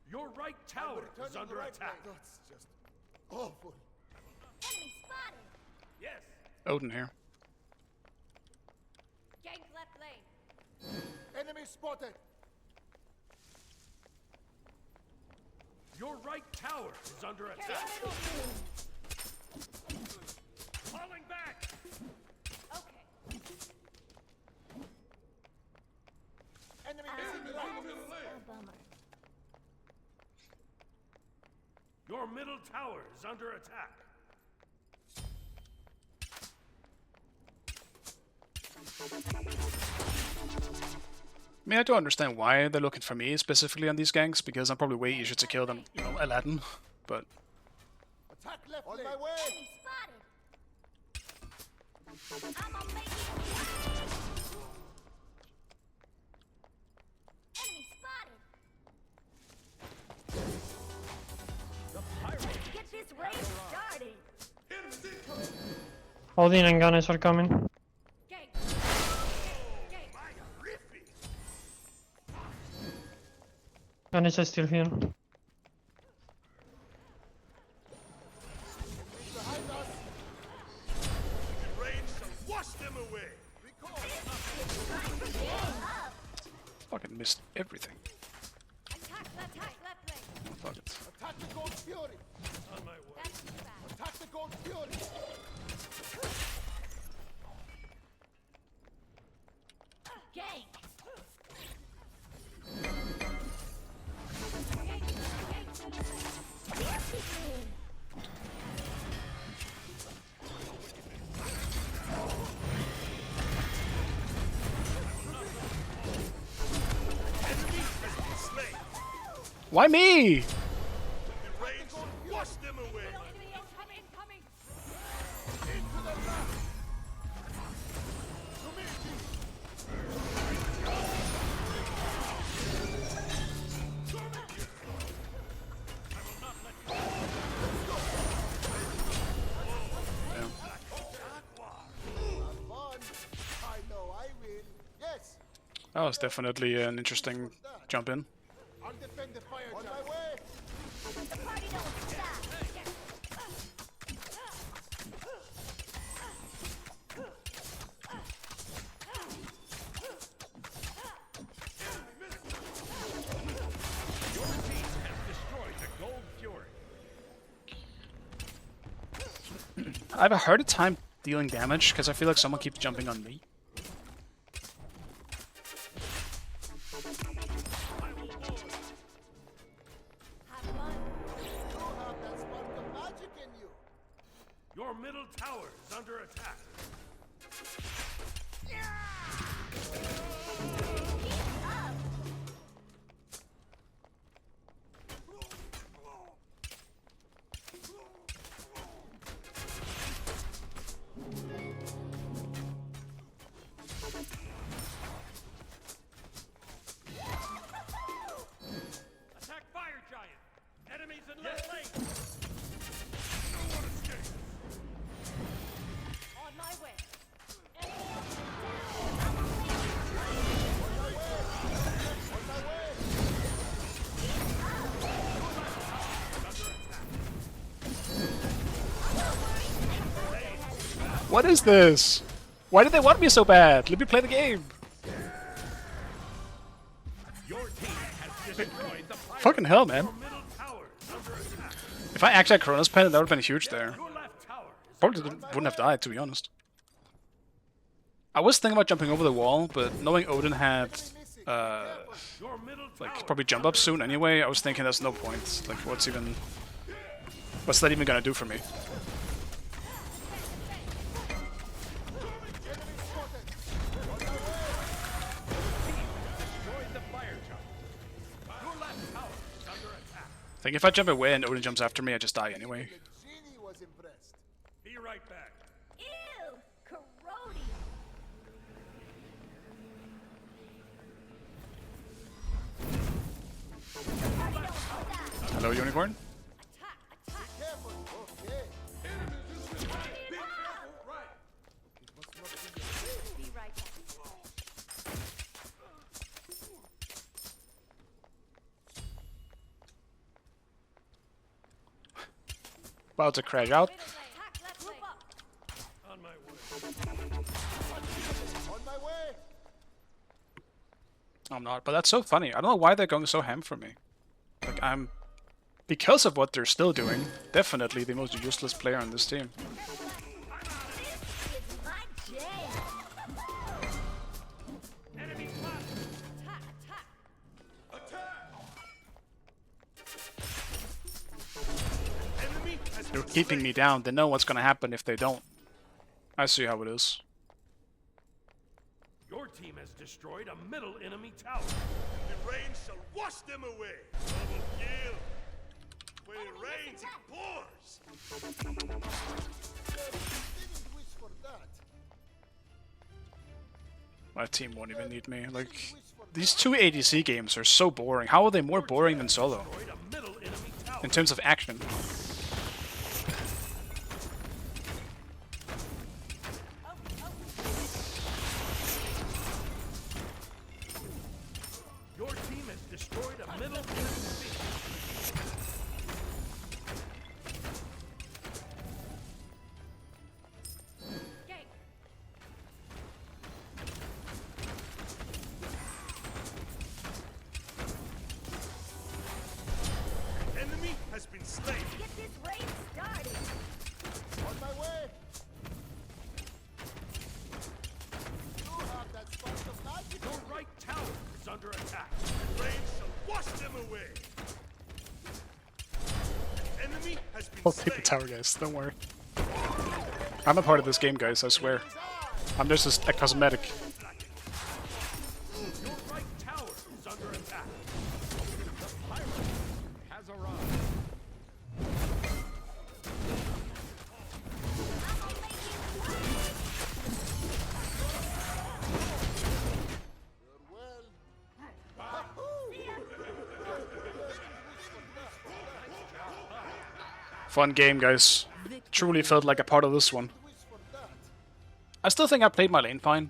Your right tower is Turning the under right attack. way. That's just awful. Enemy spotted. Yes. Odin here. Gank left lane. Enemy spotted. Your right tower is under attack. Falling back. Okay. Enemy missing the right. A bummer. Your middle tower is under attack. I mean, I do understand why they're looking for me specifically on these ganks, because I'm probably way easier to kill than, you know, Aladdin, but... Attack left on my way. Enemy spotted. I'ma make it. Enemy spotted. Let's get this race started. Odin and Ganesh are coming. Gang. Ganesh is still here. Behind us. Range shall wash them away. Fucking missed everything. Attack left lane. Oh, fuck it. Attack the gold fury. On my way. That's too fast. Attack the gold fury. Gang. Why me? Range shall wash them away. Incoming. Fun. I know I win. Yes. That was definitely an interesting jump in. I'll defend the fire. On my way. The party don't stop. Your team has destroyed the Gold Fury. I have a harder time dealing damage because I feel like someone keeps jumping on me. Have fun. You have that spark of magic in you. Your middle tower is under attack. Attack Fire Giant. Enemies in left lane. No one escapes. On my way. What is this? Why did they want me so bad? Let me play the game. Your team has destroyed the pirate. Fucking hell, man. Your middle tower is under attack. If I actually had Chronos Pen, that would have been huge there. Your left tower is Probably wouldn't have died, to be honest. I was thinking about jumping over the wall, but knowing Odin had, your middle like, tower. probably jump up soon anyway, I was thinking there's no point. Like, what's that even gonna do for me? Destroyed the fire giant. Your left tower is under attack. I think if I jump away and Odin jumps after me, I just die anyway. The genie was impressed. Be right back. Ew! Corrodium! Hello, Unicorn? Careful. Okay. Be right back. About to crash out. Attack left lane. On my way. On my way. I'm not, but that's so funny. I don't know why they're going so ham for me. Like, I'm, because of what they're still doing, definitely the most useless player on this team. It's my jam. Enemy spotted. Attack! Enemy has They're been keeping me down. They know what's gonna happen if they don't. I see how it is. Your team has destroyed a middle enemy tower. The rain shall wash them away. Double kill. When it rains, it pours. Didn't wish for that. My team won't even need me. Like, these two ADC games are so boring. How are they more boring than solo? Destroyed a middle enemy tower. In terms of action. Your team has destroyed a middle enemy base. Gang. Enemy has been slain. Get this raid started. On my way. You have that spark of magic. Your right tower is under attack. The rain shall wash them away. Enemy has been I'll take the slain. tower, guys. Don't worry. I'm a part of this game, guys. I swear. I'm just a cosmetic. Your right tower is under attack. The pirate has arrived. Fun game, guys. Truly felt like a part of this one. I still think I played my lane fine.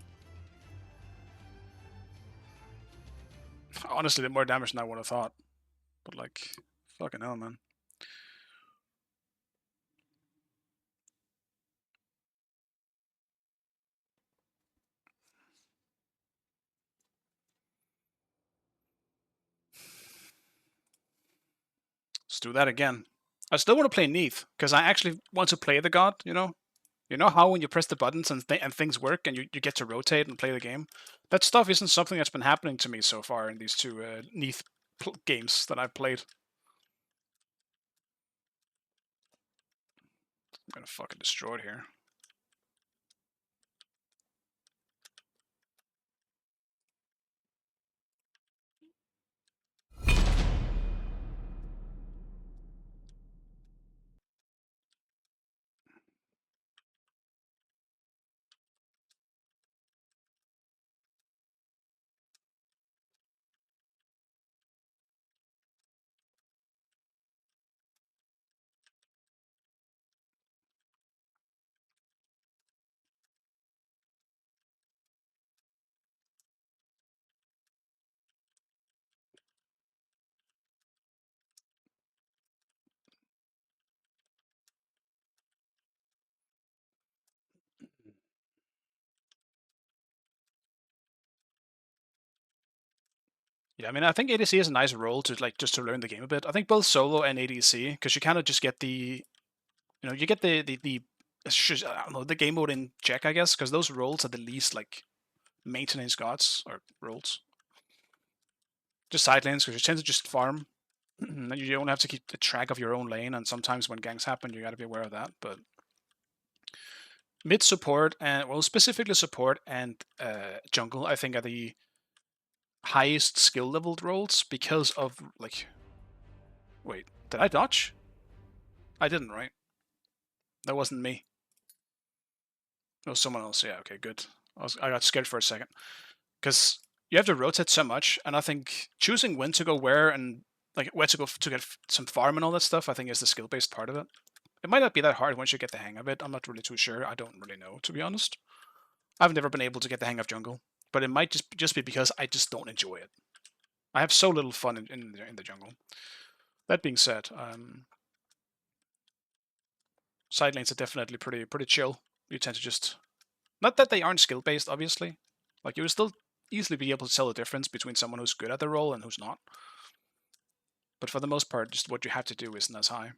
Honestly, did more damage than I would have thought. But like, fucking hell, man. Let's do that again. I still want to play Neith, because I actually want to play the god, you know? You know how when you press the buttons and things work and you get to rotate and play the game? That stuff isn't something that's been happening to me so far in these two Neith games that I've played. I'm gonna fucking destroy it here. Yeah, I mean, I think ADC is a nice role to like just to learn the game a bit. I think both solo and ADC, because you kind of just get the, you know, you get the I don't know, the game mode in check, I guess, because those roles are the least like maintenance gods or roles. Just side lanes, because you tend to just farm. You don't have to keep the track of your own lane, and sometimes when ganks happen, you got to be aware of that. But mid support and well, specifically support and jungle, I think are the highest skill leveled roles because of like. Wait, did I dodge? I didn't, right? That wasn't me. It was someone else. Yeah, okay, good. I got scared for a second because you have to rotate so much, and I think choosing when to go where and like where to go to get some farm and all that stuff, I think is the skill based part of it. It might not be that hard once you get the hang of it. I'm not really too sure. I don't really know, to be honest. I've never been able to get the hang of jungle, but it might just be because I just don't enjoy it. I have so little fun in the jungle. That being said, side lanes are definitely pretty chill. You tend to just, not that they aren't skill based, obviously. Like you will still easily be able to tell the difference between someone who's good at the role and who's not. But for the most part, just what you have to do isn't as high.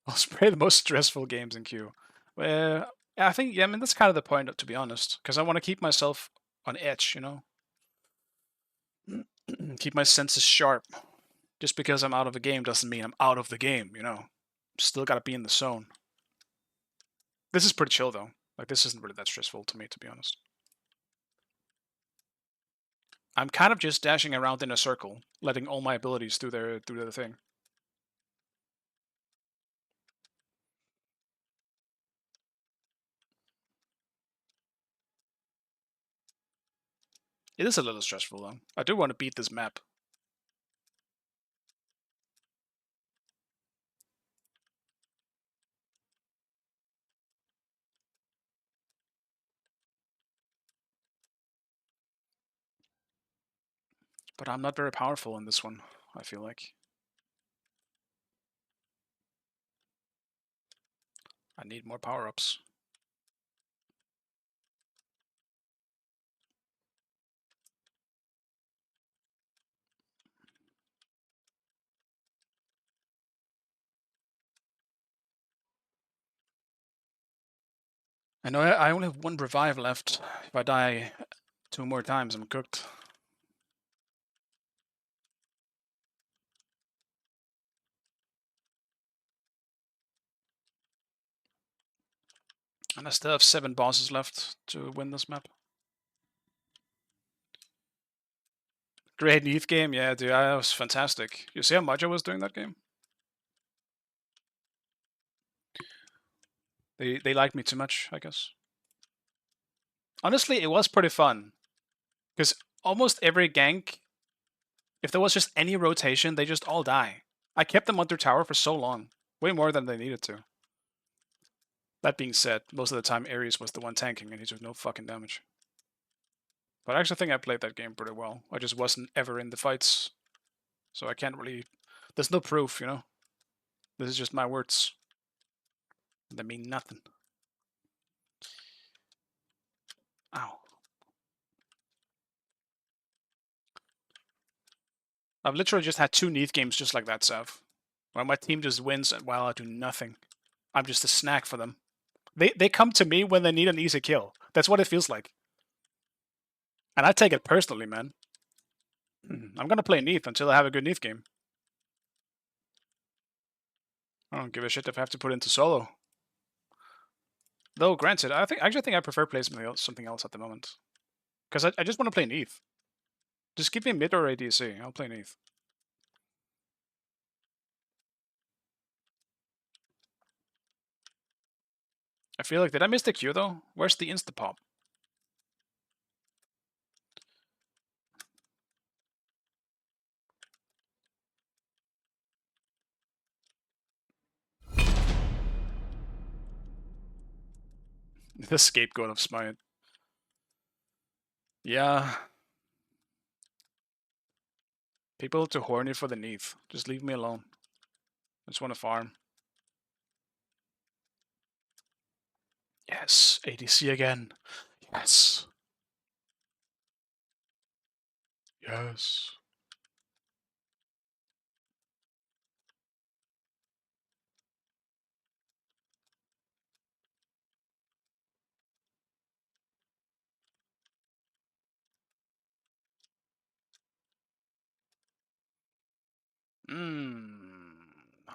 I'll spray the most stressful games in queue. I think, yeah, I mean, that's kind of the point, to be honest. Because I want to keep myself on edge, you know? Keep my senses sharp. Just because I'm out of a game doesn't mean I'm out of the game, you know? Still gotta be in the zone. This is pretty chill, though. Like, this isn't really that stressful to me, to be honest. I'm kind of just dashing around in a circle, letting all my abilities do their thing. It is a little stressful, though. I do want to beat this map. But I'm not very powerful in this one, I feel like. I need more power-ups. I know I only have 1 revive left. If I die 2 more times, I'm cooked. And I still have 7 bosses left to win this map. Great neith game, yeah, dude, that was fantastic. You see how much I was doing that game? They liked me too much, I guess. Honestly, it was pretty fun. Because almost every gank, if there was just any rotation, they just all die. I kept them under tower for so long. Way more than they needed to. That being said, most of the time Ares was the one tanking and he took no fucking damage. But I actually think I played that game pretty well. I just wasn't ever in the fights. So I can't really... There's no proof, you know? This is just my words. They mean nothing. Ow. I've literally just had 2 neith games just like that, Sav. Where my team just wins while I do nothing. I'm just a snack for them. They come to me when they need an easy kill. That's what it feels like. And I take it personally, man. I'm gonna play neith until I have a good neith game. I don't give a shit if I have to put it into solo. Though, granted, I actually think I prefer playing something else at the moment. Because I just want to play neith. Just give me mid or ADC. I'll play neith. I feel like, did I miss the Q though? Where's the insta-pop? The scapegoat of Smite. Yeah. People are too horny for the neith. Just leave me alone. I just want to farm. Yes, ADC again. Yes. Yes.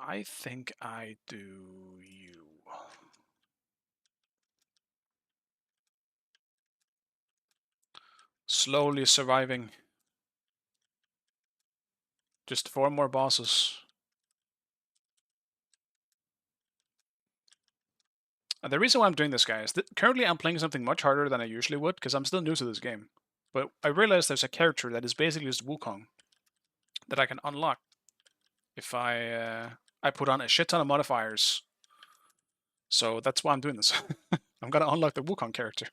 I think I do you. Slowly surviving. Just 4 more bosses. And the reason why I'm doing this, guys, currently I'm playing something much harder than I usually would, because I'm still new to this game. But I realized there's a character that is basically just Wukong that I can unlock if I put on a shit ton of modifiers. So that's why I'm doing this. I'm gonna unlock the Wukong character.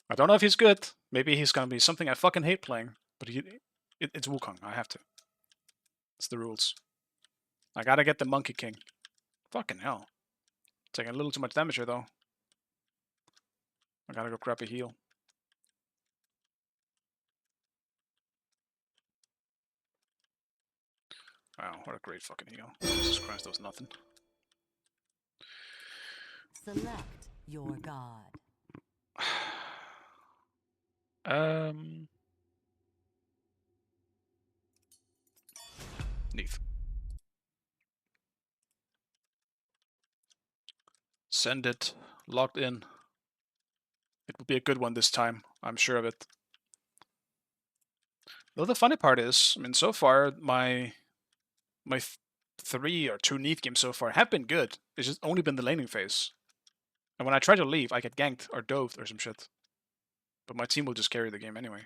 I don't know if he's good. Maybe he's gonna be something I fucking hate playing. But it's Wukong. I have to. It's the rules. I gotta get the Monkey King. Fucking hell. Taking a little too much damage here, though. I gotta go grab a heal. Wow, what a great fucking heal. Jesus Christ, that was nothing. Select your god. Neith. Send it. locked in. It will be a good one this time. I'm sure of it. Though the funny part is, I mean, so far my 3 or 2 neith games so far have been good. It's just only been the laning phase. And when I try to leave, I get ganked or doved or some shit. But my team will just carry the game anyway.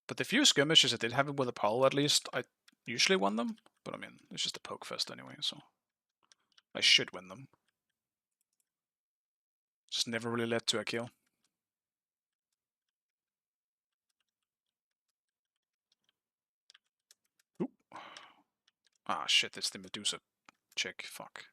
But the few skirmishes I did have with Apollo, at least, I usually won them. But I mean, it's just a poke fest anyway, so I should win them. Just never really led to a kill. Ooh. Ah, shit, it's the Medusa chick. Fuck.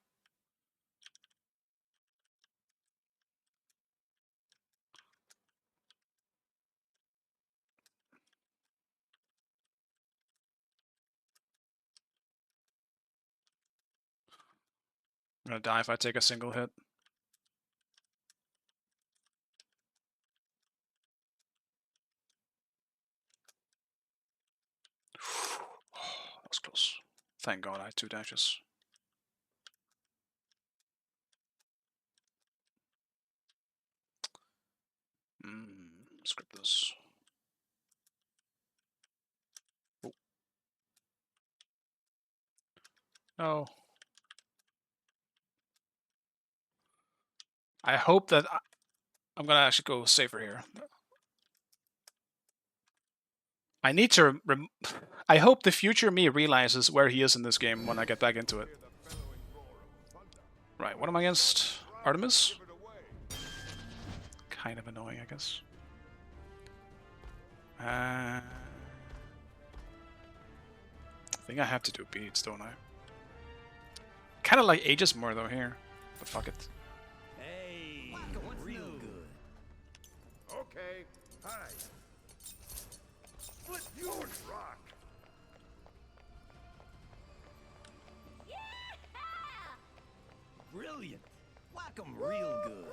I'm gonna die if I take a single hit. That was close. Thank God I had 2 dashes. Script this. Oh. No. I hope that I'm gonna actually go safer here. I need to. I hope the future me realizes where he is in this game when I get back into it. Right, what am I against? Artemis? Kind of annoying, I guess. I think I have to do beads, don't I? Kind of like Aegis more though here, but fuck it. Hey, real good. Okay, hi. Split yours, rock. Brilliant. Whack 'em real good.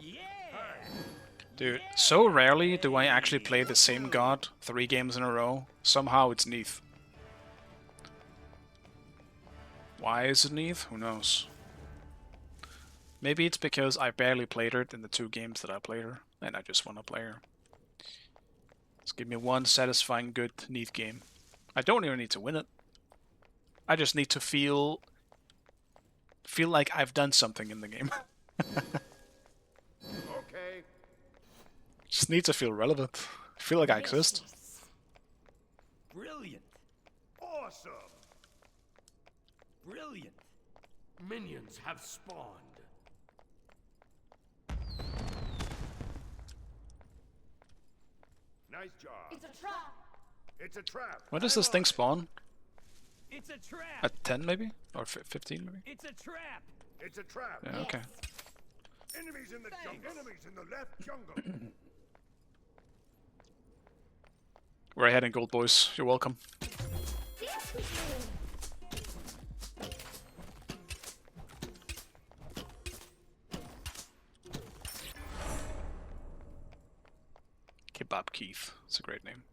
Yeah. Dude, so rarely do I actually play the same god 3 games in a row. Somehow it's Neith. Why is it Neith? Who knows? Maybe it's because I barely played her in the 2 games that I played her, and I just want to play her. Just give me one satisfying good Neith game. I don't even need to win it. I just need to feel like I've done something in the game. Okay. Just need to feel relevant. Feel like I exist. Brilliant. Awesome. Brilliant. Minions have spawned. Nice job. It's a trap. It's a trap. When does this thing spawn? It's a trap. At 10 maybe? Or 15 maybe? It's a trap. It's a trap. Yeah, okay. Enemies in the jungle. Enemies in the left jungle. We're ahead in gold, boys. You're welcome. Kebab Keith. It's a great name.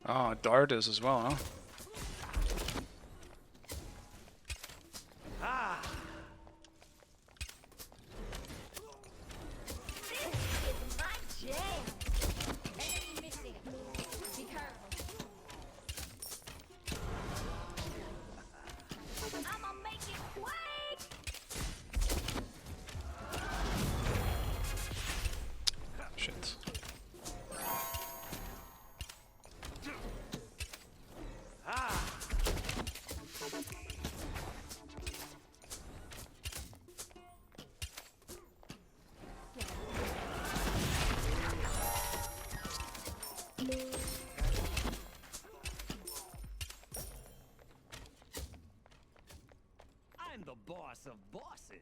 Ah, Dart is as well, huh? Shit. I'm the boss of bosses.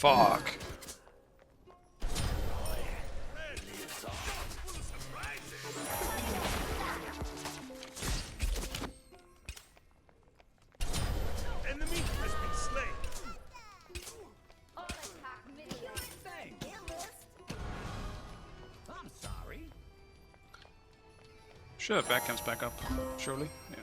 Fuck. Enemy has been slain. All attack minions. Thanks. I'm sorry. Sure, back comes back up, surely. Yeah.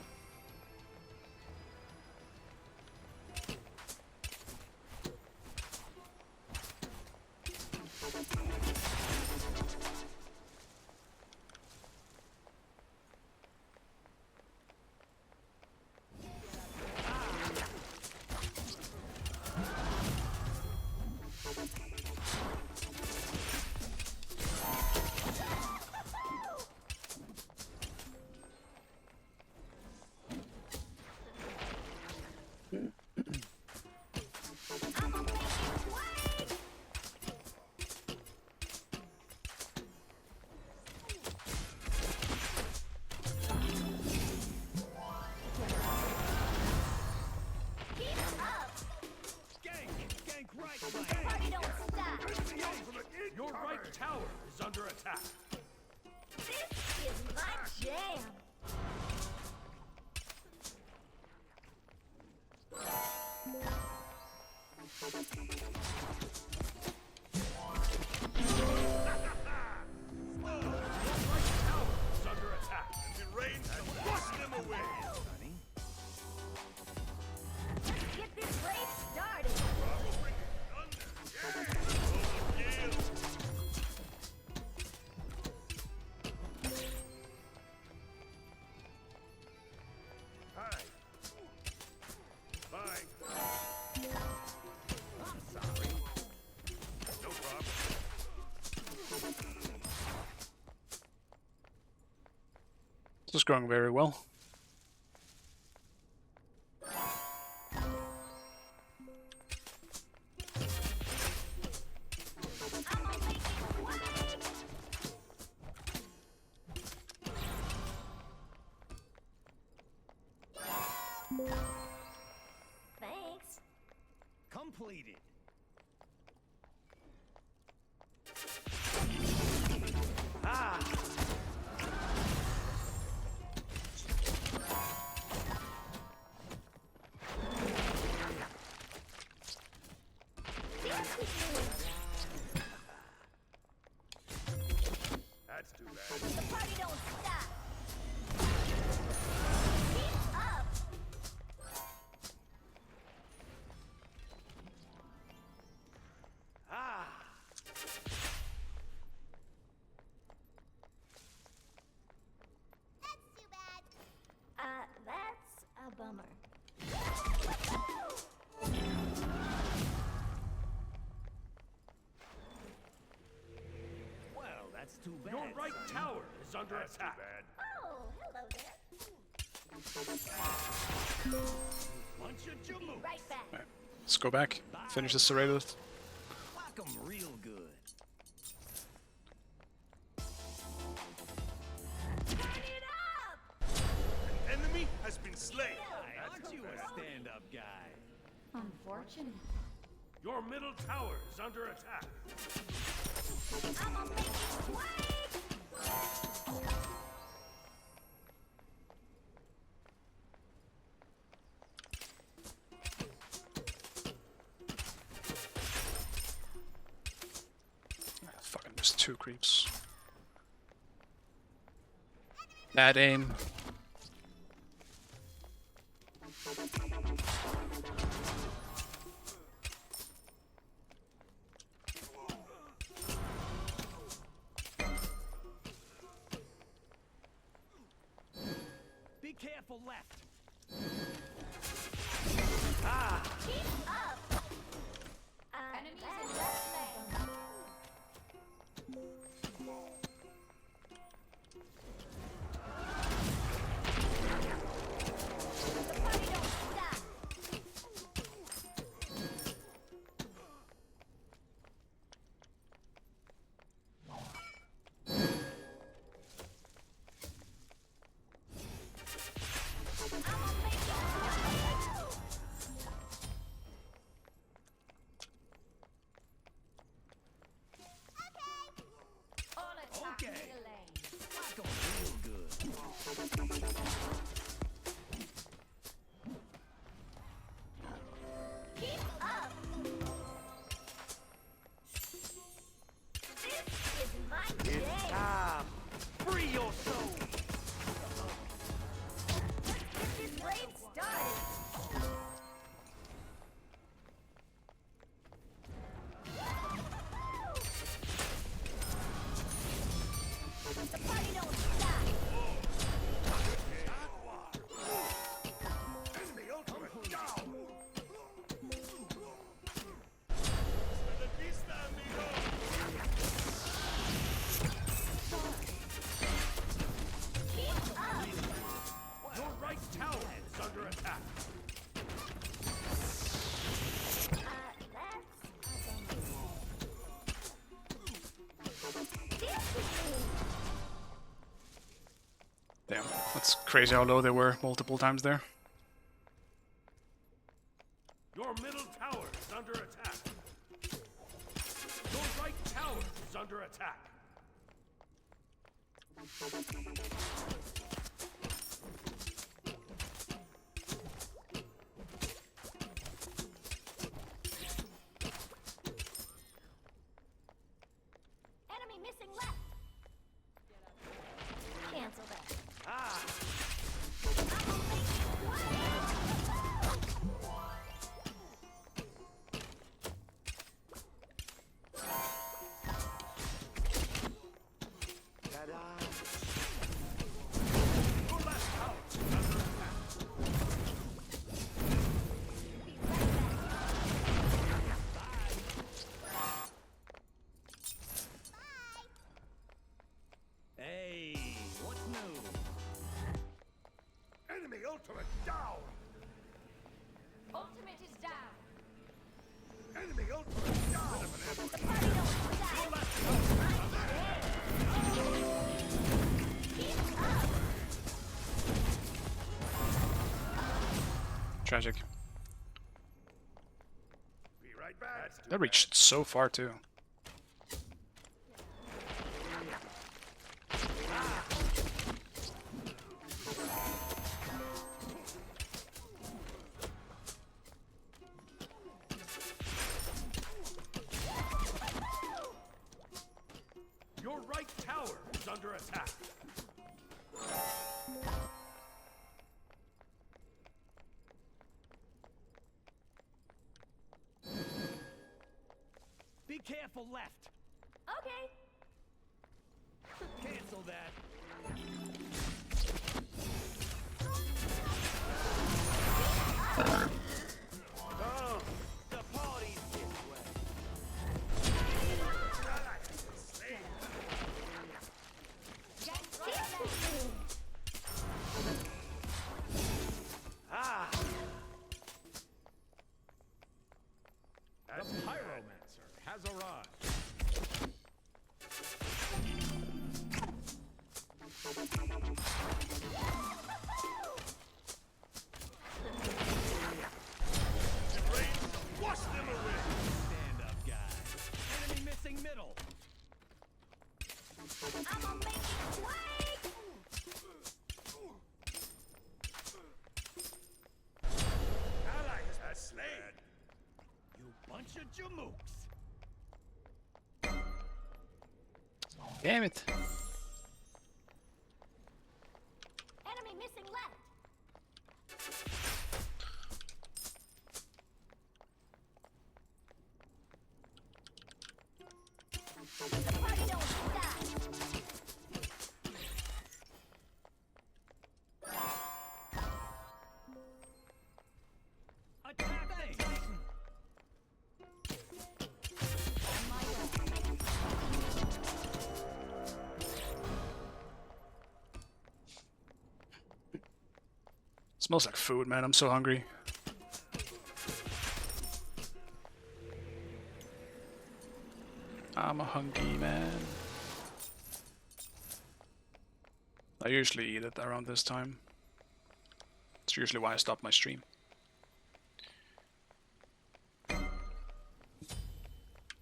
Gank right flank. Party don't stop. Your right tower is under attack. This is my jam. Is under attack. And the rain has washed them away. Let's get this raid started. This is going very well. Thanks. Completed. That's too bad. The party don't stop. Keep up. That's too bad. That's a bummer. Well, that's too bad. Your right tower is under attack. Oh, hello there. Punch your Be jumu. right back. Alright, let's go back. Finish this Serrated. Whack 'em real good. Turn it up. An enemy has been slain. Aren't you a stand-up guy? Unfortunate. Your middle tower is under attack. I'ma make it quake. Fucking, there's two creeps. Bad aim. Be careful left. Keep up. Enemies in left lane. The party don't stop. I'ma make it quake. That's crazy how low they were multiple times there. Your middle tower is under attack. Your right tower is under attack. Enemy missing left. Cancel that. Ah! Hey, what's new? Enemy ultimate down! Ultimate is down. Enemy ultimate down! The party don't stop. Tragic. Be right back. That reached so far too. Your right tower is under attack. Be careful left. Okay. Cancel that. Oh, the party's this way. Ah! The pyromancer has arrived. Wash them away! Stand up, guy. Enemy missing middle. I'ma make it quake. Ally has been slain! You bunch of jamooks. Damn it. Enemy missing left. The party don't stop. Attack the Titan. Smells like food, man. I'm so hungry. I'm a hungry man. I usually eat it around this time. It's usually why I stop my stream.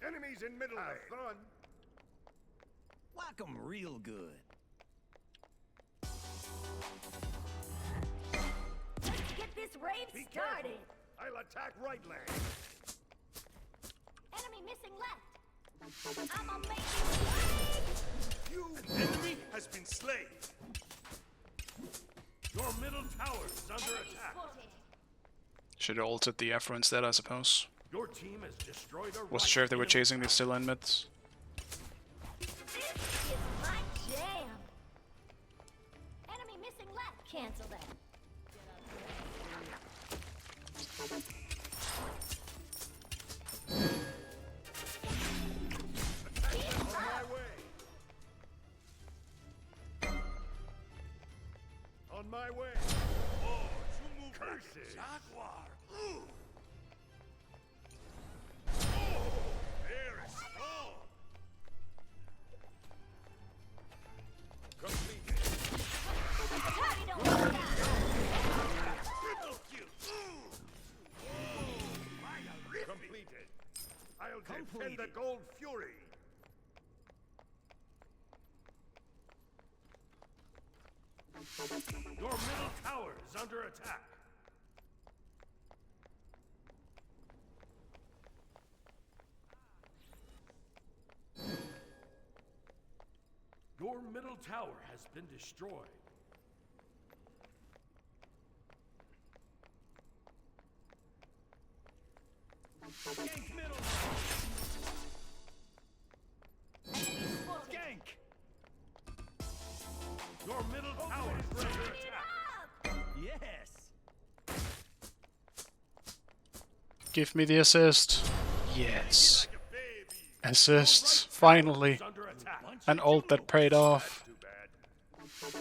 Enemies in middle lane. Fun. Whack 'em real good. Let's get this raid Be started. careful. I'll attack right lane. Enemy missing left. I'ma make it quake. You enemy has been slain. Your middle tower is under Enemy attack. spotted. Should have ulted the Afro instead, I suppose. Your team has destroyed a Wasn't sure if they were chasing the still in mids. This is my jam. Enemy missing left. Cancel that. On my way. On my way. Oh, Jumu curses. Jaguar. Ooh. Oh, very strong. Completed. The party don't Your middle tower is under attack. Your middle tower has been destroyed. Gank middle. Gank. Your middle tower is under attack. Yes. Give me the assist. Yes. Assist. Finally. An ult that paid off. Enemy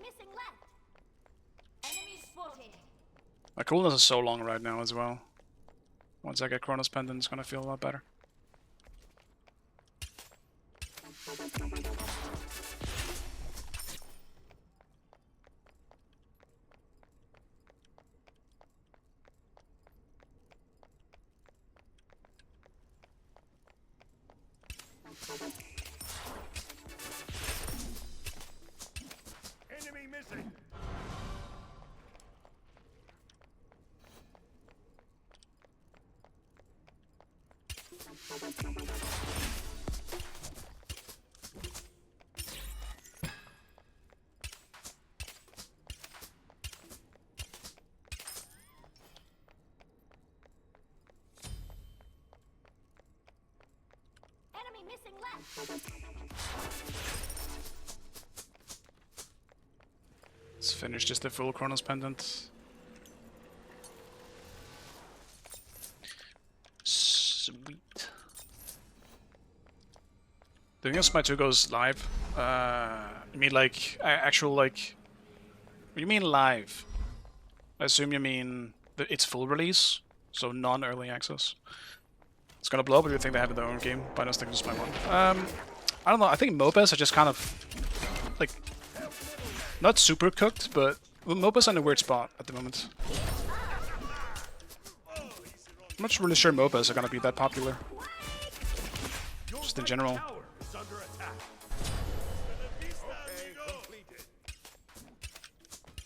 missing left. Enemy spotted. My coolness is so long right now as well. Once I get Chronos Pendant, it's gonna feel a lot better. Enemy missing. Enemy missing left. Let's finish just the full Chronos Pendant. Sweet. The thing is, my 2 goes live. You mean like actual like? What do you mean live? I assume you mean that it's full release, so non-early access. It's gonna blow up if you think they have their own game, but I don't think this is my one. I don't know. I think MOBAs are just kind of like not super cooked, but MOBAs are in a weird spot at the moment. I'm not really sure MOBAs are gonna be that popular. Just in general. Tower is under attack.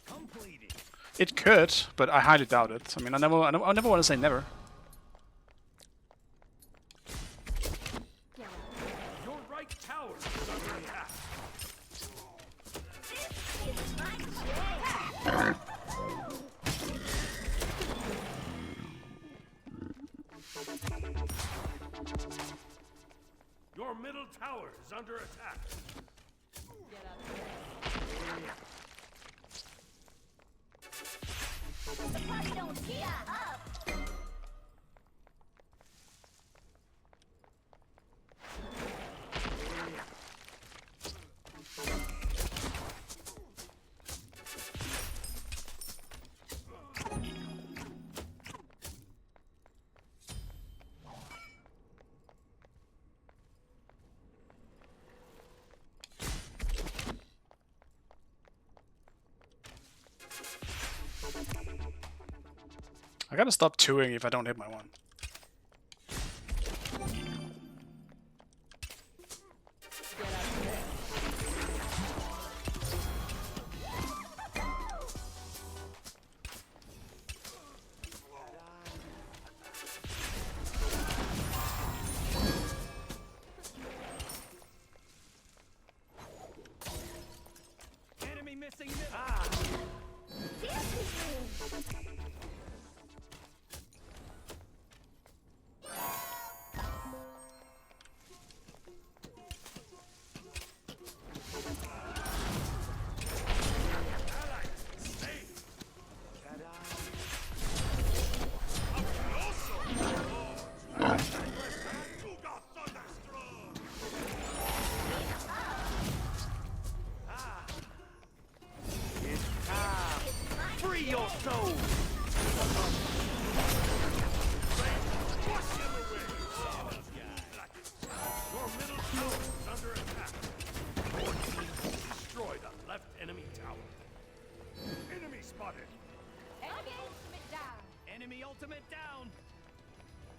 Completed. It could, but I highly doubt it. I mean, I never want to say never. Your right tower is under attack. Your middle tower is under attack. The party don't heat up. I gotta stop 2ing if I don't hit my 1. Enemy missing middle. Free your soul! Your middle tower is under attack. Your team destroy the left enemy tower. Enemy spotted. Enemy ultimate down. Enemy ultimate down.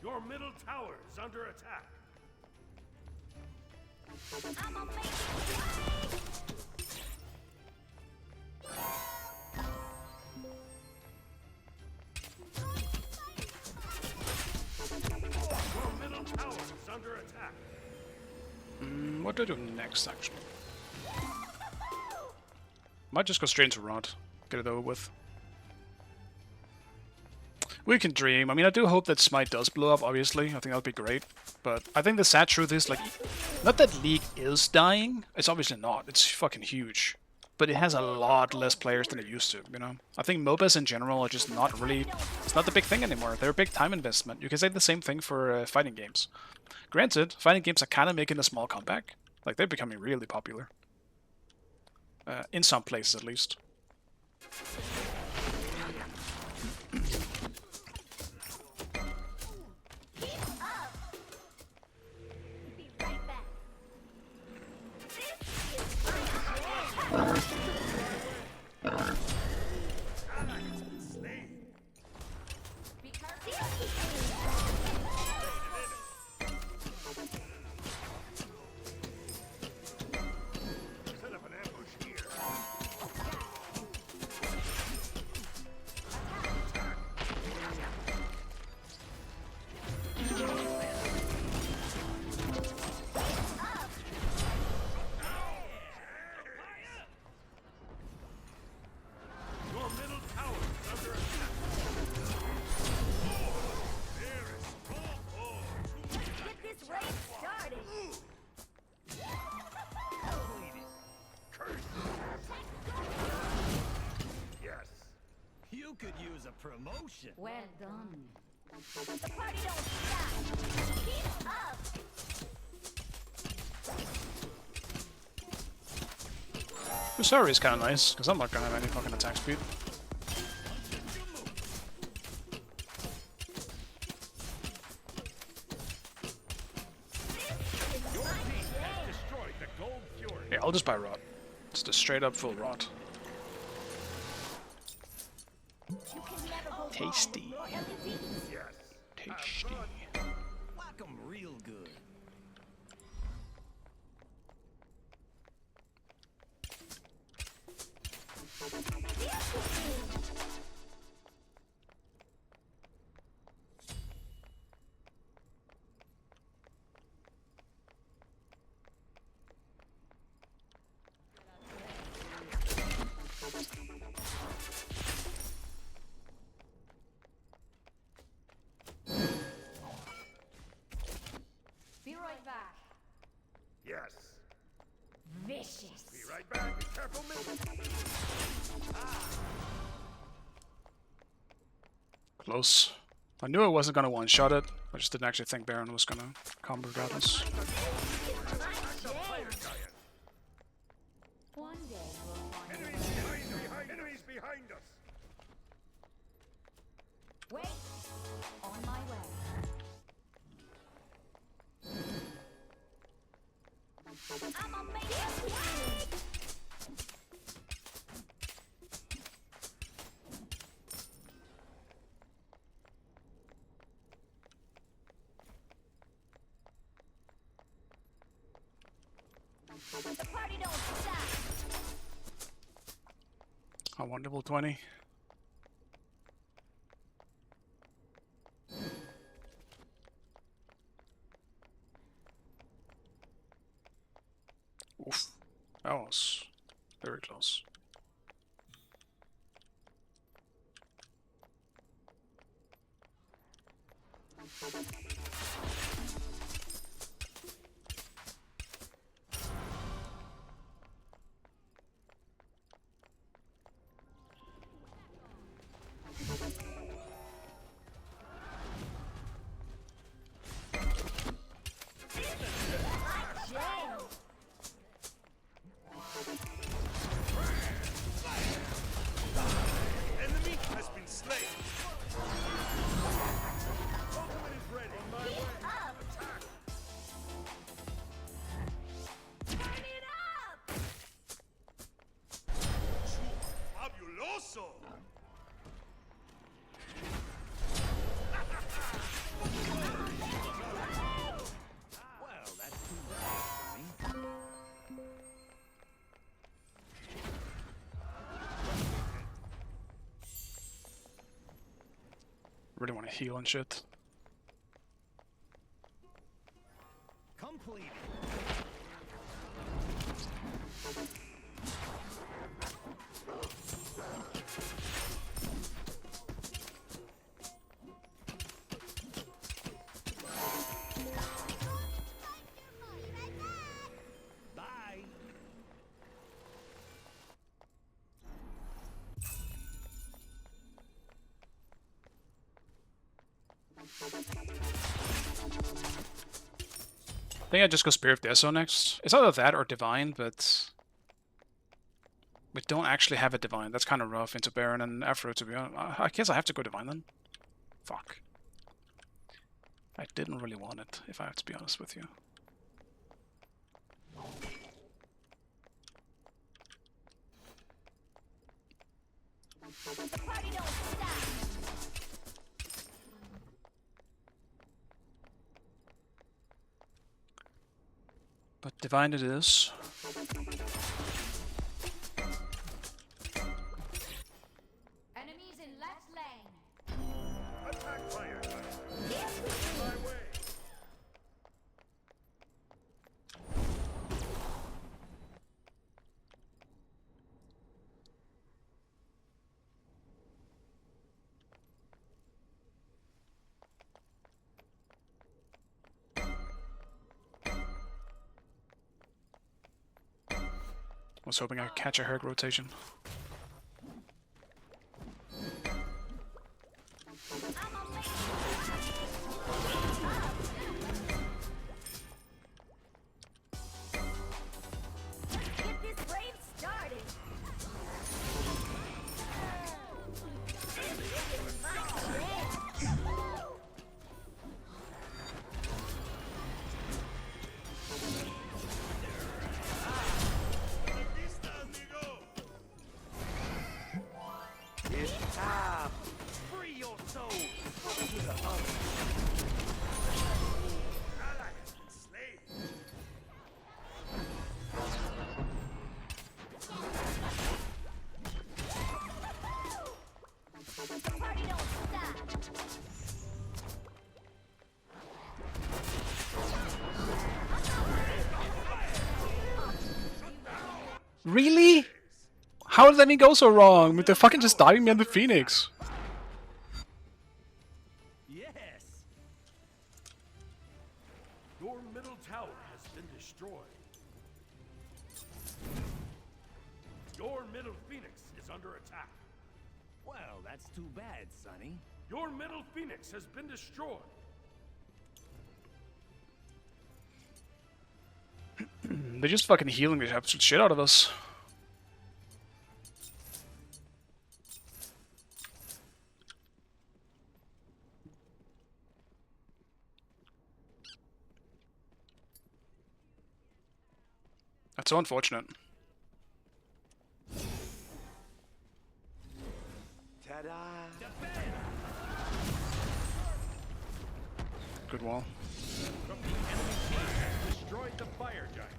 Your middle tower is under attack. Your middle tower is under attack. What do I do next, actually? Might just go straight into Rod. Get it over with. We can dream. I mean, I do hope that Smite does blow up, obviously. I think that would be great. But I think the sad truth is, like, not that League is dying. It's obviously not. It's fucking huge. But it has a lot less players than it used to, you know? I think MOBAs in general are just not really... It's not the big thing anymore. They're a big time investment. You can say the same thing for fighting games. Granted, fighting games are kind of making a small comeback. Like, they're becoming really popular. In some places, at least. You could use a promotion. Well done. The party don't stop. Keep up. Usari is kind of nice, because I'm not going to have any fucking attack speed. Yeah, I'll just buy Rot. Just a straight up full Rot. Tasty. Tasty. Whack 'em real good. Be right back. Yes. Vicious. Be right back. Be careful, middle. Close. I knew I wasn't going to one-shot it. I just didn't actually think Baron was going to combo regardless. One day we'll find Enemies behind us. Wait. On my way. I'ma make it work. The party don't stop. I want level 20. Oof. That was very close. Enemy has been slain. Ultimate is ready. On my really want to heal and shit. Complete. Bye. I think I just go Spirit of Deso next. It's either that or Divine, but we don't actually have a Divine. That's kind of rough into Baron and Afro, to be honest. I guess I have to go Divine then. Fuck. I didn't really want it, if I have to be honest with you. The party don't stop. But Divine it is. Enemies in left lane. Attack fire. Yes, My way. Was hoping I could catch a Herc rotation. get this rave started. This is my chance. Vista, amigo. It's time. Free your soul. To the other. Ally has been slain. The party don't stop. Really? How did that even go so wrong? They're fucking just diving me on the Phoenix. Yes. Your middle tower has been destroyed. Your middle phoenix is under attack. Well, that's too bad, Sonny. Your middle phoenix has been destroyed. They're just fucking healing the absolute shit out of us. That's so unfortunate. Ta-da! Good wall. From the enemy team destroyed the fire giant.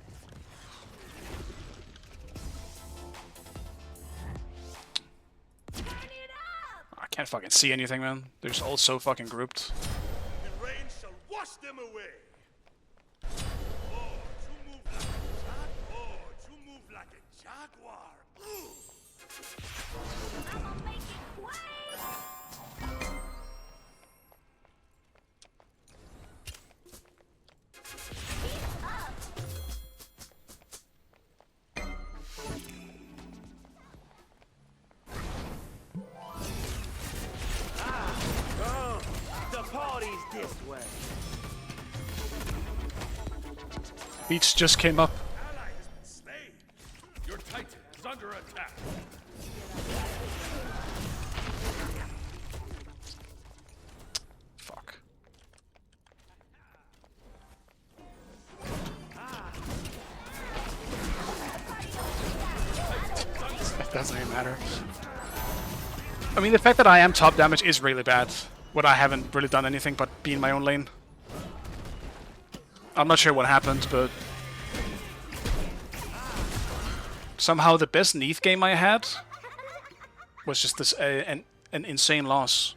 Turn it up. I can't fucking see anything, man. They're just all so fucking grouped. The rain shall wash them away. Oh, you move like a jaguar. Oh, you move like a jaguar. Ooh. I'ma make it quiet. Keep up. The party's this way. Beach just came up. Ally has been slain. Your titan is under attack. Fuck. It doesn't even matter. I mean, the fact that I am top damage is really bad. When I haven't really done anything but be in my own lane. I'm not sure what happened, but somehow the best neith game I had was just this an insane loss.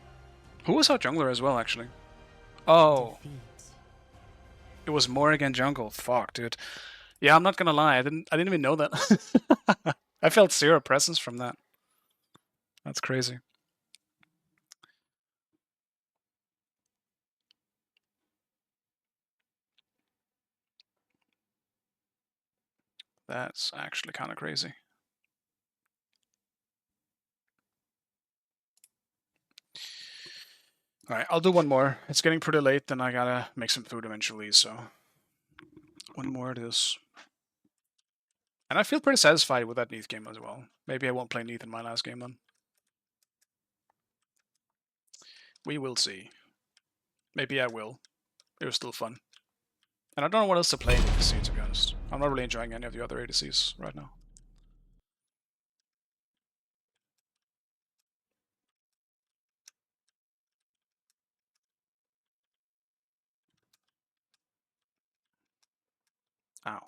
Who was our jungler as well, actually? Oh, it was Morrigan jungle. Fuck, dude. Yeah, I'm not gonna lie. I didn't even know that. I felt zero presence from that. That's crazy. That's actually kind of crazy. Alright, I'll do one more. It's getting pretty late, and I gotta make some food eventually, so... One more it is. And I feel pretty satisfied with that neith game as well. Maybe I won't play neith in my last game then. We will see. Maybe I will. It was still fun. And I don't know what else to play in ADC, to be honest. I'm not really enjoying any of the other ADCs right now. Ow.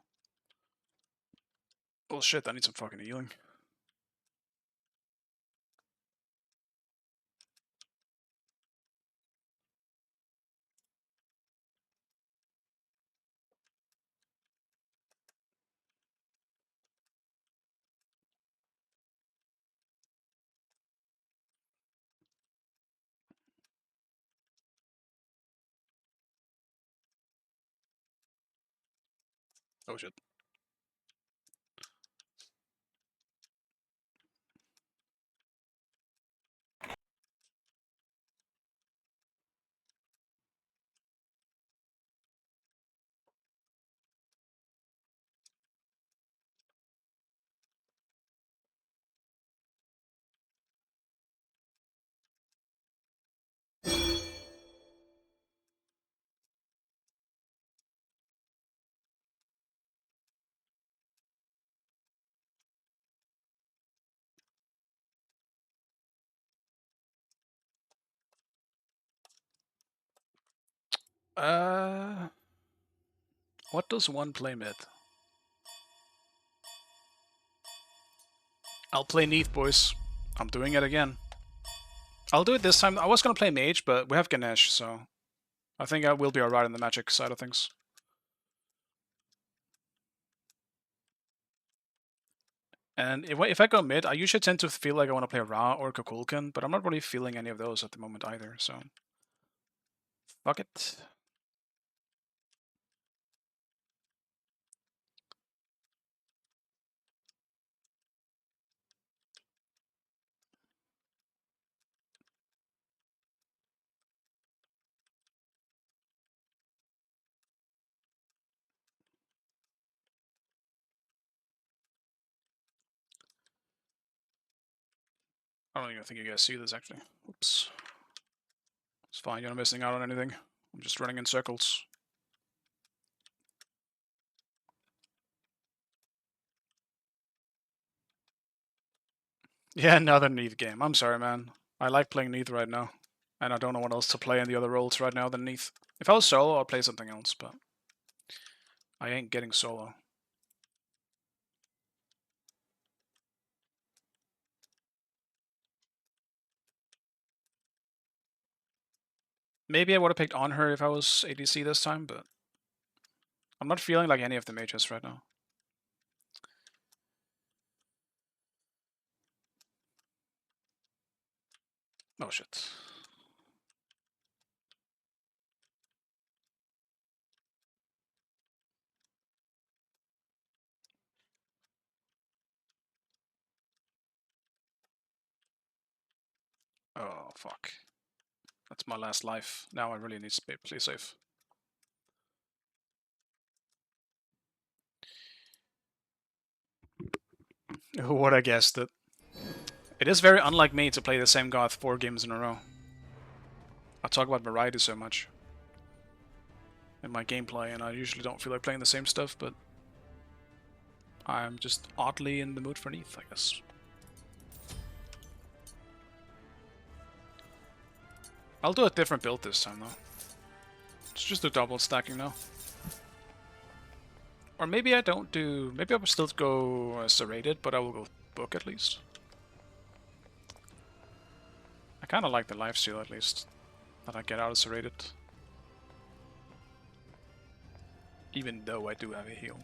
Oh shit, I need some fucking healing. Oh shit. What does one play mid? I'll play neith, boys. I'm doing it again. I'll do it this time. I was gonna play mage, but we have Ganesh, so... I think I will be alright on the magic side of things. And if I go mid, I usually tend to feel like I want to play Ra or Kukulkan, but I'm not really feeling any of those at the moment either, so... Fuck it. I don't even think you guys see this, actually. Oops. It's fine, you're not missing out on anything. I'm just running in circles. Yeah, another neith game. I'm sorry, man. I like playing neith right now. And I don't know what else to play in the other roles right now than neith. If I was solo, I'd play something else, but... I ain't getting solo. Maybe I would have picked on her if I was ADC this time, but... I'm not feeling like any of the mages right now. Oh shit. Oh fuck. That's my last life. Now I really need to play safe. Who would have guessed it? It is very unlike me to play the same god 4 games in a row. I talk about variety so much in my gameplay, and I usually don't feel like playing the same stuff, but I'm just oddly in the mood for neith, I guess. I'll do a different build this time, though. It's just a double stacking now. Or maybe I don't do... Maybe I will still go serrated, but I will go book at least. I kind of like the lifesteal at least. that I get ulcerated. Even though I do have a heal.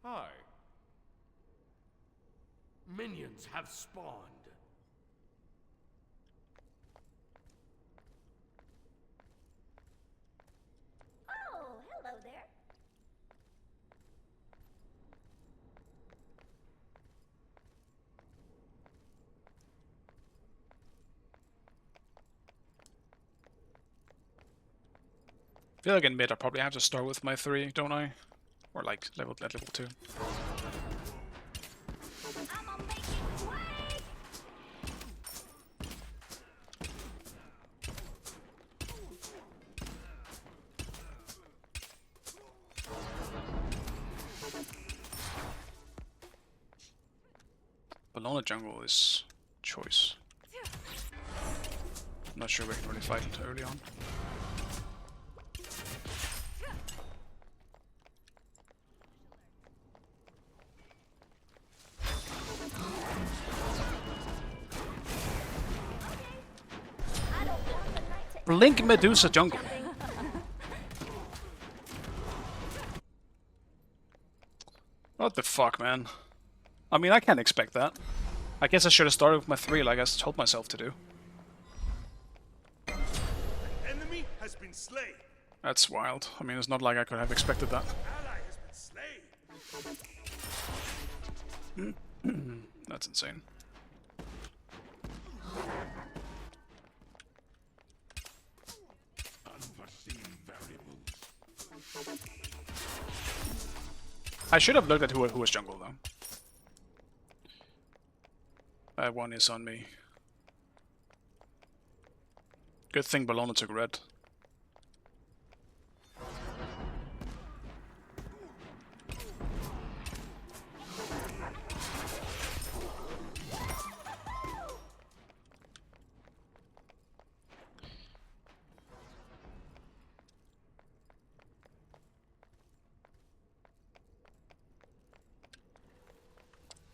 Hi. Minions have spawned. Oh, hello there. I feel like in mid I probably have to start with my 3, don't I? Or like level 2. I'ma make it quake! Bologna jungle is choice. I'm not sure we can really fight it early on. Blink Medusa jungle. What the fuck, man? I mean, I can't expect that. I guess I should have started with my 3 like I told myself to do. An enemy has been slain. That's wild. I mean, it's not like I could have expected that. Ally has been slain. That's insane. Unforeseen variables. I should have looked at who was jungle though. That one is on me. Good thing Bologna took red.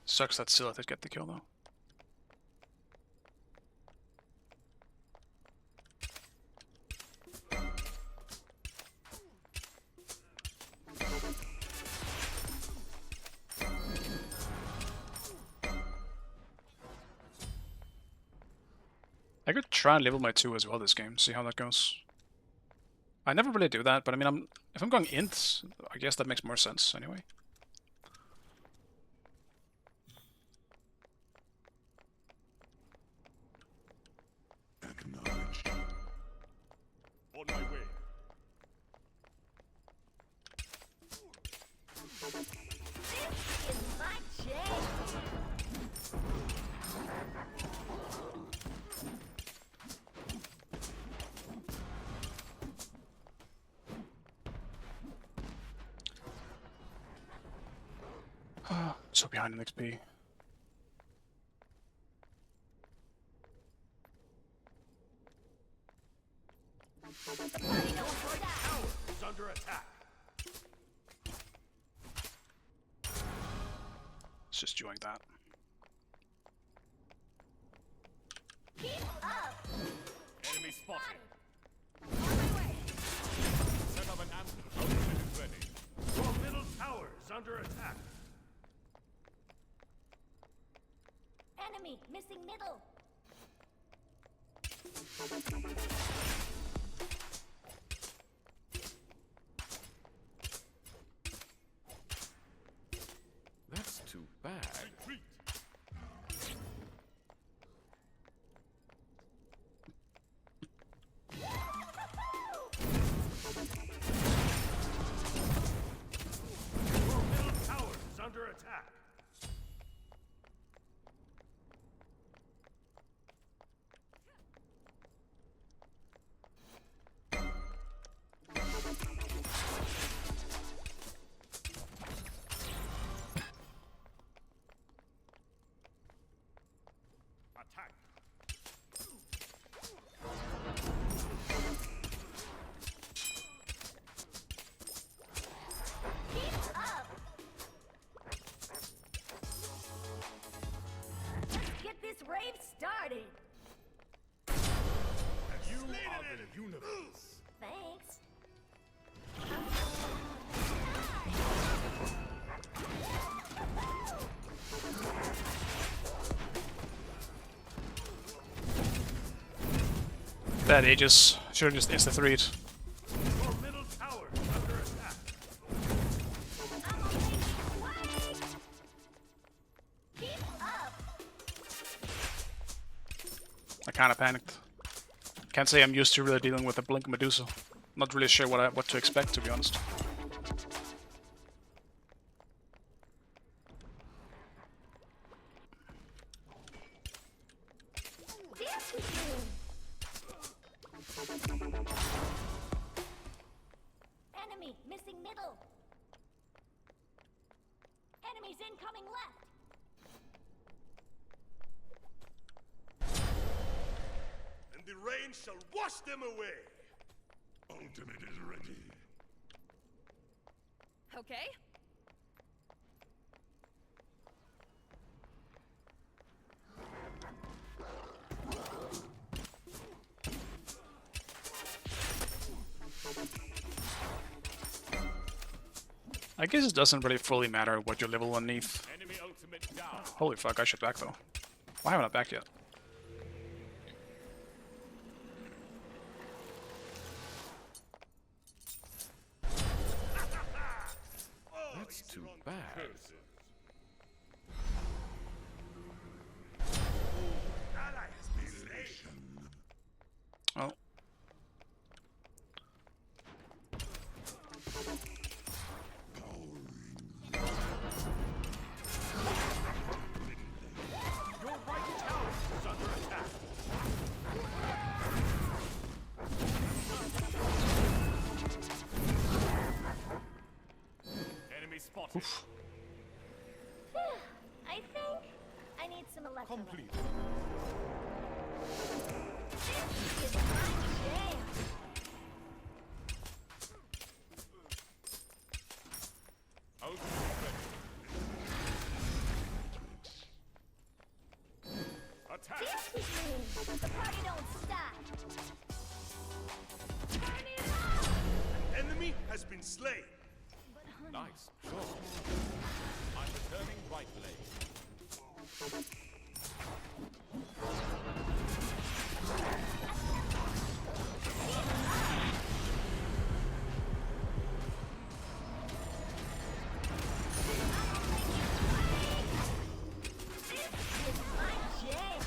Sucks that Scylla did get the kill though. I could try and level my 2 as well this game, see how that goes. I never really do that, but I mean, if I'm going int, I guess that makes more sense anyway. Acknowledged. On my way. This is my chance! So behind in XP. Tower is under attack. Let's just join that. Keep up! Enemy spotted. On my way! Set up an ambush. Ultimate is ready. Your middle tower is under attack. Enemy missing middle! That's too bad. Retreat. Your middle tower is under attack. Attack! Get this rave started. You are the universe. Thanks. Bad Aegis. Should've just insta-3'd. Your middle tower is under attack. Keep up. I kinda panicked. Can't say I'm used to really dealing with a Blink Medusa. Not really sure what to expect, to be honest. Dance with me. Enemy missing middle. Enemies incoming left. And the rain shall wash them away. Ultimate is ready. Okay. I guess it doesn't really fully matter what your level on neith. Enemy ultimate down. Holy fuck, I should back though. Why haven't I backed yet? That's too bad. Ally has been slain. Oh. Your right tower is under attack. Enemy spotted. Oof. I think I need some electrolytes. Complete. This is my jam. Ultimate ready. Attack. Dance with me. The party don't stop. Turn it up. An enemy has been slain. But honey, Nice job. I'm returning right blade. this is my jam.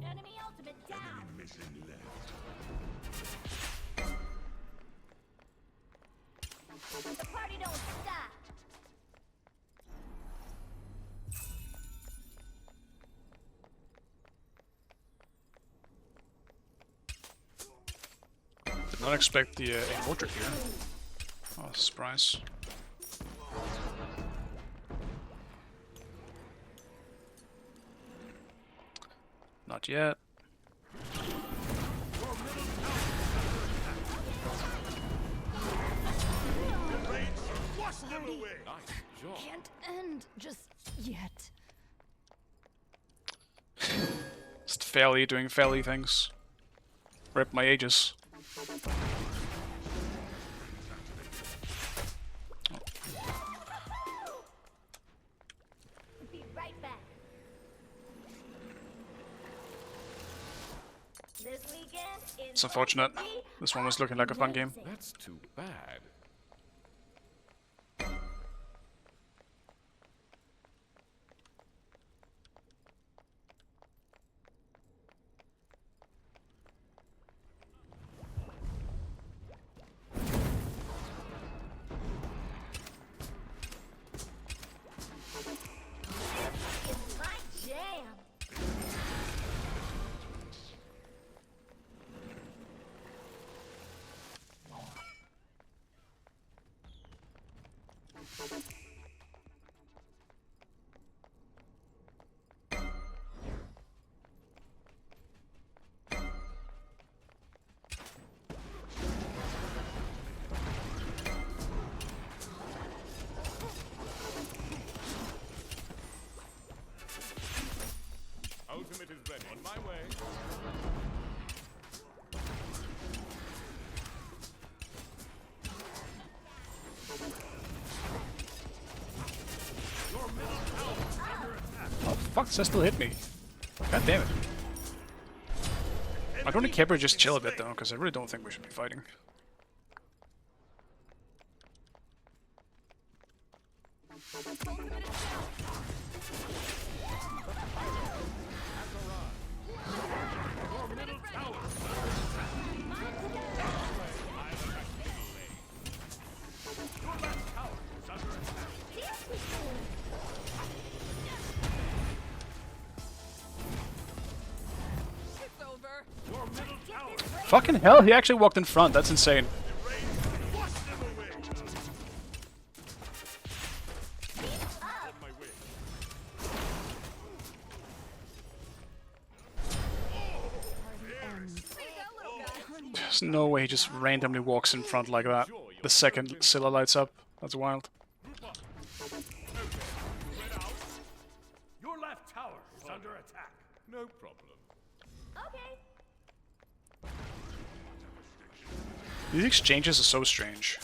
Enemy ultimate down. The party don't stop. Did not expect the Invoker here. Oh, surprise. Not yet. Rain shall wash them away. Nice job. Can't end just yet. Just fairly doing fairly things. Rip my Aegis. Be right back. This weekend is It's unfortunate. This one was looking like a fun game. That's too bad. fuck does that still hit me? God damn it. I'm going to Kipper just chill a bit though, because I really don't think we should be fighting. Fucking hell, he actually walked in front. That's insane. There's no way he just randomly walks in front like that. The second Scylla lights up. That's wild. Your left tower is under attack. No problem. Okay. These exchanges are so strange.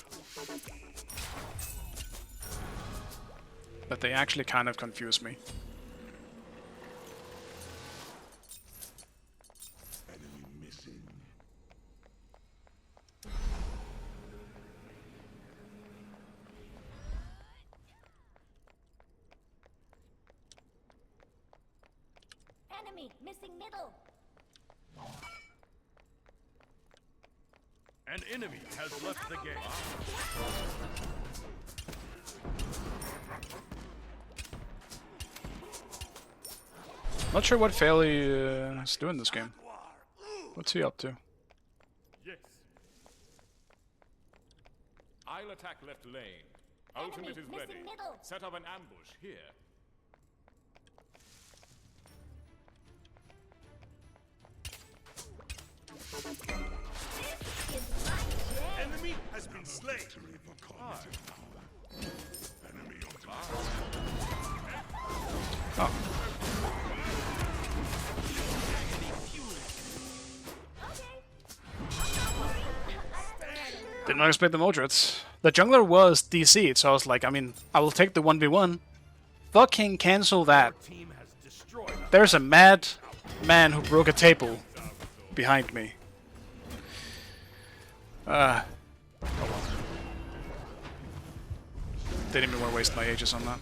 But they actually kind of confuse me. Enemy missing middle. An enemy has left the game. Not sure what Fairley is doing this game. What's he up to? Yes. I'll attack left lane. Ultimate is ready. Missing middle. Set up an ambush here. Enemy has been slain. Oh. Did not expect the Modrets. The jungler was DC'd, so I was like, I mean, I will take the 1v1. Fucking cancel that. There's a mad man who broke a table behind me. Oh well. Didn't even want to waste my ages on that.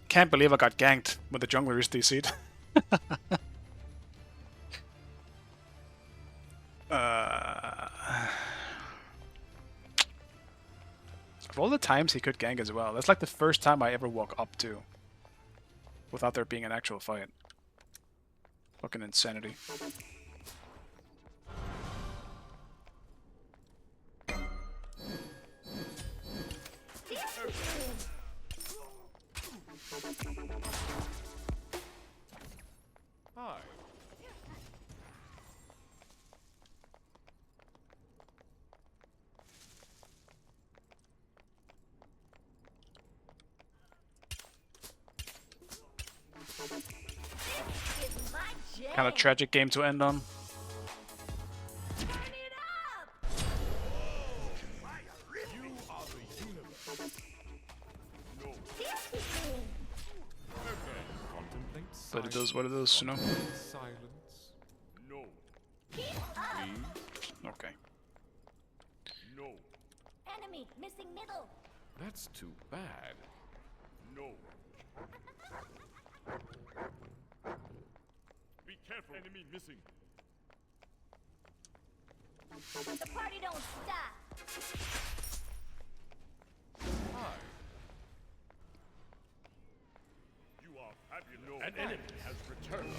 Can't believe I got ganked when the jungler is DC'd. Of all the times he could gank as well, that's like the first time I ever walk up to without there being an actual fight. Fucking insanity. Hi. Kind of tragic game to end on. But it does what it does, you know? Silence. No. Okay. No. Enemy missing middle. That's too bad. No. Be careful. Enemy missing. The party don't stop. Hi. You are fabulous. An enemy has returned.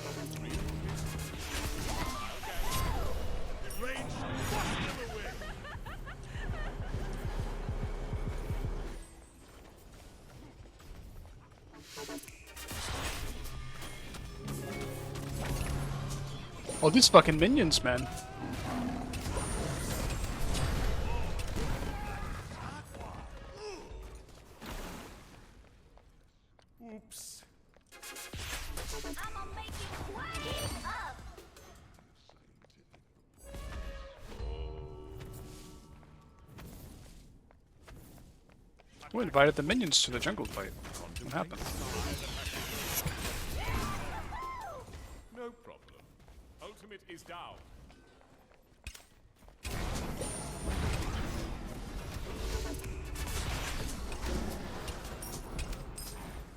The range shall wash them away. Oh, these fucking minions, man. Oops. I'ma make you quiet up. Who invited the minions to the jungle fight? What happened? No problem. Ultimate is down.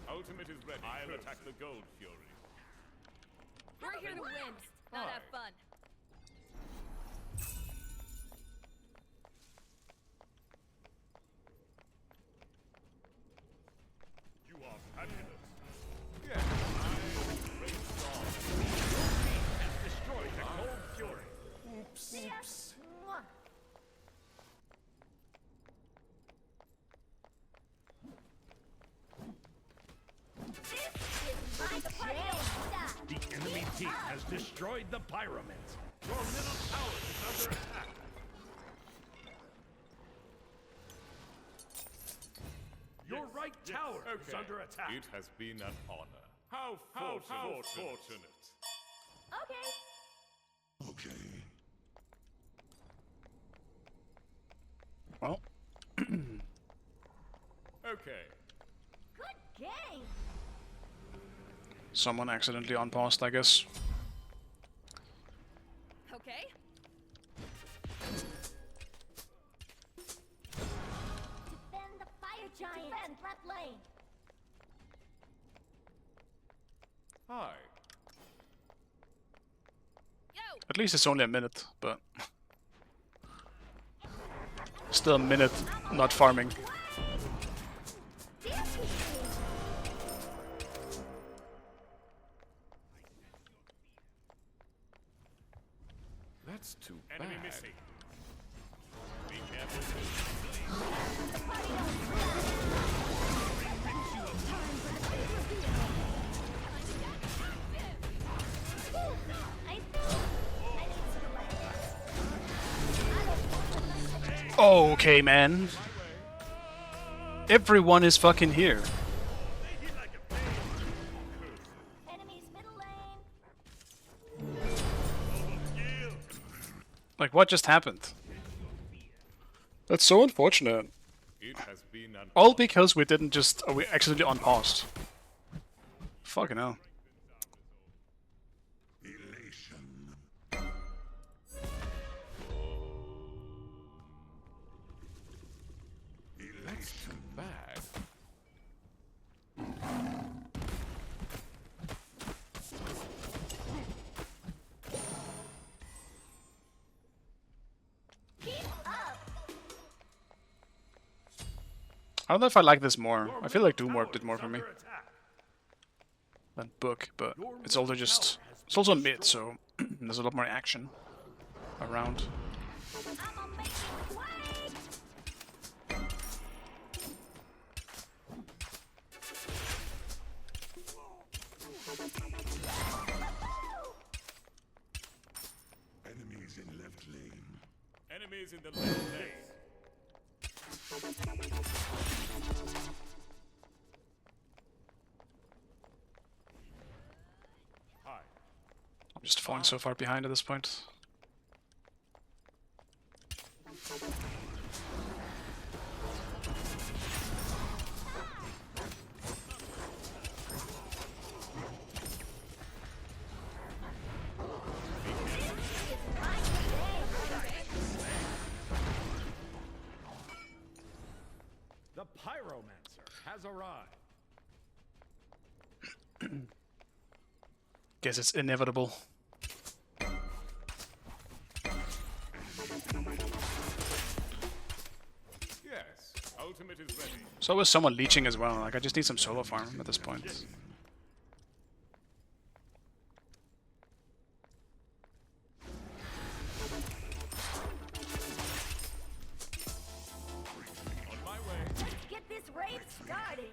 Ultimate is ready. I'll attack the Gold Fury. We're here to win, not have fun. You are fabulous. Yes, I brainstorm. Has destroyed the Gold Fury. Oops. The enemy team has destroyed the pyramids. Your middle tower is under attack. Your right tower is under attack. It has been an honor. How fortunate. Okay. Well, Okay. Good game. someone accidentally unpaused, I guess. Okay. Defend the fire giant. Defend left lane. Hi. Yo! At least it's only a minute, but still a minute not farming. That's too enemy bad. Missing. Be careful. Okay, man. Everyone is fucking here. Enemies middle lane. Like, what just happened? That's so unfortunate. It has been an All because we didn't just... we accidentally unpaused. Fucking hell. That's too bad. I don't know if I like this more. I feel like Doom Warp did more for me than Book, but it's also just... it's also mid, so there's a lot more action around. I'ma make it quake. Enemies in left lane. Enemies in the left lane. Hi. I'm just falling so far behind at this point. The Pyromancer has arrived. Guess it's inevitable. Yes, ultimate is ready. So is someone leeching as well. Like, I just need some solo farm at this point. On my way. Let's get this raid started.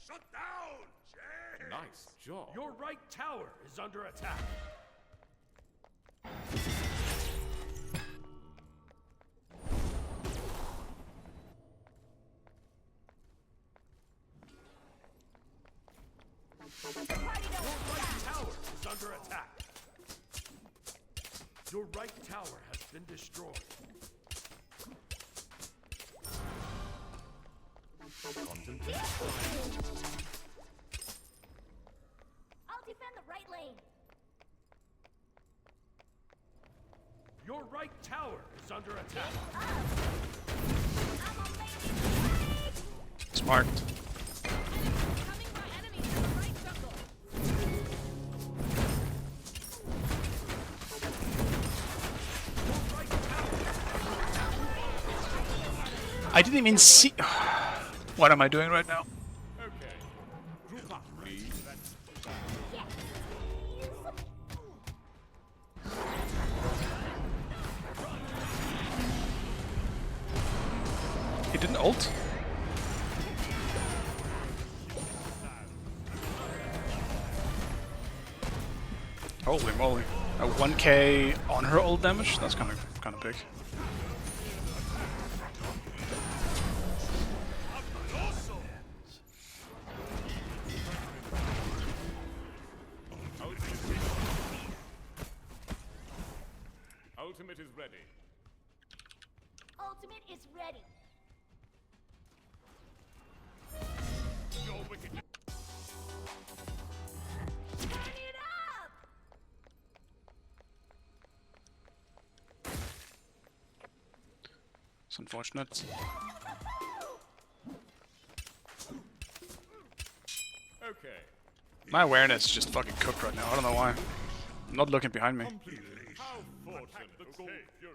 Shut down, Jay! Nice job. Your right tower is under attack. Your right tower is under attack. Your right tower has been destroyed. I'll defend the right lane. Your right tower is under attack. It's marked. Coming by enemies in the right jungle. I didn't even see. What am I doing right now? Okay. Group up, please. He didn't ult? Holy moly. A 1k on her ult damage? That's kind of big. Ultimate is ready. Ultimate is ready. Your wicked. Turn it up! It's unfortunate. Okay. My awareness is just fucking cooked right now. I don't know why. I'm not looking behind me. How fortunate. The gold fury.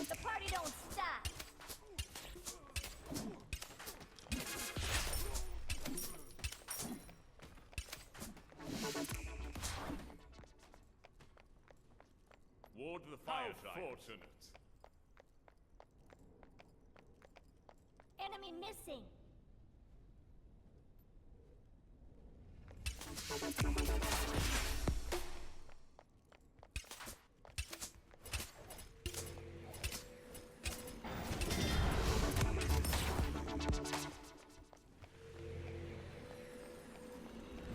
The party don't stop. Ward the fire giant. Fortunate. Enemy missing.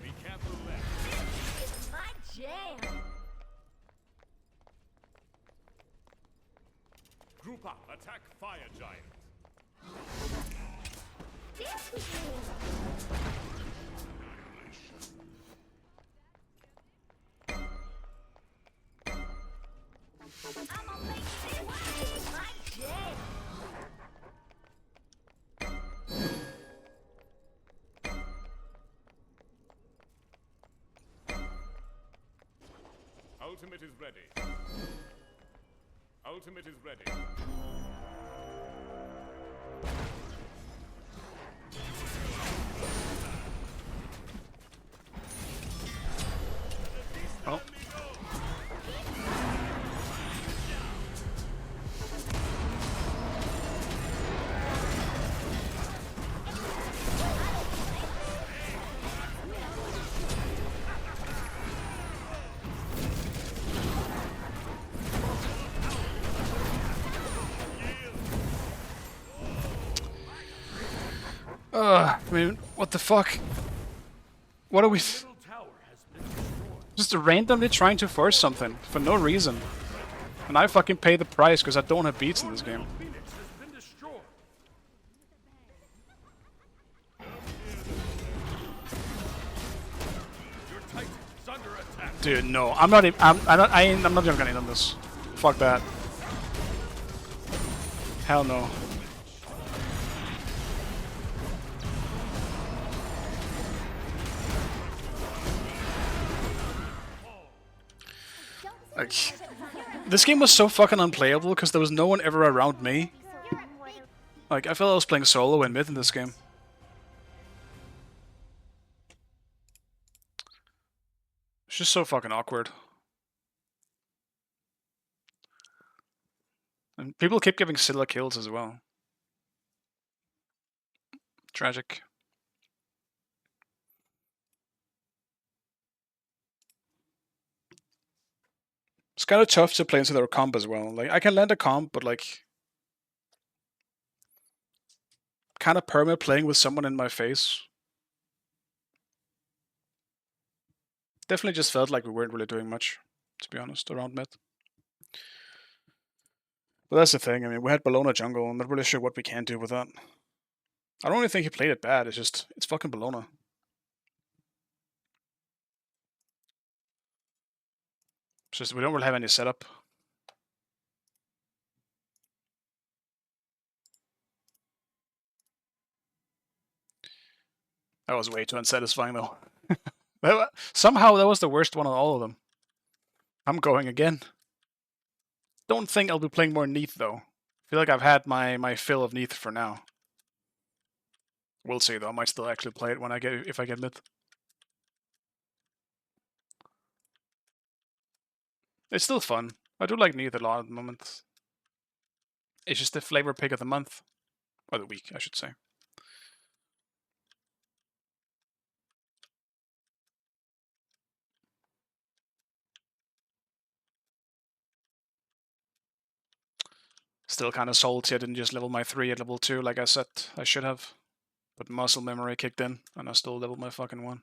Be careful left. This is my jam. Group up. Attack fire giant. Dance with me. I'ma make this my jam. Ultimate is ready. Ultimate is ready. Oh. I mean, what the fuck? What are we... Just randomly trying to force something for no reason. And I fucking pay the price because I don't have beats in this game. Dude, no. I'm not even... I'm not even gonna end this. Fuck that. Hell no. Like, this game was so fucking unplayable because there was no one ever around me. Like, I felt I was playing solo in mid in this game. It's just so fucking awkward. And people keep giving Scylla kills as well. Tragic. It's kind of tough to play into their comp as well. Like, I can land a comp, but like... kind of perma playing with someone in my face. Definitely just felt like we weren't really doing much, to be honest, around mid. But that's the thing. I mean, we had Bologna jungle. I'm not really sure what we can do with that. I don't really think he played it bad. It's just it's fucking Bologna. It's just we don't really have any setup. That was way too unsatisfying though. Somehow that was the worst one of all of them. I'm going again. Don't think I'll be playing more neith though. I feel like I've had my fill of neith for now. We'll see though. I might still actually play it when if I get mid. It's still fun. I do like neith a lot at the moment. It's just the flavor pick of the month. Or the week, I should say. Still kind of salty I didn't just level my 3 at level 2 like I said I should have. But muscle memory kicked in, and I still leveled my fucking 1.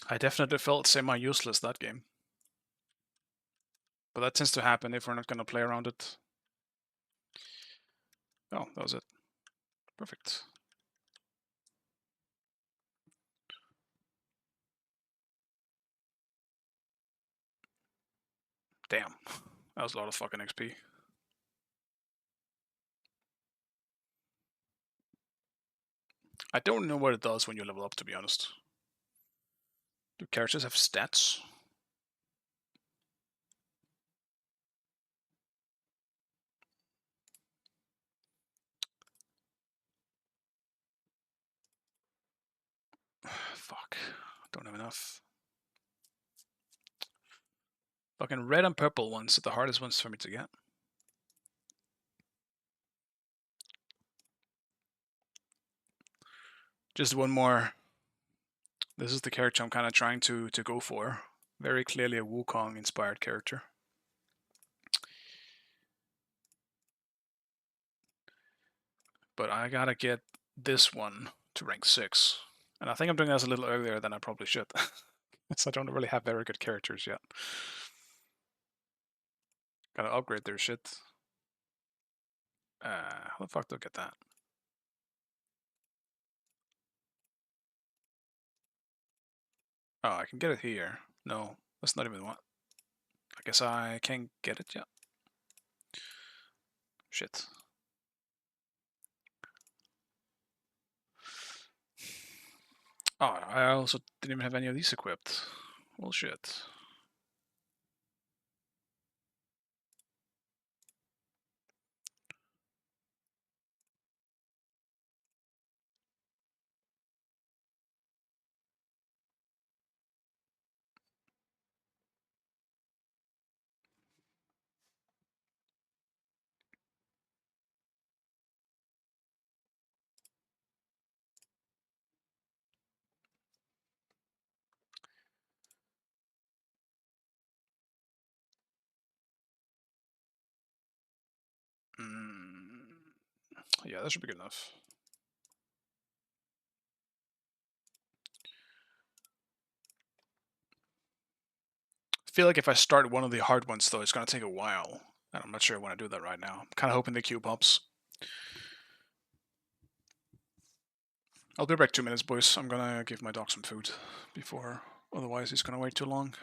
I definitely felt semi-useless that game. But that tends to happen if we're not going to play around it. Oh, that was it. Perfect. Damn. That was a lot of fucking XP. I don't know what it does when you level up, to be honest. Do characters have stats? Fuck. Don't have enough. Fucking red and purple ones are the hardest ones for me to get. Just one more. This is the character I'm kind of trying to go for. Very clearly a Wukong inspired character. But I gotta get this one to rank 6. And I think I'm doing this a little earlier than I probably should. So I don't really have very good characters yet. Gotta upgrade their shit. How the fuck do I get that? Oh, I can get it here. No, that's not even what. I guess I can't get it yet. Shit. Oh, I also didn't even have any of these equipped. Well, shit. Yeah, that should be good enough. I feel like if I start one of the hard ones, though, it's gonna take a while. And I'm not sure I want to do that right now. I'm kind of hoping the queue pops. I'll be back 2 minutes, boys. I'm gonna give my dog some food before, otherwise he's gonna wait too long.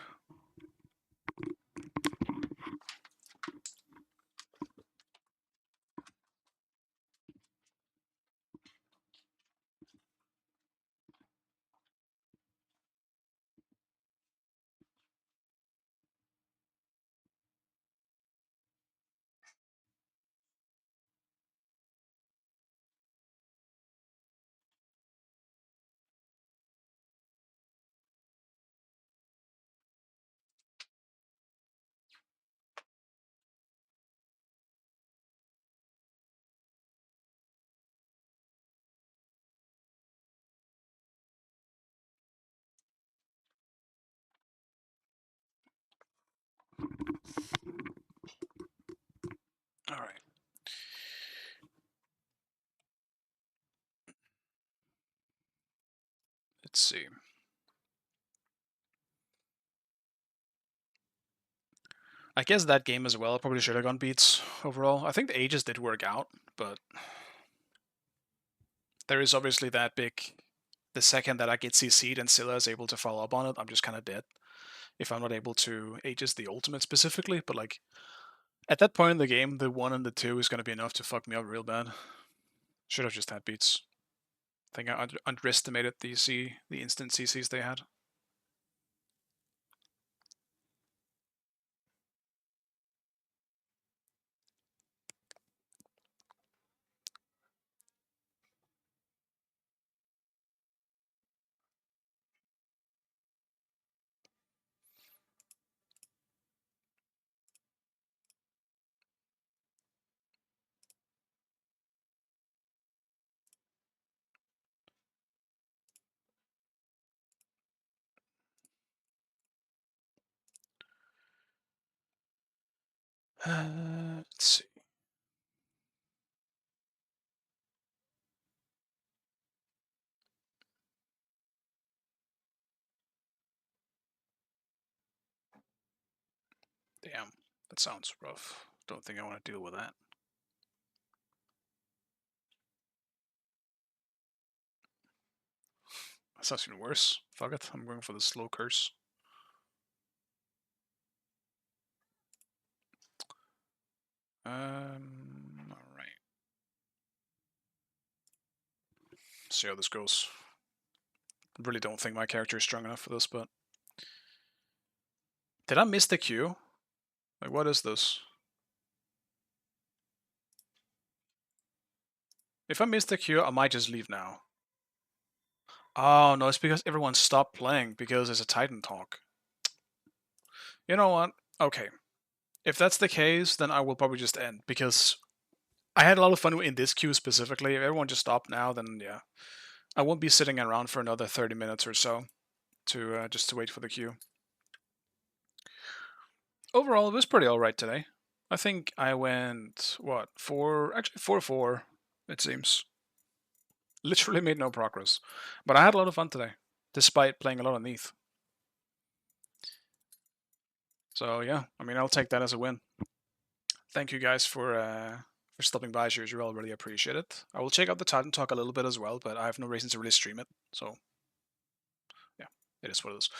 Let's see. I guess that game as well probably should have gone beats overall. I think the Aegis did work out, but there is obviously that big... The second that I get CC'd and Scylla is able to follow up on it, I'm just kind of dead. If I'm not able to Aegis the ultimate specifically, but like... At that point in the game, the 1 and the 2 is going to be enough to fuck me up real bad. Should have just had beats. I think I underestimated the instant CCs they had. Let's see. Damn, that sounds rough. Don't think I want to deal with that. That sounds even worse. Fuck it, I'm going for the slow curse. Alright. See how this goes. Really don't think my character is strong enough for this, but... Did I miss the Q? Like, what is this? If I miss the Q, I might just leave now. Oh, no, it's because everyone stopped playing because there's a Titan talk. You know what? Okay. If that's the case, then I will probably just end, because I had a lot of fun in this queue specifically. If everyone just stopped now, then yeah. I won't be sitting around for another 30 minutes or so to just to wait for the queue. Overall, it was pretty alright today. I think I went, what, 4-4, it seems. Literally made no progress. But I had a lot of fun today, despite playing a lot of neith. So yeah, I mean, I'll take that as a win. Thank you guys for stopping by as usual. I really appreciate it. I will check out the Titan Talk a little bit as well, but I have no reason to really stream it. So yeah, it is what it is.